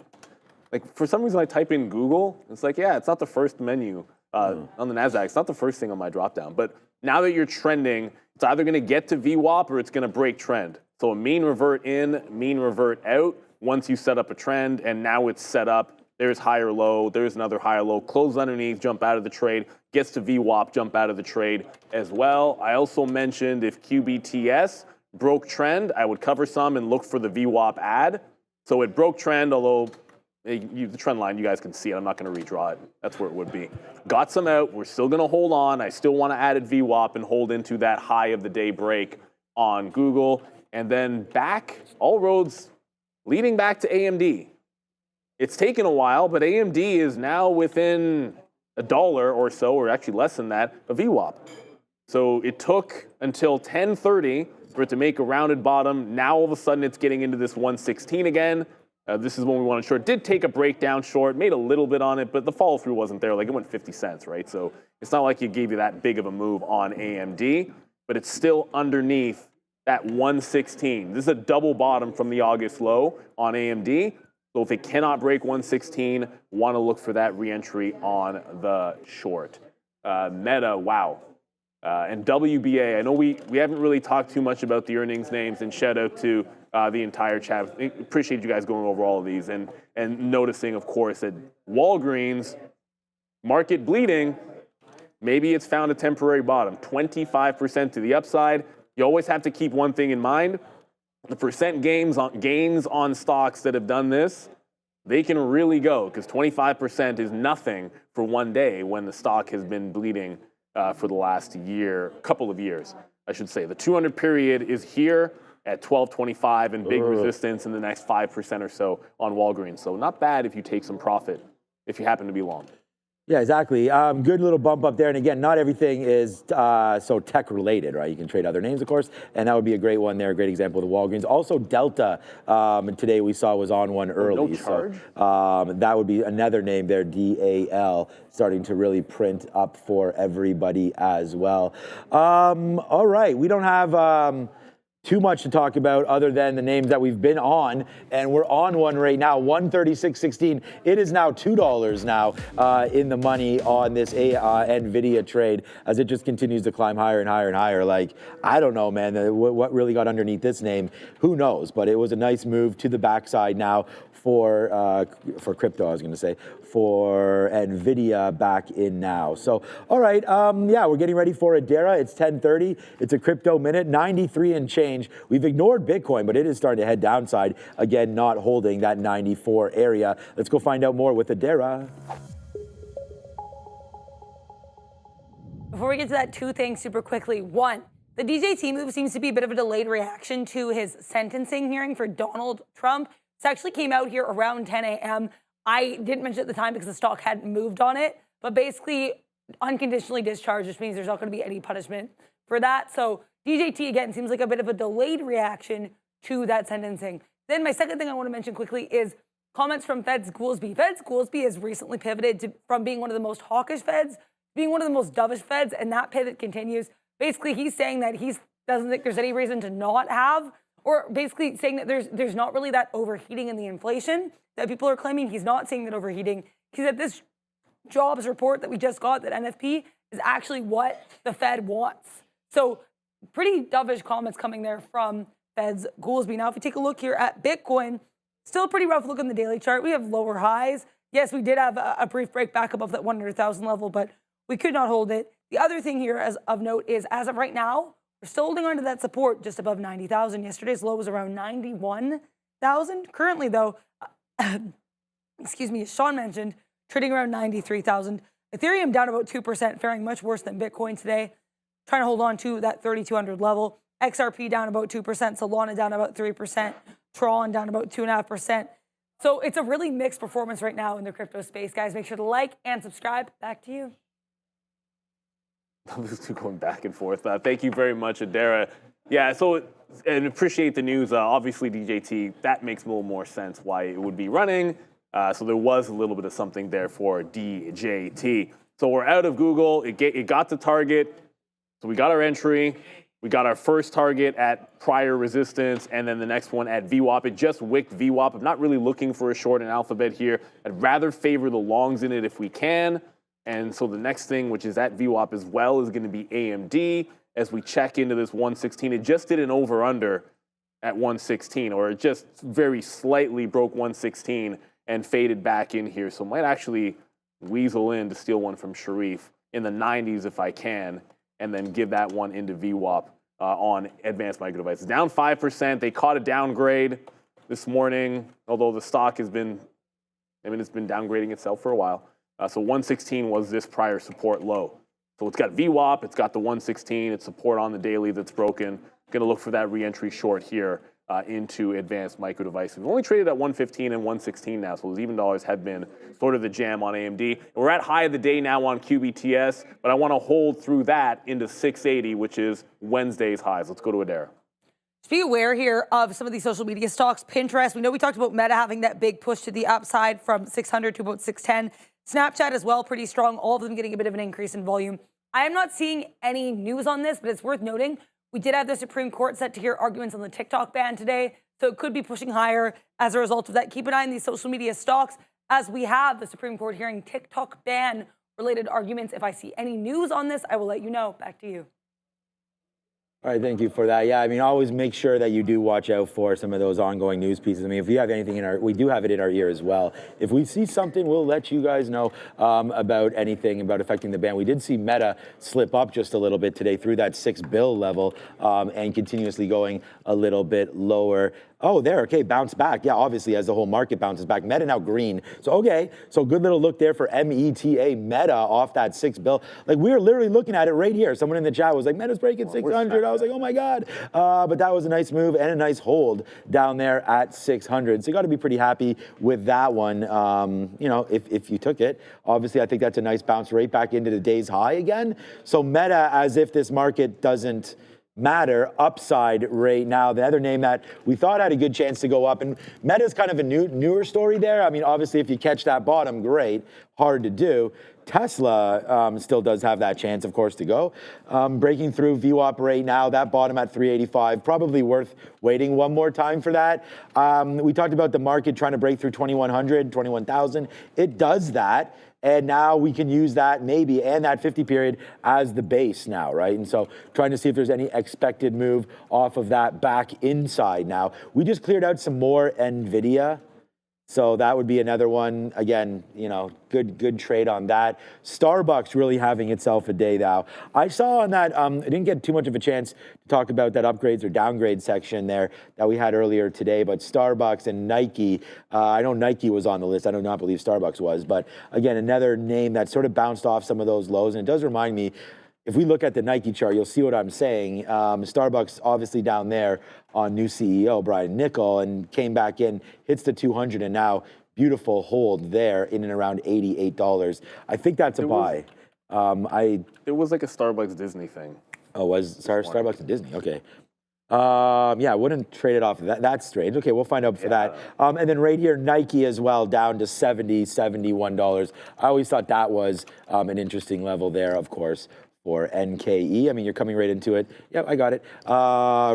like for some reason I type in Google, it's like, yeah, it's not the first menu on the NASDAQ. It's not the first thing on my drop down. But now that you're trending, it's either going to get to VWAP or it's going to break trend. So a mean revert in, mean revert out once you set up a trend, and now it's set up. There's higher low, there's another higher low, close underneath, jump out of the trade, gets to VWAP, jump out of the trade as well. I also mentioned if QBTS broke trend, I would cover some and look for the VWAP add. So it broke trend, although the trend line, you guys can see it. I'm not going to redraw it. That's where it would be. Got some out. We're still going to hold on. I still want to add at VWAP and hold into that high of the day break on Google. And then back, all roads leading back to AMD. It's taken a while, but AMD is now within $1 or so, or actually less than that, of VWAP. So it took until 10:30 for it to make a rounded bottom. Now all of a sudden it's getting into this 116 again. This is when we wanted short. Did take a breakdown short, made a little bit on it, but the follow through wasn't there. Like it went 50 cents, right? So it's not like it gave you that big of a move on AMD, but it's still underneath that 116. This is a double bottom from the August low on AMD. So if it cannot break 116, want to look for that reentry on the short. Meta, wow. And WBA, I know we haven't really talked too much about the earnings names, and shout out to the entire chat. Appreciate you guys going over all of these and noticing, of course, that Walgreens, market bleeding, maybe it's found a temporary bottom, 25% to the upside. You always have to keep one thing in mind. The percent gains on stocks that have done this, they can really go, because 25% is nothing for one day when the stock has been bleeding for the last couple of years, I should say. The 200 period is here at 12.25 and big resistance in the next 5% or so on Walgreens. So not bad if you take some profit if you happen to be long. Yeah, exactly. Good little bump up there. And again, not everything is so tech related, right? You can trade other names, of course, and that would be a great one there. A great example of the Walgreens. Also, Delta, today we saw was on one early. No charge? So that would be another name there, DAL, starting to really print up for everybody as well. All right, we don't have too much to talk about other than the names that we've been on, and we're on one right now, 136.16. It is now $2 now in the money on this NVIDIA trade as it just continues to climb higher and higher and higher. Like, I don't know, man, what really got underneath this name? Who knows? But it was a nice move to the backside now for crypto, I was going to say, for NVIDIA back in now. So, all right, yeah, we're getting ready for Adara. It's 10:30. It's a crypto minute, 93 and change. We've ignored Bitcoin, but it is starting to head downside. Again, not holding that 94 area. Let's go find out more with Adara. Before we get to that, two things super quickly. One, the DJT move seems to be a bit of a delayed reaction to his sentencing hearing for Donald Trump. This actually came out here around 10 a.m. I didn't mention it at the time because the stock hadn't moved on it, but basically unconditionally discharged, which means there's not going to be any punishment for that. So DJT, again, seems like a bit of a delayed reaction to that sentencing. Then my second thing I want to mention quickly is comments from Feds Goolsbee. Feds Goolsbee has recently pivoted from being one of the most hawkish Feds, being one of the most dovish Feds, and that pivot continues. Basically, he's saying that he doesn't think there's any reason to not have, or basically saying that there's not really that overheating in the inflation that people are claiming. He's not seeing that overheating. He said this jobs report that we just got, that NFP, is actually what the Fed wants. So pretty dovish comments coming there from Feds Goolsbee. Now, if we take a look here at Bitcoin, Still a pretty rough look on the daily chart. We have lower highs. Yes, we did have a brief break back above that 100,000 level, but we could not hold it. The other thing here as of note is, as of right now, we're still holding on to that support just above 90,000. Yesterday's low was around 91,000. Currently, though, excuse me, as Sean mentioned, trading around 93,000. Ethereum down about 2%, faring much worse than Bitcoin today. Trying to hold on to that 3,200 level. XRP down about 2%, Solana down about 3%, Tron down about 2.5%. So it's a really mixed performance right now in the crypto space, guys. Make sure to like and subscribe. Back to you. Those two going back and forth. Thank you very much, Adara. Yeah, so, and appreciate the news. Obviously, DJT, that makes a little more sense why it would be running. So there was a little bit of something there for DJT. So we're out of Google. It got to target. So we got our entry. We got our first target at prior resistance, and then the next one at VWAP. It just wicked VWAP. I'm not really looking for a short in Alphabet here. I'd rather favor the longs in it if we can. And so the next thing, which is at VWAP as well, is going to be AMD. As we check into this 116, it just did an over-under at 116, or it just very slightly broke 116 and faded back in here. So might actually weasel in to steal one from Sharif in the 90s if I can, and then give that one into VWAP on advanced micro devices. Down 5%. They caught a downgrade this morning, although the stock has been, it's been downgrading itself for a while. So 116 was this prior support low. So it's got VWAP, it's got the 116, it's support on the daily that's broken. Going to look for that re-entry short here into advanced micro devices. We've only traded at 115 and 116 now, so those even dollars have been sort of the jam on AMD. We're at high of the day now on QBTS, but I want to hold through that into 680, which is Wednesday's highs. Let's go to Adara. Just be aware here of some of these social media stocks. Pinterest, we know we talked about Meta having that big push to the upside from 600 to about 610. Snapchat as well, pretty strong. All of them getting a bit of an increase in volume. I am not seeing any news on this, but it's worth noting. We did have the Supreme Court set to hear arguments on the TikTok ban today, so it could be pushing higher as a result of that. Keep an eye on these social media stocks as we have the Supreme Court hearing TikTok ban related arguments. If I see any news on this, I will let you know. Back to you. All right, thank you for that. Yeah, I mean, always make sure that you do watch out for some of those ongoing news pieces. I mean, if we have anything in our, we do have it in our ear as well. If we see something, we'll let you guys know about anything about affecting the ban. We did see Meta slip up just a little bit today through that $6 bill level and continuously going a little bit lower. Oh, there, okay, bounce back. Yeah, obviously, as the whole market bounces back. Meta now green. So, okay, so good little look there for META, Meta off that $6 bill. Like, we were literally looking at it right here. Someone in the chat was like, Meta's breaking 600. I was like, oh my God. But that was a nice move and a nice hold down there at 600. So you got to be pretty happy with that one, you know, if you took it. Obviously, I think that's a nice bounce right back into the day's high again. So Meta, as if this market doesn't matter, upside right now. The other name that we thought had a good chance to go up, and Meta's kind of a newer story there. I mean, obviously, if you catch that bottom, great. Hard to do. Tesla still does have that chance, of course, to go. Breaking through VWAP right now, that bottom at 385, probably worth waiting one more time for that. We talked about the market trying to break through 2100, 21,000. It does that. And now we can use that maybe and that 50 period as the base now, right? And so trying to see if there's any expected move off of that back inside now. We just cleared out some more NVIDIA. So that would be another one. Again, you know, good trade on that. Starbucks really having itself a day now. I saw on that, I didn't get too much of a chance to talk about that upgrades or downgrade section there that we had earlier today, but Starbucks and Nike, I know Nike was on the list. I do not believe Starbucks was, but again, another name that sort of bounced off some of those lows. And it does remind me, if we look at the Nike chart, you'll see what I'm saying. Starbucks obviously down there on new CEO, Brian Niccol, and came back in, hits the 200, and now beautiful hold there in and around $88. I think that's a buy. It was like a Starbucks Disney thing. Oh, Starbucks and Disney, okay. Yeah, I wouldn't trade it off. That's strange. Okay, we'll find out for that. And then right here, Nike as well, down to $70, $71. I always thought that was an interesting level there, of course, for NKE. I mean, you're coming right into it. Yep, I got it.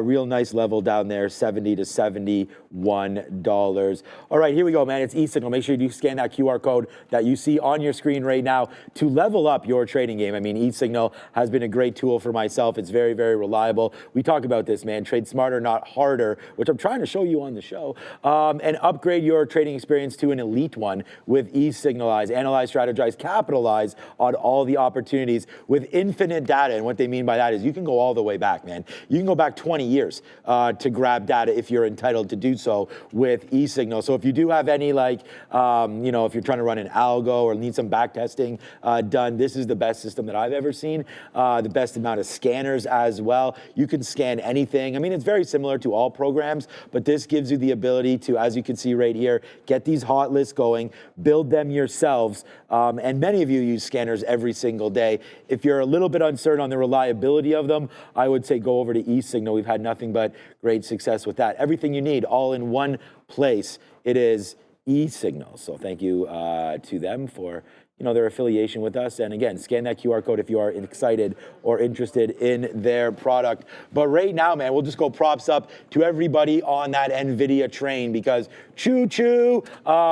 Real nice level down there, 70 to 71. All right, here we go, man. It's eSignal. Make sure you do scan that QR code that you see on your screen right now to level up your trading game. I mean, eSignal has been a great tool for myself. It's very, very reliable. We talk about this, man. Trade smarter, not harder, which I'm trying to show you on the show. And upgrade your trading experience to an elite one with eSignalize. Analyze, strategize, capitalize on all the opportunities with infinite data. And what they mean by that is you can go all the way back, man. You can go back 20 years to grab data if you're entitled to do so with eSignal. So if you do have any, like, if you're trying to run an algo or need some back testing done, this is the best system that I've ever seen. The best amount of scanners as well. You can scan anything. I mean, it's very similar to all programs, but this gives you the ability to, as you can see right here, get these hot lists going, build them yourselves. And many of you use scanners every single day. If you're a little bit uncertain on the reliability of them, I would say go over to eSignal. We've had nothing but great success with that. Everything you need all in one place. It is eSignal. So thank you to them for their affiliation with us. And again, scan that QR code if you are excited or interested in their product. But right now, man, we'll just go props up to everybody on that NVIDIA train because choo-choo,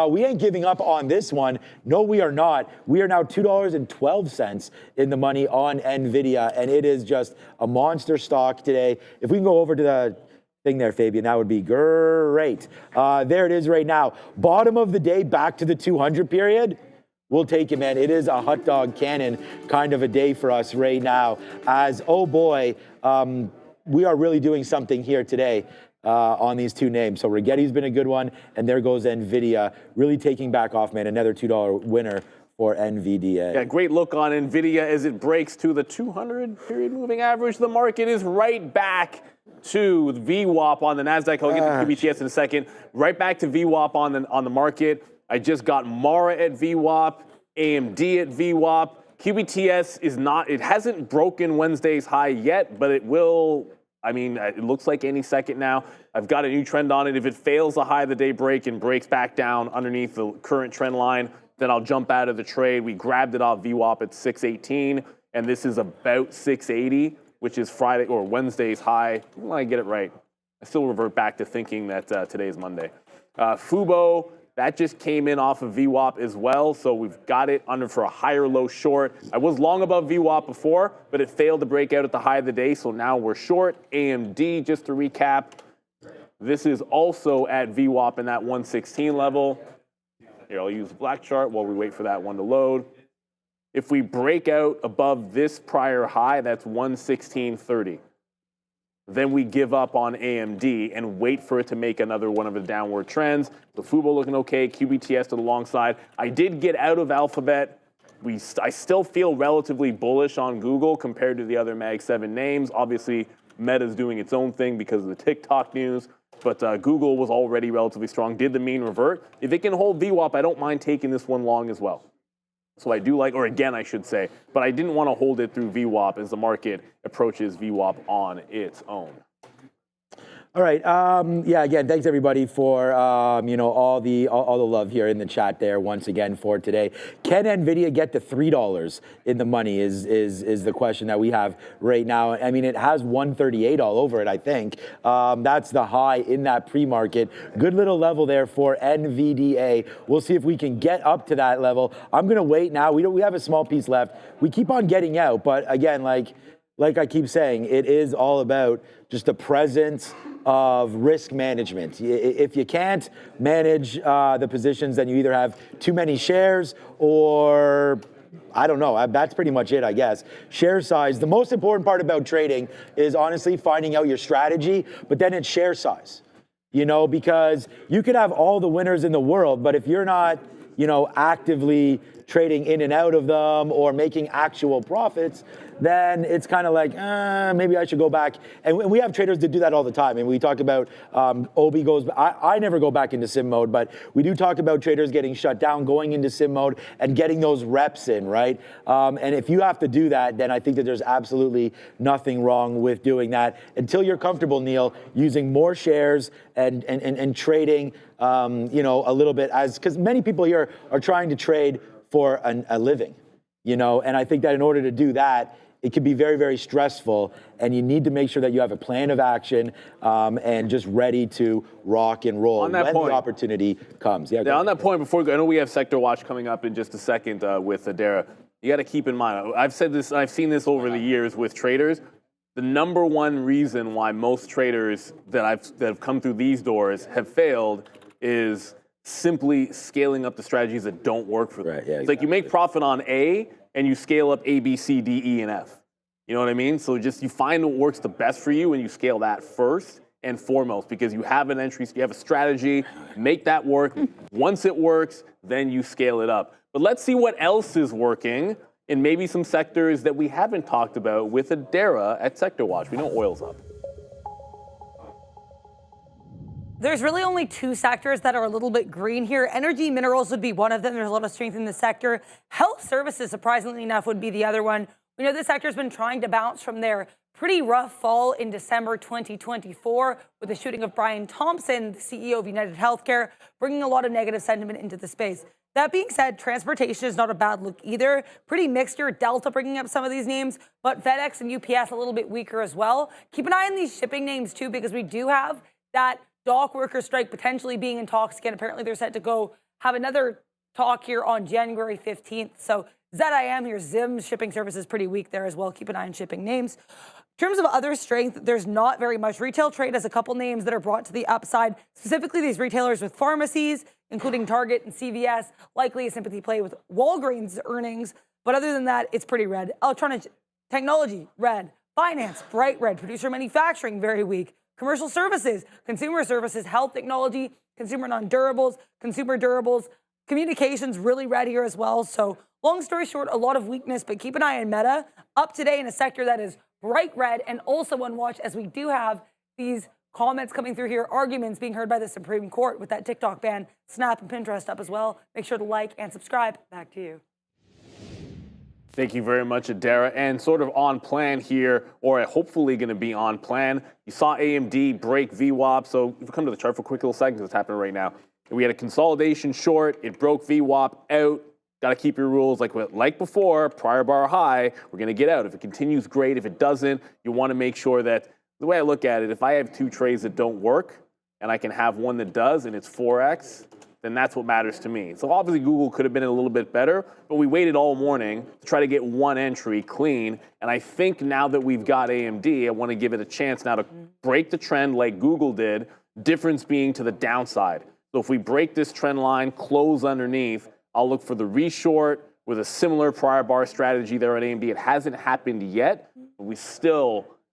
we ain't giving up on this one. No, we are not. We are now $2.12 in the money on NVIDIA, and it is just a monster stock today. If we can go over to the thing there, Fabian, that would be great. There it is right now. Bottom of the day, back to the 200 period. We'll take it, man. It is a hot dog cannon kind of a day for us right now as, oh boy, we are really doing something here today on these two names. So Rigetti's been a good one, and there goes NVIDIA really taking back off, man. Another $2 winner for NVDA. Yeah, great look on NVIDIA as it breaks to the 200 period moving average. The market is right back to VWAP on the NASDAQ. I'll get to QBTS in a second. Right back to VWAP on the market. I just got Mara at VWAP, AMD at VWAP. QBTS is not, it hasn't broken Wednesday's high yet, but it will. I mean, it looks like any second now. I've got a new trend on it. If it fails the high of the day break and breaks back down underneath the current trend line, then I'll jump out of the trade. We grabbed it off VWAP at 618, and this is about 680, which is Friday or Wednesday's high. When I get it right, I still revert back to thinking that today is Monday. Fubo, that just came in off of VWAP as well, so we've got it under for a higher low short. I was long above VWAP before, but it failed to break out at the high of the day, so now we're short. AMD, just to recap, this is also at VWAP in that 116 level. Here, I'll use the black chart while we wait for that one to load. If we break out above this prior high, that's 116.30. Then we give up on AMD and wait for it to make another one of the downward trends. The Fubo looking okay, QBTS to the long side. I did get out of Alphabet. I still feel relatively bullish on Google compared to the other Mag 7 names. Obviously, Meta's doing its own thing because of the TikTok news. But Google was already relatively strong. Did the mean revert? If it can hold VWAP, I don't mind taking this one long as well. So I do like, or again, I should say, but I didn't want to hold it through VWAP as the market approaches VWAP on its own. All right. Yeah. Again, thanks everybody for all the love here in the chat there once again for today. Can NVIDIA get to $3 in the money? Is the question that we have right now. I mean, it has 138 all over it. I think that's the high in that pre-market. Good little level there for NVDA. We'll see if we can get up to that level. I'm gonna wait now. We have a small piece left. We keep on getting out, but again, like I keep saying, it is all about just the presence of risk management. If you can't manage the positions, then you either have too many shares or I don't know. That's pretty much it, I guess. Share size. The most important part about trading is honestly finding out your strategy, but then it's share size. Because you could have all the winners in the world, but if you're not, actively trading in and out of them or making actual profits, then it's kind of like, maybe I should go back. And we have traders that do that all the time. And we talk about Obi goes, I never go back into sim mode, but we do talk about traders getting shut down, going into sim mode and getting those reps in, right? And if you have to do that, then I think that there's absolutely nothing wrong with doing that until you're comfortable, Neil, using more shares and trading, a little bit because many people here are trying to trade for a living, and I think that in order to do that, it can be very, very stressful, and you need to make sure that you have a plan of action and just ready to rock and roll when the opportunity comes. Yeah, on that point, before we go, I know we have Sector Watch coming up in just a second with Adara. You got to keep in mind, I've said this, I've seen this over the years with traders. The number one reason why most traders that have come through these doors have failed is simply scaling up the strategies that don't work for them. Right, yeah, it's like you make profit on A and you scale up A, B, C, D, E, and F. You know what I mean? So just you find what works the best for you and you scale that first and foremost, because you have an entry, you have a strategy, make that work. Once it works, then you scale it up. But let's see what else is working in maybe some sectors that we haven't talked about with Adara at Sector Watch. We know oil's up. There's really only two sectors that are a little bit green here. Energy minerals would be one of them. There's a lot of strength in the sector. Health services, surprisingly enough, would be the other one. We know this sector's been trying to bounce from their pretty rough fall in December 2024 with the shooting of Brian Thompson, the CEO of United Healthcare, bringing a lot of negative sentiment into the space. That being said, transportation is not a bad look either. Pretty mixed here. Delta bringing up some of these names, but FedEx and UPS a little bit weaker as well. Keep an eye on these shipping names too, because we do have that dock worker strike potentially being in talks again. Apparently they're set to go have another talk here on January 15th. So ZIM here, ZIM shipping services pretty weak there as well. Keep an eye on shipping names. In terms of other strength, there's not very much. Retail trade has a couple names that are brought to the upside, specifically these retailers with pharmacies, including Target and CVS, likely a sympathy play with Walgreens earnings. But other than that, it's pretty red. Electronic technology, red. Finance, bright red. Producer manufacturing, very weak. Commercial services, consumer services, health technology, consumer non-durables, consumer durables. Communications, really red here as well. So long story short, a lot of weakness, but keep an eye on Meta. Up today in a sector that is bright red and also on watch, as we do have these comments coming through here, arguments being heard by the Supreme Court with that TikTok ban, Snap and Pinterest up as well. Make sure to like and subscribe. Back to you. Thank you very much, Adara. And sort of on plan here, or hopefully going to be on plan. You saw AMD break VWAP. So if we come to the chart for a quick little second, because it's happening right now. We had a consolidation short. It broke VWAP out. Got to keep your rules like before, prior bar high. We're going to get out. If it continues, great. If it doesn't, you want to make sure that, the way I look at it, if I have two trades that don't work and I can have one that does and it's 4x, then that's what matters to me. So obviously Google could have been a little bit better, but we waited all morning to try to get one entry clean. And I think now that we've got AMD, I want to give it a chance now to break the trend like Google did, difference being to the downside. So if we break this trend line, close underneath, I'll look for the reshort with a similar prior bar strategy there at AMD. It hasn't happened yet, but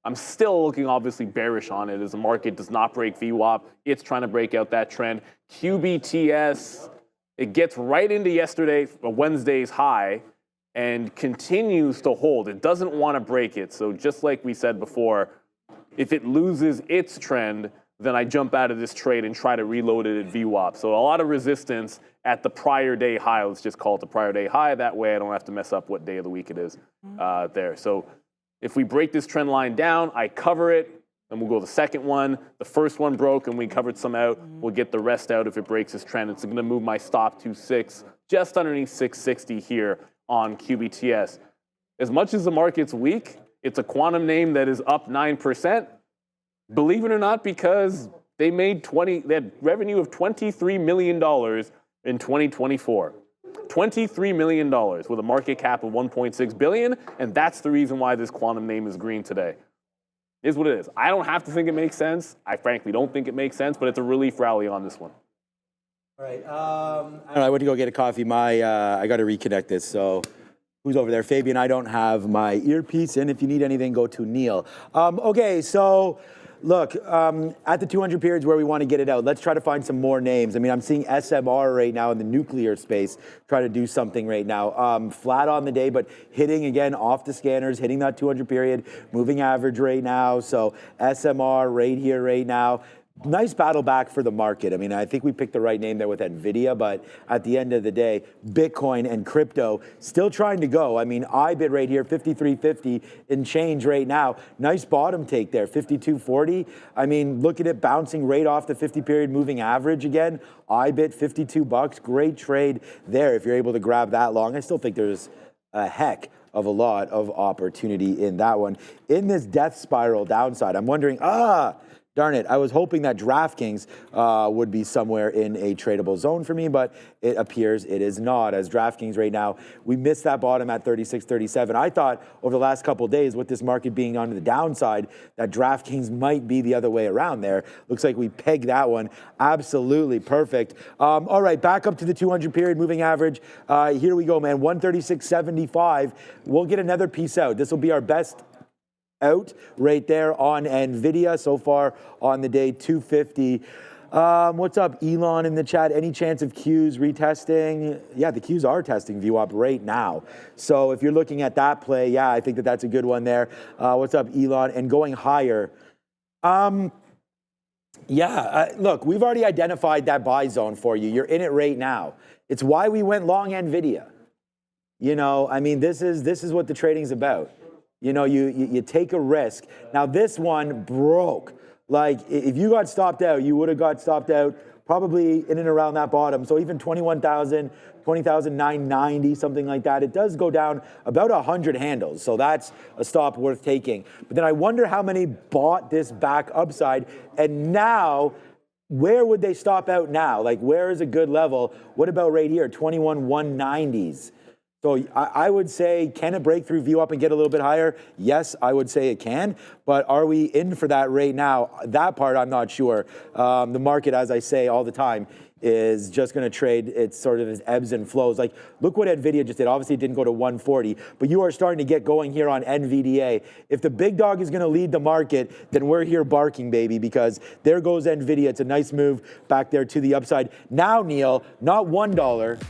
I'm still looking obviously bearish on it as the market does not break VWAP. It's trying to break out that trend. QBTS, it gets right into Wednesday's high and continues to hold. It doesn't want to break it. So just like we said before, if it loses its trend, then I jump out of this trade and try to reload it at VWAP. So a lot of resistance at the prior day high. Let's just call it the prior day high. That way I don't have to mess up what day of the week it is there. So if we break this trend line down, I cover it, and we'll go to the second one. The first one broke, and we covered some out. We'll get the rest out if it breaks this trend. It's going to move my stop to 6, just underneath 660 here on QBTS. As much as the market's weak, it's a quantum name that is up 9%. Believe it or not, because they had revenue of $23 million in 2024. $23 million with a market cap of $1.6 billion, and that's the reason why this quantum name is green today. It is what it is. I don't have to think it makes sense. I frankly don't think it makes sense, but it's a relief rally on this one. All right. I went to go get a coffee. I got to reconnect this. So who's over there? Fabian, I don't have my earpiece, and if you need anything, go to Neil. Okay, so look, at the 200 periods where we want to get it out, let's try to find some more names. I mean, I'm seeing SMR right now in the nuclear space try to do something right now. Flat on the day, but hitting again off the scanners, hitting that 200 period, moving average right now. So SMR right here right now. Nice battle back for the market. I mean, I think we picked the right name there with NVIDIA, but at the end of the day, Bitcoin and crypto still trying to go. I mean, IBIT right here, 53.50 in change right now. Nice bottom take there, 52.40. I mean, look at it bouncing right off the 50-period moving average again. IBIT, $52. Great trade there if you're able to grab that long. I still think there's a heck of a lot of opportunity in that one. In this death spiral downside, I'm wondering, darn it, I was hoping that DraftKings would be somewhere in a tradable zone for me, but it appears it is not. As DraftKings right now, we missed that bottom at 36.37. I thought over the last couple of days, with this market being on the downside, that DraftKings might be the other way around there. Looks like we pegged that one absolutely perfect. All right, back up to the 200 period moving average. Here we go, man, 136.75. We'll get another piece out. This will be our best out right there on NVIDIA so far on the day, 250. What's up, Elon in the chat? Any chance of Qs retesting? Yeah, the Qs are testing VWAP right now. So if you're looking at that play, yeah, I think that that's a good one there. What's up, Elon? And going higher. Look, we've already identified that buy zone for you. You're in it right now. It's why we went long NVIDIA. You know, I mean, this is what the trading's about. You know, you take a risk. Now, this one broke. Like, if you got stopped out, you would have got stopped out probably in and around that bottom. So even 21,000, 20,990, something like that. It does go down about 100 handles. So that's a stop worth taking. But then I wonder how many bought this back upside. And now, where would they stop out now? Like, where is a good level? What about right here, 21,190s? So I would say, can it break through VWAP and get a little bit higher? Yes, I would say it can. But are we in for that right now? That part, I'm not sure. The market, as I say all the time, is just going to trade. It's sort of ebbs and flows. Like, look what NVIDIA just did. Obviously, it didn't go to 140, but you are starting to get going here on NVDA. If the big dog is going to lead the market, then we're here barking, baby, because there goes NVIDIA. It's a nice move back there to the upside. Now, Neil, not $1,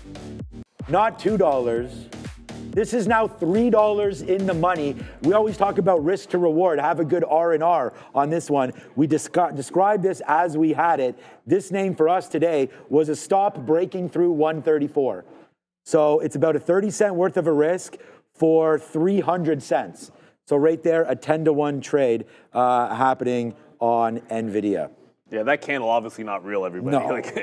not $2. This is now $3 in the money. We always talk about risk to reward. Have a good R&R on this one. We described this as we had it. This name for us today was a stop breaking through 134. So it's about a 30-cent worth of a risk for 300 cents. So right there, a 10-to-1 trade happening on NVIDIA. Yeah, that candle obviously not real, everybody. No. Like,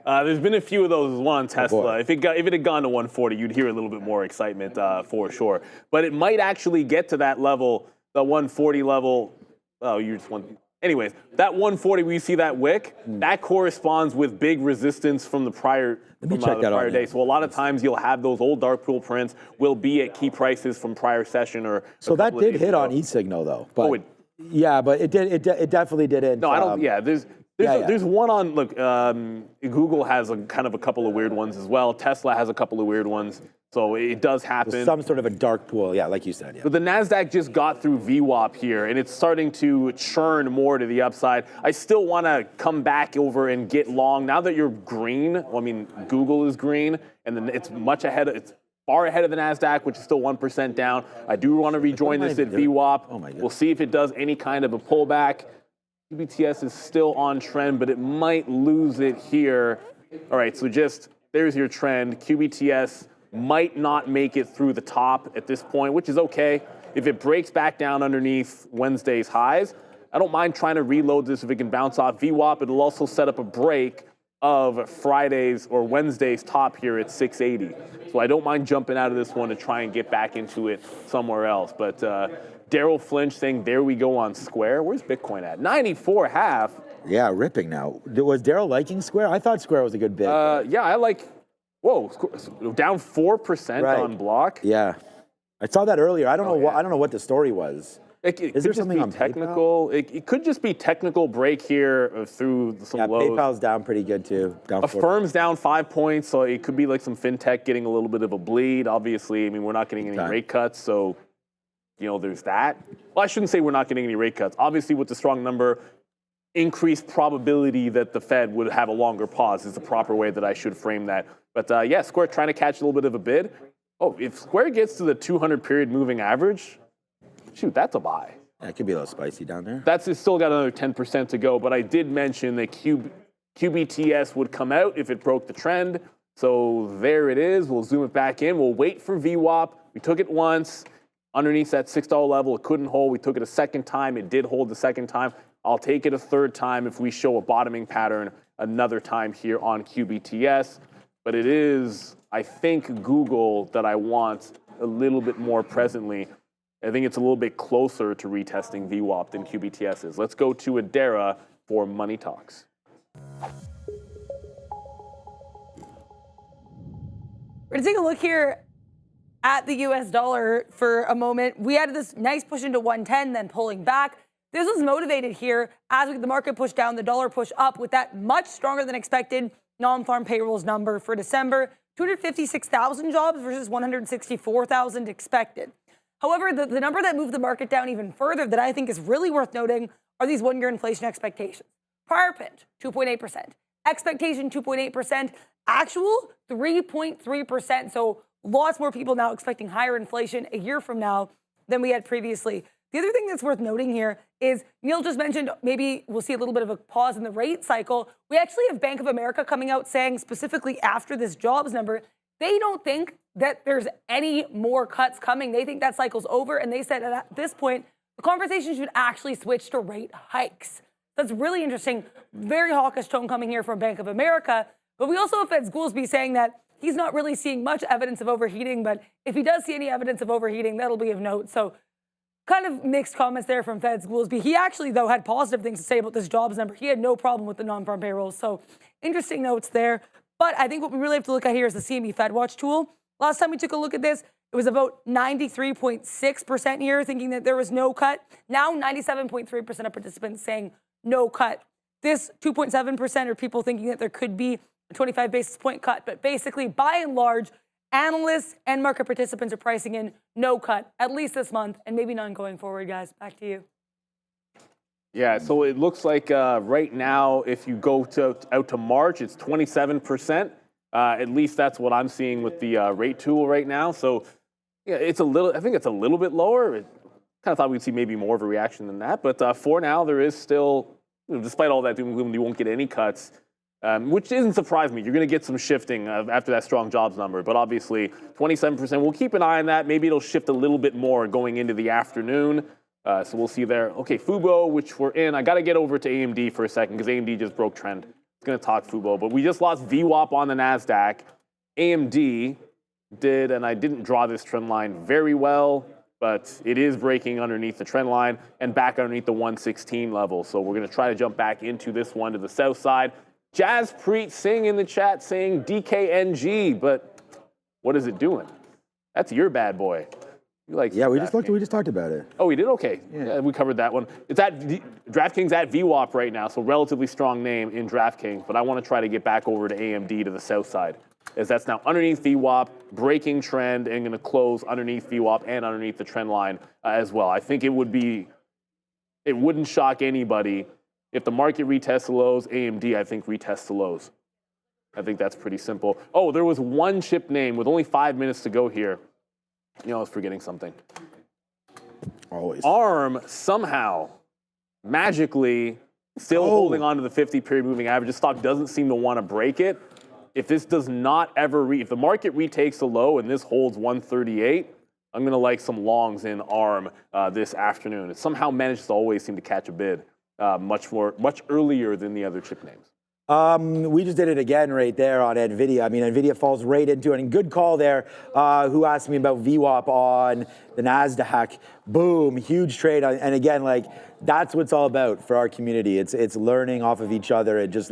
there's been a few of those. One on Tesla. If it had gone to 140, you'd hear a little bit more excitement for sure. But it might actually get to that level, the 140 level. Oh, you just want. Anyways, that 140 where you see that wick, that corresponds with big resistance from the prior. Let me check that out. Day. So a lot of times you'll have those old dark pool prints will be at key prices from prior session or. So that did hit on e-signal though. But yeah, but it did. It definitely didn't. No, I don't. Yeah, there's one on. Look, Google has a kind of a couple of weird ones as well. Tesla has a couple of weird ones. So it does happen. So some sort of a dark pool. Yeah, like you said. Yeah. But the Nasdaq just got through VWAP here, and it's starting to churn more to the upside. I still want to come back over and get long now that you're green. Well, I mean, Google is green, and then it's much ahead. It's far ahead of the Nasdaq, which is still 1% down. I do want to rejoin this at VWAP. Oh my God. We'll see if it does any kind of a pullback. QBTS is still on trend, but it might lose it here. All right, so just there's your trend. QBTS might not make it through the top at this point, which is okay. If it breaks back down underneath Wednesday's highs, I don't mind trying to reload this if it can bounce off VWAP. It'll also set up a break of Friday's or Wednesday's top here at 680. So I don't mind jumping out of this one to try and get back into it somewhere else. But Daryl Flinch saying, there we go on Square. Where's Bitcoin at? 94.5. Yeah, ripping now. Was Daryl liking Square? I thought Square was a good bid. Yeah, I like, whoa, down 4% on block. Yeah. I saw that earlier. I don't know. I don't know what the story was. Is there something on technical? It could just be technical break here through some lows. PayPal's down pretty good too. Down Affirm's down 5 points, so it could be like some fintech getting a little bit of a bleed. Obviously, I mean, we're not getting any rate cuts, so there's that. Well, I shouldn't say we're not getting any rate cuts. Obviously, with the strong number, increased probability that the Fed would have a longer pause is the proper way that I should frame that. But yeah, Square trying to catch a little bit of a bid. Oh, if Square gets to the 200 period moving average, shoot, that's a buy. Yeah, it could be a little spicy down there. It's still got another 10% to go, but I did mention that QBTS would come out if it broke the trend. So there it is. We'll zoom it back in. We'll wait for VWAP. We took it once. Underneath that $6 level, it couldn't hold. We took it a second time. It did hold the second time. I'll take it a third time if we show a bottoming pattern another time here on QBTS. But it is, I think, Google that I want a little bit more presently. I think it's a little bit closer to retesting VWAP than QBTS is. Let's go to Adara for Money Talks. We're going to take a look here at the US dollar for a moment. We had this nice push into 110, then pulling back. This was motivated here as the market pushed down, the dollar pushed up with that much stronger than expected non-farm payrolls number for December. 256,000 jobs versus 164,000 expected. However, the number that moved the market down even further that I think is really worth noting are these one-year inflation expectations. Prior print, 2.8%. Expectation, 2.8%. Actual, 3.3%. So lots more people now expecting higher inflation a year from now than we had previously. The other thing that's worth noting here is Neil just mentioned maybe we'll see a little bit of a pause in the rate cycle. We actually have Bank of America coming out saying specifically after this jobs number, they don't think that there's any more cuts coming. They think that cycle's over, and they said at this point, the conversation should actually switch to rate hikes. That's really interesting. Very hawkish tone coming here from Bank of America. But we also have Fed Goolsbee saying that he's not really seeing much evidence of overheating, but if he does see any evidence of overheating, that'll be of note. So kind of mixed comments there from Fed Goolsbee. He actually, though, had positive things to say about this jobs number. He had no problem with the non-farm payrolls. So interesting notes there. But I think what we really have to look at here is the CME FedWatch tool. Last time we took a look at this, it was about 93.6% here, thinking that there was no cut. Now 97.3% of participants saying no cut. This 2.7% are people thinking that there could be a 25 basis point cut. But basically, by and large, analysts and market participants are pricing in no cut, at least this month, and maybe none going forward, guys. Back to you. Yeah, so it looks like right now, if you go out to March, it's 27%. At least that's what I'm seeing with the rate tool right now. So yeah, I think it's a little bit lower. Kind of thought we'd see maybe more of a reaction than that. But for now, there is still, despite all that doom and gloom, you won't get any cuts, which isn't surprising me. You're going to get some shifting after that strong jobs number. But obviously, 27%, we'll keep an eye on that. Maybe it'll shift a little bit more going into the afternoon. So we'll see there. Okay, Fubo, which we're in. I got to get over to AMD for a second because AMD just broke trend. It's going to talk Fubo. But we just lost VWAP on the NASDAQ. AMD did, and I didn't draw this trend line very well, but it is breaking underneath the trend line and back underneath the 116 level. So we're going to try to jump back into this one to the south side. Jaspreet Singh in the chat saying DKNG, but what is it doing? That's your bad boy. Yeah, we just talked about it. Oh, we did? Okay. Yeah, we covered that one. It's at DraftKings at VWAP right now, so relatively strong name in DraftKings, but I want to try to get back over to AMD to the south side, as that's now underneath VWAP, breaking trend, and going to close underneath VWAP and underneath the trend line as well. I think it wouldn't shock anybody if the market retests the lows, AMD, I think, retests the lows. I think that's pretty simple. Oh, there was one chip name with only 5 minutes to go here. I was forgetting something. Always. ARM somehow, magically, still holding on to the 50-period moving average. The stock doesn't seem to want to break it. If this does not ever if the market retakes the low and this holds 138, I'm going to like some longs in ARM this afternoon. It somehow manages to always seem to catch a bid much earlier than the other chip names. We just did it again right there on NVIDIA. I mean, NVIDIA falls right into it. And good call there. Who asked me about VWAP on the NASDAQ? Boom, huge trade. And again, that's what it's all about for our community. It's learning off of each other. It just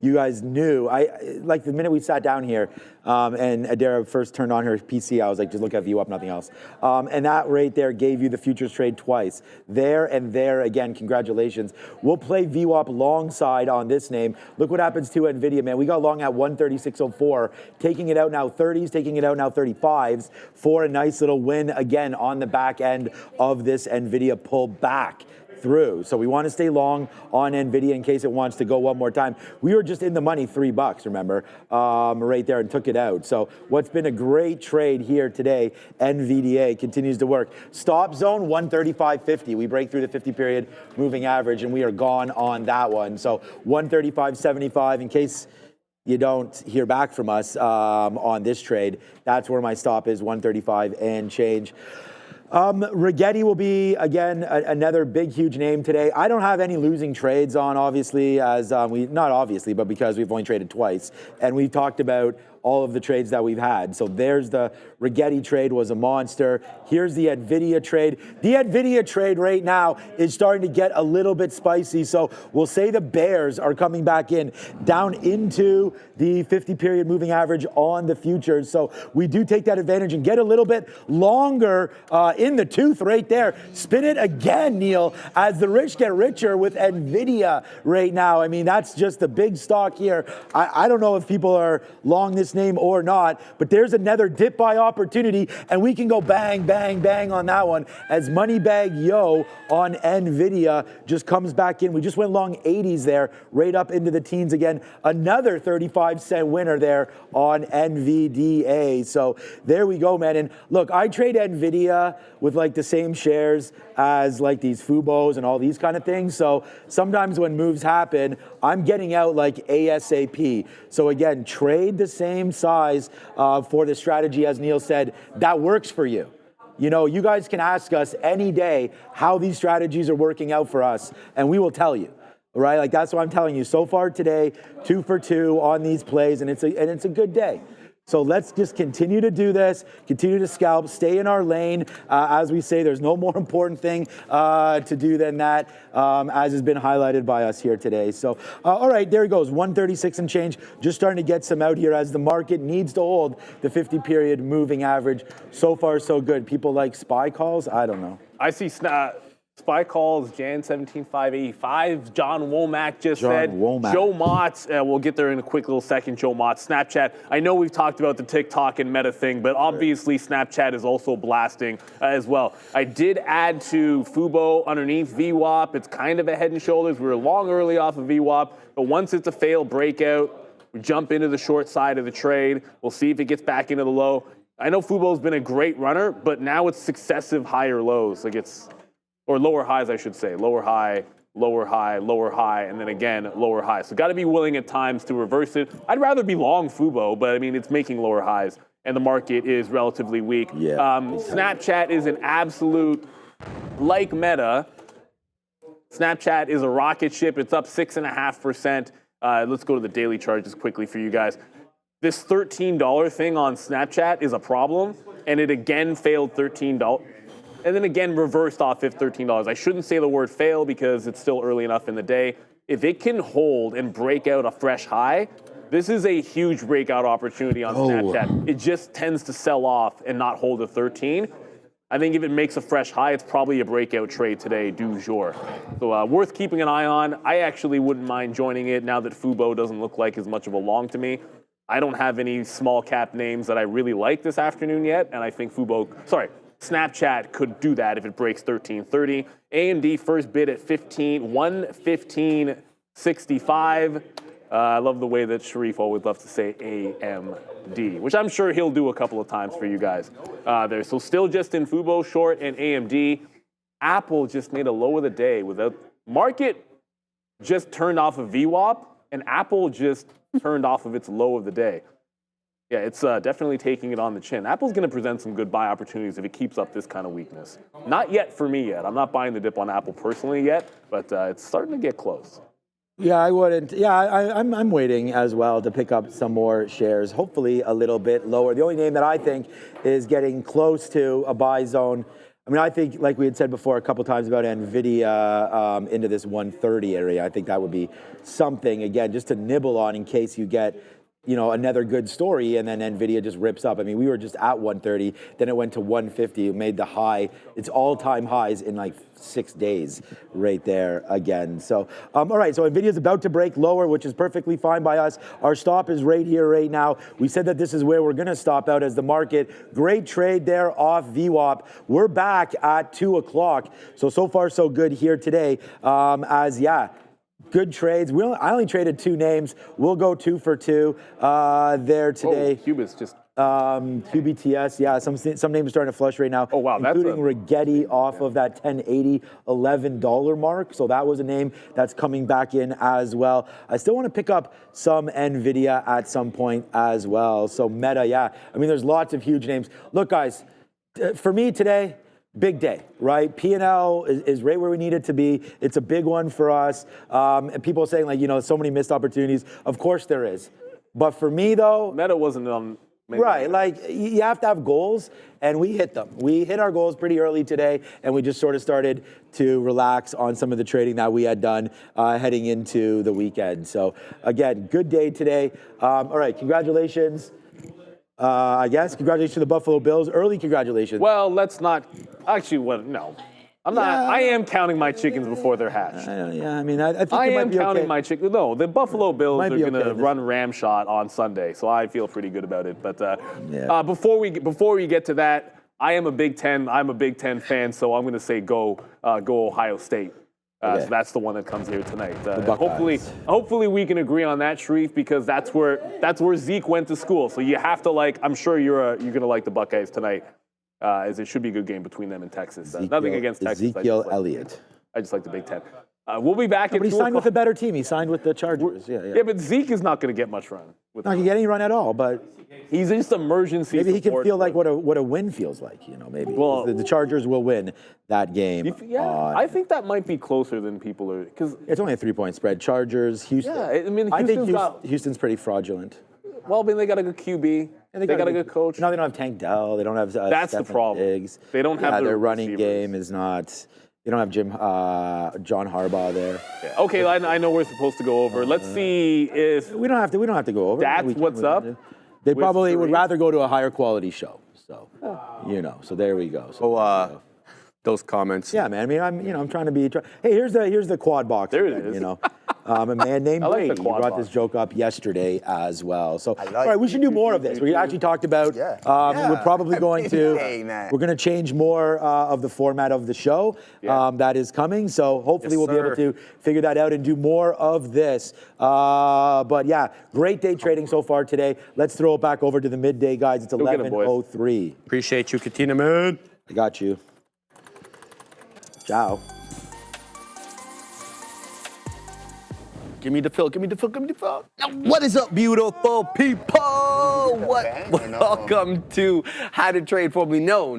you guys knew. The minute we sat down here and Adara first turned on her PC, I was like, just look at VWAP, nothing else. And that right there gave you the futures trade twice. There and there again, congratulations. We'll play VWAP alongside on this name. Look what happens to NVIDIA, man. We got long at 136.04, taking it out now 30s, taking it out now 35s for a nice little win again on the back end of this NVIDIA pull back through. So we want to stay long on NVIDIA in case it wants to go one more time. We were just in the money, $3, remember, right there, and took it out. So what's been a great trade here today, NVDA continues to work. Stop zone 135.50. We break through the 50-period moving average, and we are gone on that one. So 135.75 in case you don't hear back from us on this trade. That's where my stop is, 135 and change. Rigetti will be, again, another big, huge name today. I don't have any losing trades on, obviously, not obviously, but because we've only traded twice. And we've talked about all of the trades that we've had. So there's the Rigetti trade was a monster. Here's the NVIDIA trade. The NVIDIA trade right now is starting to get a little bit spicy. So we'll say the bears are coming back in down into the 50-period moving average on the futures. So we do take that advantage and get a little bit longer in the tooth right there. Spin it again, Neil, as the rich get richer with NVIDIA right now. I mean, that's just the big stock here. I don't know if people are long this name or not, but there's another dip buy opportunity, and we can go bang, bang, bang on that one as Moneybag Yo on NVIDIA just comes back in. We just went long 80s there, right up into the teens again. Another 35-cent winner there on NVDA. So there we go, man. And look, I trade NVIDIA with like the same shares as like these Fubos and all these kind of things. So sometimes when moves happen, I'm getting out like ASAP. So again, trade the same size for the strategy, as Neil said, that works for you. You know, you guys can ask us any day how these strategies are working out for us, and we will tell you. Right? Like that's what I'm telling you. So far today, 2 for 2 on these plays, and it's a good day. So let's just continue to do this, continue to scalp, stay in our lane. As we say, there's no more important thing to do than that, as has been highlighted by us here today. So, all right, there he goes, 136 and change. Just starting to get some out here as the market needs to hold the 50-period moving average. So far, so good. People like SPY calls? I don't know. I see SPY calls, Jan 17,585. John Womack just said. Womack. Joe Motz, we'll get there in a quick little second. Joe Motz, Snapchat. I know we've talked about the TikTok and Meta thing, but obviously Snapchat is also blasting as well. I did add to Fubo underneath VWAP. It's kind of a head and shoulders. We were long early off of VWAP, but once it's a failed breakout, we jump into the short side of the trade. We'll see if it gets back into the low. I know Fubo's been a great runner, but now it's successive higher lows. Like or lower highs, I should say. Lower high, lower high, lower high, and then again, lower high. So got to be willing at times to reverse it. I'd rather be long Fubo, but I mean, it's making lower highs, and the market is relatively weak. Yeah. Snapchat is an absolute, like Meta, Snapchat is a rocket ship. It's up 6.5%. Let's go to the daily chart just quickly for you guys. This $13 thing on Snapchat is a problem, and it again failed $13. And then again, reversed off at $13. I shouldn't say the word fail because it's still early enough in the day. If it can hold and break out a fresh high, this is a huge breakout opportunity on Snapchat. It just tends to sell off and not hold a 13. I think if it makes a fresh high, it's probably a breakout trade today, du jour. So worth keeping an eye on. I actually wouldn't mind joining it now that Fubo doesn't look like as much of a long to me. I don't have any small cap names that I really like this afternoon yet, and I think Snapchat could do that if it breaks 13.30. AMD first bid at 115.65. I love the way that Sharif always loves to say AMD, which I'm sure he'll do a couple of times for you guys there. So still just in Fubo short and AMD. Apple just made a low of the day without market just turned off of VWAP, and Apple just turned off of its low of the day. Yeah, it's definitely taking it on the chin. Apple's going to present some good buy opportunities if it keeps up this kind of weakness. Not yet for me yet. I'm not buying the dip on Apple personally yet, but it's starting to get close. Yeah, I wouldn't. Yeah, I'm waiting as well to pick up some more shares, hopefully a little bit lower. The only name that I think is getting close to a buy zone, I mean, I think, like we had said before a couple times about NVIDIA into this 130 area, I think that would be something, again, just to nibble on in case you get, you know, another good story and then NVIDIA just rips up. I mean, we were just at 130, then it went to 150, it made the high, its all-time highs in like 6 days right there again. So, all right, so NVIDIA's about to break lower, which is perfectly fine by us. Our stop is right here, right now. We said that this is where we're gonna stop out as the market. Great trade there off VWAP. We're back at 2 o'clock. So far so good here today good trades. I only traded 2 names. We'll go 2 for 2 there today. Cubis just. QBTS, yeah, some names are starting to flush right now. Oh, wow. Including Rigetti off of that 1080 $11 mark. So that was a name that's coming back in as well. I still want to pick up some NVIDIA at some point as well. So Meta, yeah. I mean, there's lots of huge names. Look, guys, for me today, big day, right? P&L is right where we need it to be. It's a big one for us. And people are saying, like, you know, so many missed opportunities. Of course there is. But for me, though, Meta wasn't on. right, like you have to have goals, and we hit them. We hit our goals pretty early today, and we just sort of started to relax on some of the trading that we had done heading into the weekend. So again, good day today. All right, congratulations. I guess congratulations to the Buffalo Bills. Early congratulations. Well, let's not. Actually, well, no. I'm not. Yeah. I am counting my chickens before they're hatched. Yeah, I mean, I think I it might am be counting okay. my chickens. No, the Buffalo Bills Might are be going to okay. run ramshot on Sunday, so I feel pretty good about it. But Yeah. before we get to that, I am a Big Ten. I'm a Big Ten fan, so I'm going to say go Ohio State. Okay. So that's the one that comes here tonight. Buckeyes. Hopefully we can agree on that, Sharif, because that's where Zeke went to school. So you have to like. I'm sure you're going to like the Buckeyes tonight, as it should be a good game between them and Texas. Nothing against Texas. Ezekiel Elliott. I just like the Big Ten. We'll be back at But he 2 signed with o'clock. a better team. He signed with the Chargers. Yeah, but Zeke is not going to get much run. Not gonna get any run at all, but He's just emergency. maybe he can support. feel like what a win feels like. Maybe Well- the Chargers will win that game. I think that might be closer than people are, because It's only a 3-point spread. Chargers, Houston. Yeah, I mean, I think Houston's Houston's pretty fraudulent. well, I mean, they got a good QB. And they got a good coach. No, they don't have Tank Dell. They don't have. That's the Stefon problem. Diggs. They don't have their the running receivers. game is not. They don't have John Harbaugh there. Yeah. Okay, I know we're supposed to go over. Let's see if We don't have to go over. That's We can- what's up They with probably would Sharif. rather go to a higher quality show. So, So there we go. So, Those comments. yeah, man. I mean, I'm trying to be. Hey, here's the quad box. There it again, is. A man named I like the Brady quad brought box. this joke up yesterday as well. So, like all right, we should do more of this. We actually talked about. We're probably going to. Hey, man. We're going to change more of the format of the show that is coming. So hopefully we'll be able to figure that out and do more of this. But yeah, great day trading so far today. Let's throw it back over to the midday guys. It's get 'em, boys. 11:03. Appreciate you, Katina, man. I got you. Ciao. Give me the fill. Now, what is up, beautiful people? Welcome to How to Trade Formerly Known